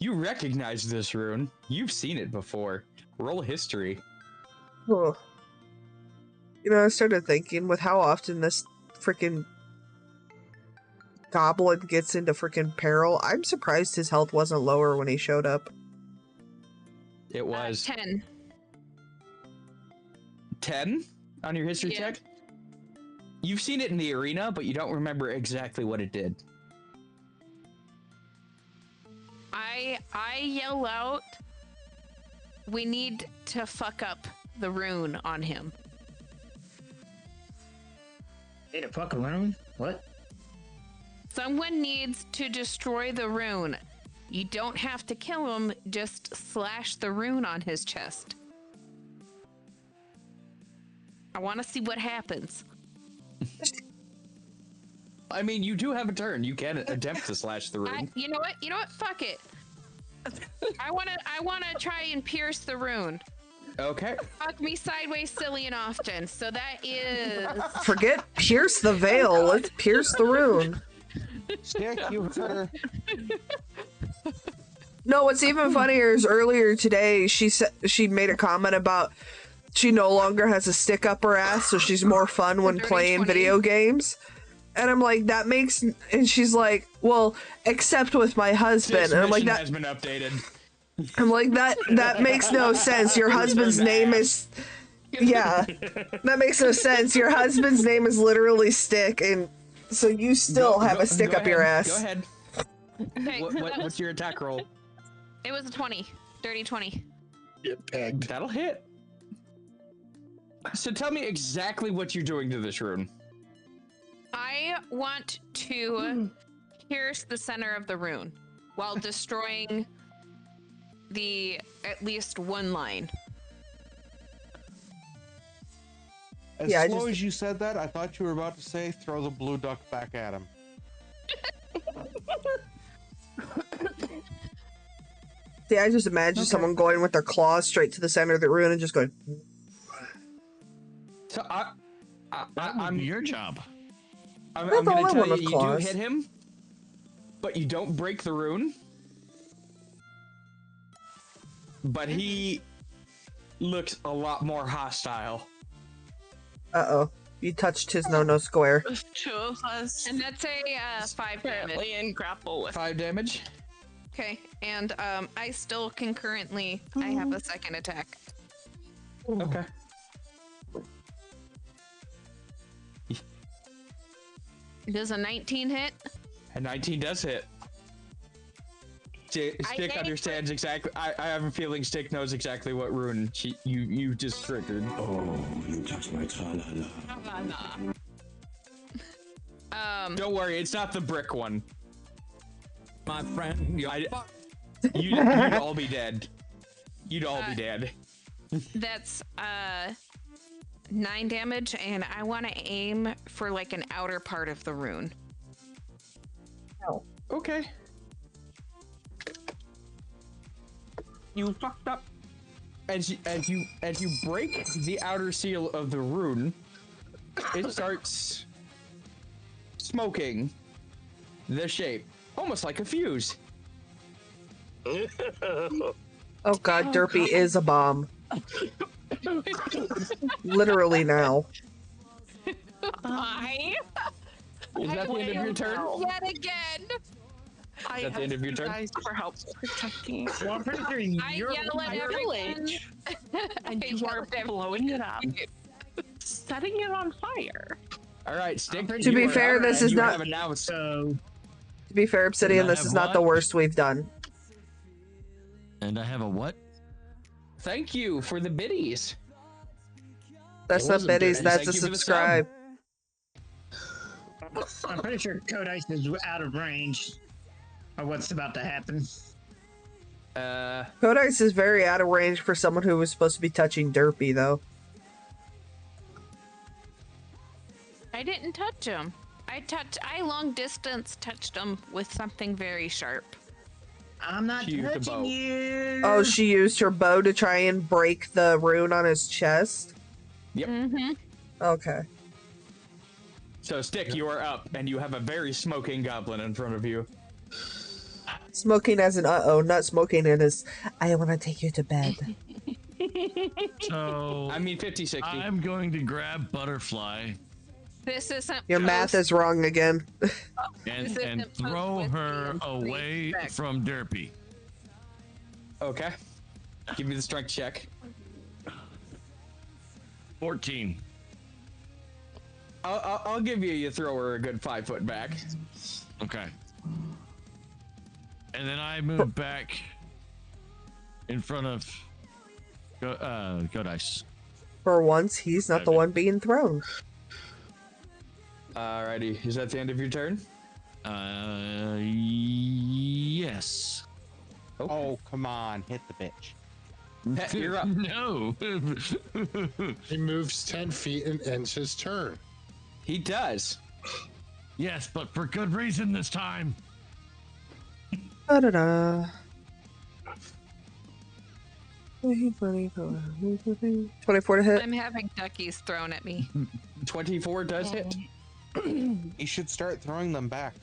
You recognize this rune. You've seen it before. Roll history. Oh. I started thinking with how often this freaking goblin gets into freaking peril. I'm surprised his health wasn't lower when he showed up. It was 10. 10 on your history check? You've seen it in the arena, but you don't remember exactly what it did. I yell out, we need to fuck up the rune on him. Need a fucking rune? What? Someone needs to destroy the rune. You don't have to kill him, just slash the rune on his chest. I want to see what happens. I mean, you do have a turn. You can attempt to slash the rune. You know what? Fuck it. I wanna try and pierce the rune. Okay. Fuck me sideways, silly and often. So that is. Forget pierce the veil. Let's pierce the rune. Stick, you better. No, what's even funnier is earlier today she made a comment about she no longer has a stick up her ass, so she's more fun when playing video games. And I'm like, that makes, and she's like, well, except with my husband. And I'm like, that has been updated. I'm like, that makes no sense. Your husband's name is, yeah, that makes no sense. Your husband's name is literally Stick, and so you still have a stick up your ass. Go ahead. Okay, What's your attack roll? It was a 20. Dirty 20. Get pegged. That'll hit. So tell me exactly what you're doing to this rune. I want to pierce the center of the rune while destroying at least one line. As slow as you said that, I thought you were about to say throw the blue duck back at him. See, I just imagine someone going with their claws straight to the center of the rune and just going. So I'm your job. I'm going to tell you, you do hit him, but you don't break the rune. But he looks a lot more hostile. Uh-oh. You touched his no square. There's 2 of us. And that's a 5 damage. In grapple with 5 damage. Okay, and I still concurrently I have a second attack. Okay. Does a 19 hit? A 19 does hit. Stick understands exactly. I have a feeling Stick knows exactly what rune you just triggered. Oh, you touched my tra-la-la. Don't worry, it's not the brick one. My friend, you'd all be dead. You'd all be dead. That's 9 damage, and I want to aim for like an outer part of the rune. Oh. Okay. You fucked up. As you break the outer seal of the rune, it starts smoking the shape, almost like a fuse. Oh god, Derpy is a bomb. Literally now. Is that the end of your turn? Yet again. I That's the end of your turn? guys for help protecting Well, I'm pretty sure I you're yell at my everyone. village, and I you yell are at everyone. blowing it up, setting it on fire. All right, Stick. To be fair, this is not. So, To be fair, Obsidian, And I this have is not the what? worst we've done. And I have a what? Thank you for the biddies. That's It not wasn't biddies. biddies. That's Thank a you for the subscribe. I'm pretty sure Code Ice is out of range of what's about to happen. Code Ice is very out of range for someone who was supposed to be touching Derpy, though. I didn't touch him. I long distance touched him with something very sharp. I'm not She used the bow. touching you. Oh, she used her bow to try and break the rune on his chest? Yep. Mm-hmm. Okay. So, Stick, you are up, and you have a very smoking goblin in front of you. Smoking as an uh-oh, not smoking it as, I want to take you to bed. So I mean 50-60. I'm going to grab Butterfly This isn't. Your math is wrong again. and This isn't throw with her me. away Respect. from Derpy. Okay. Give me the strength check. 14. I'll give you. You throw her a good 5 foot back. Okay. And then I move back in front of Go Dice. For once, he's not the one being thrown. Alrighty. Is that the end of your turn? Yes. Oh, come on. Hit the bitch. Pet, you're up. No. He moves 10 feet and ends his turn. He does. Yes, but for good reason this time. Da-da-da. 24 to hit. I'm having duckies thrown at me. 24 does hit. You should start throwing them back.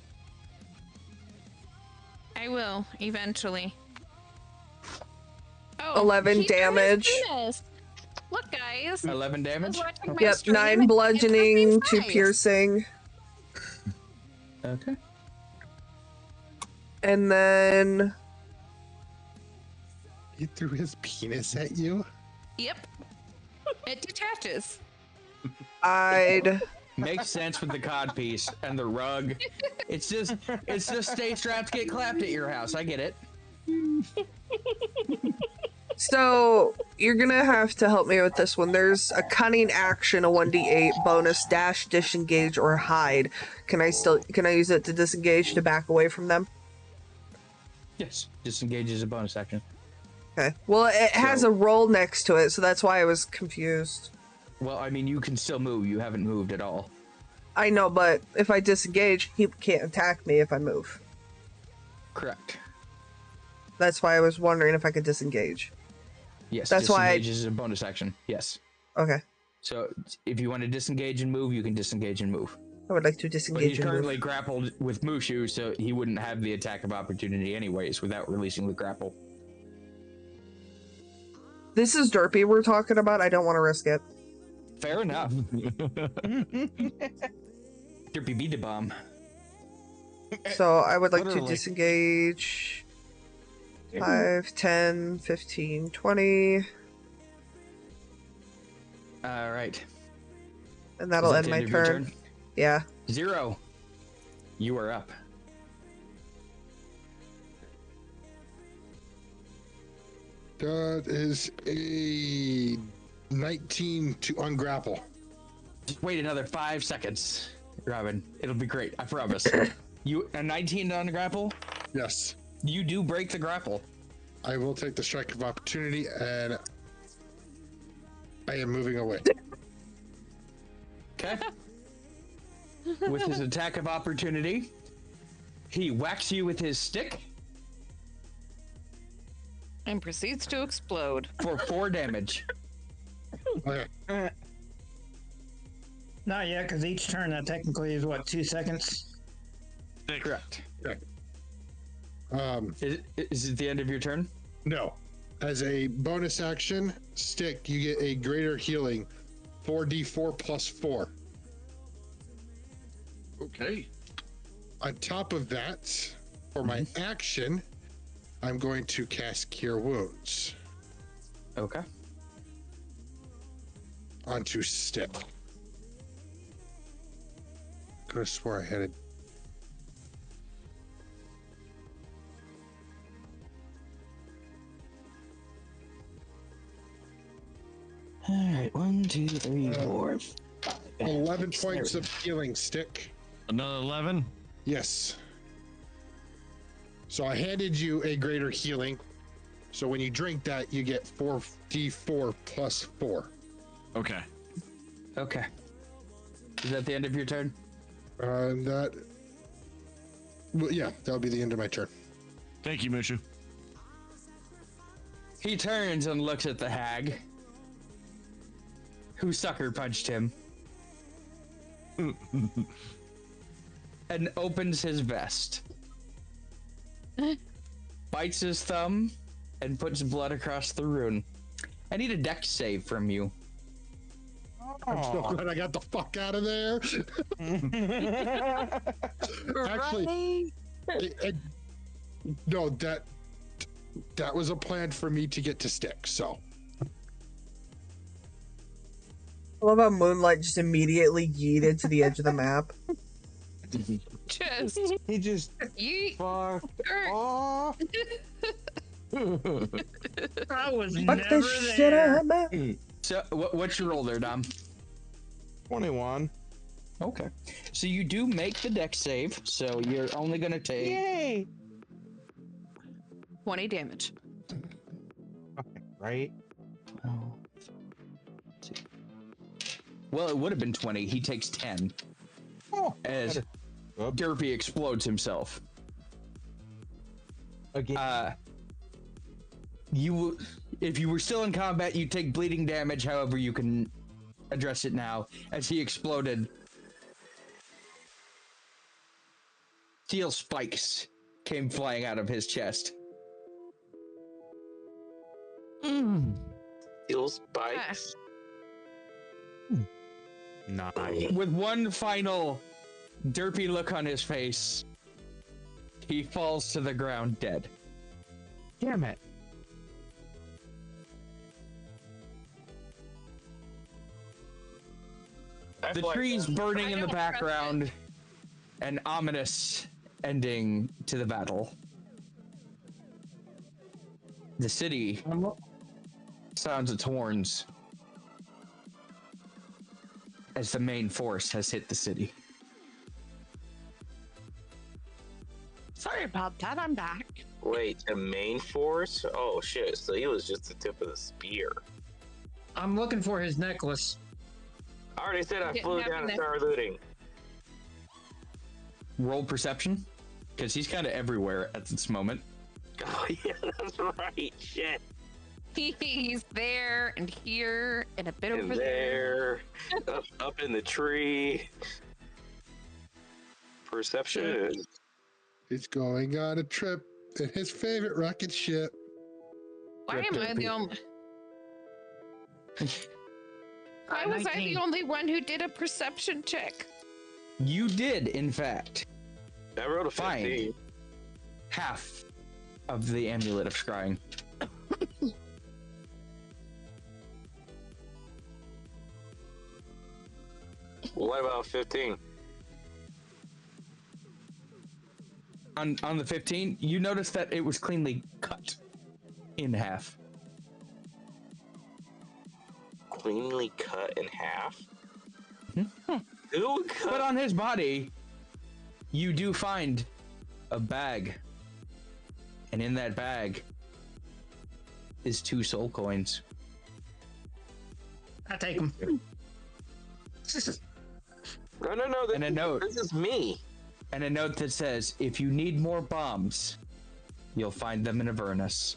I will eventually. Oh, 11 he threw his damage. penis. Look, guys. 11 damage. Watching my Yep, stream 9 and bludgeoning, it's 2 nice. piercing. Okay. And then He threw his penis at you? Yep. It detaches. I'd Makes sense with the cod piece and the rug. It's just stay strapped, get clapped at your house. I get it. So you're gonna have to help me with this one. There's a cunning action, a 1d8 bonus, dash, disengage, or hide. Can I use it to disengage to back away from them? Yes. Disengage is a bonus action. Okay. Well, it has a roll next to it, so that's why I was confused. Well, I mean, you can still move. You haven't moved at all. I know, but if I disengage, he can't attack me if I move. Correct. That's why I was wondering if I could disengage. Yes. That's why I- disengage is a bonus action. Yes. Okay. So if you want to disengage and move, you can disengage and move. I would like to But disengage he's and currently move. grappled with Mushu, so he wouldn't have the attack of opportunity anyways without releasing the grapple. This is Derpy we're talking about. I don't want to risk it. Fair enough. Derpy beat the bomb. So I would like to Literally. disengage 5, 10, 15, 20, All right. and that'll Is end that the my end of your turn. Yeah. 0. You are up. That is a 19 to ungrapple. Just wait another 5 seconds, Robin. It'll be great. I promise. You a 19 on the grapple? Yes. You do break the grapple. I will take the strike of opportunity and I am moving away. Okay. With his attack of opportunity, he whacks you with his stick And proceeds to explode. for 4 damage. Okay. Not yet, because each turn that technically is what, 2 seconds? Correct. Is it the end of your turn? No. As a bonus action, stick, you get a greater healing, 4d4 plus 4. Okay. On top of that, for my action, I'm going to cast Cure Wounds. Okay. Onto Stick. Could have swore I had it. All right, 1, 2, 3, 4, 5. 11 points of healing, Stick. Another 11? Yes. So I handed you a greater healing. So when you drink that, you get 4d4 plus 4. Okay. Okay. Is that the end of your turn? Well, yeah, that'll be the end of my turn. Thank you, Mushu. He turns and looks at the hag, who sucker punched him, and opens his vest, bites his thumb, and puts blood across the rune. I need a dex save from you. I'm so glad I got the fuck out of there. Actually, no, that was a plan for me to get to Stick, so. I love how Moonlight just immediately yeeted to the edge of the map. Just He just yeet. fuck off. I was Fuck never this shit there. out, man. So, what's your roll there, Dom? 21. Okay. So you do make the dex save, so you're only going to take... Yay! 20 damage. Okay, right? Well, it would have been 20. He takes 10. Oh, as Derpy explodes himself. Again. If you were still in combat, you take bleeding damage. However, you can address it now. As he exploded, steel spikes came flying out of his chest. Steel spikes. Nice. With one final derpy look on his face, he falls to the ground dead. Damn it. The trees burning in the background, an ominous ending to the battle. The city sounds its horns as the main force has hit the city. Sorry about that. I'm back. Wait, the main force? Oh shit! So he was just the tip of the spear. I'm looking for his necklace. I already said I Didn't flew have down and the- started looting. Roll perception, because he's kind of everywhere at this moment. Oh yeah, that's right. Shit. He's there and here and a bit And over there. up in the tree. Perception. He's going on a trip in his favorite rocket ship. Why am I the only? Why was I 19. the only one who did a perception check? You did, in fact, I rolled a 15. find half of the amulet of scrying. What about 15? On the 15, you notice that it was cleanly cut in half. Cleanly cut in half? Who would cut? But on his body, you do find a bag. And in that bag is 2 soul coins. I take him. No. And a note. This is me. And a note that says, if you need more bombs, you'll find them in Avernus.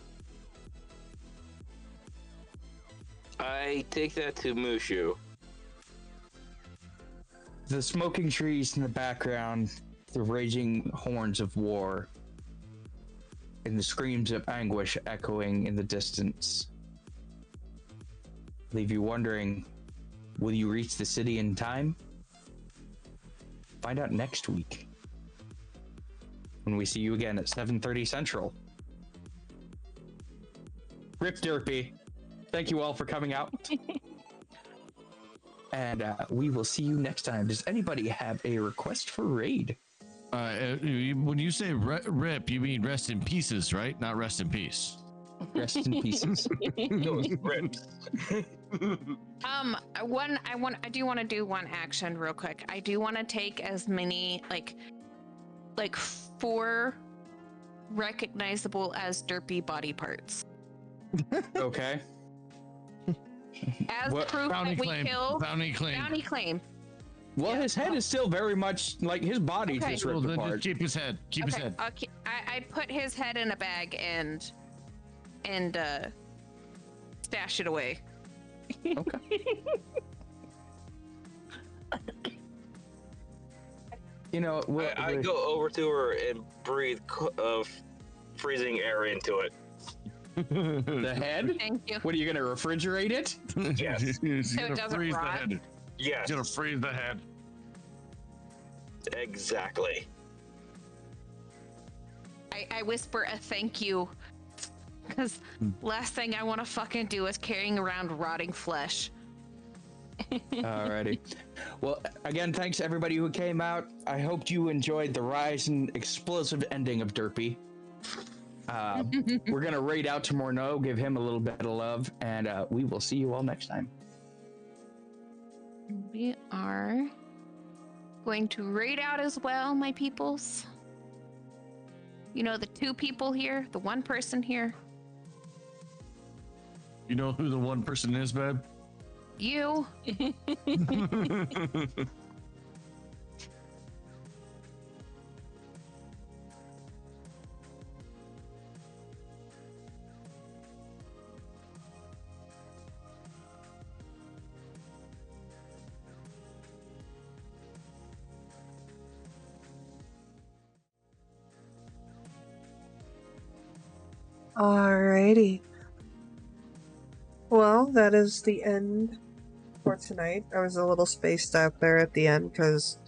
I take that to Mushu. The smoking trees in the background, the raging horns of war, and the screams of anguish echoing in the distance leave you wondering, will you reach the city in time? find out next week when we see you again at 7:30 Central. Rip Derpy. Thank you all for coming out. And we will see you next time. Does anybody have a request for raid? When you say rip, you mean rest in pieces, right? Not rest in peace. Rest in pieces. I do want to do one action real quick. I do want to take as many like 4 recognizable as derpy body parts. Okay. As proof that we killed. Bounty claim. Bounty claim. Well, his head is still very much like his body's Okay. just ripped Then apart. just keep his head. Keep his head. I put his head in a bag and stash it away. Okay. You know, I go over to her and breathe freezing air into it. The head? Thank you. What are you gonna refrigerate it? Yes. So it doesn't freeze rot? the head. Yes. He's gonna freeze the head. Exactly. I whisper a thank you because last thing I want to fucking do is carrying around rotting flesh. Alrighty. Well, again, thanks to everybody who came out. I hope you enjoyed the rise and explosive ending of Derpy. We're gonna raid out to Morneau, give him a little bit of love, and we will see you all next time. We are going to raid out as well, my peoples. You know, the 2 people here, the 1 person here. You know who the 1 person is, babe? You. Alrighty. Well, that is the end for tonight. I was a little spaced out there at the end because,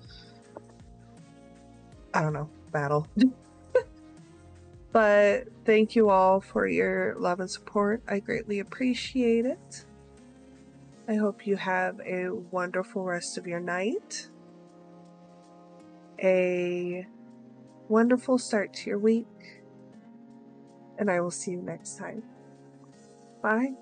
I don't know, battle. But thank you all for your love and support. I greatly appreciate it. I hope you have a wonderful rest of your night. A wonderful start to your week. And I will see you next time. Bye.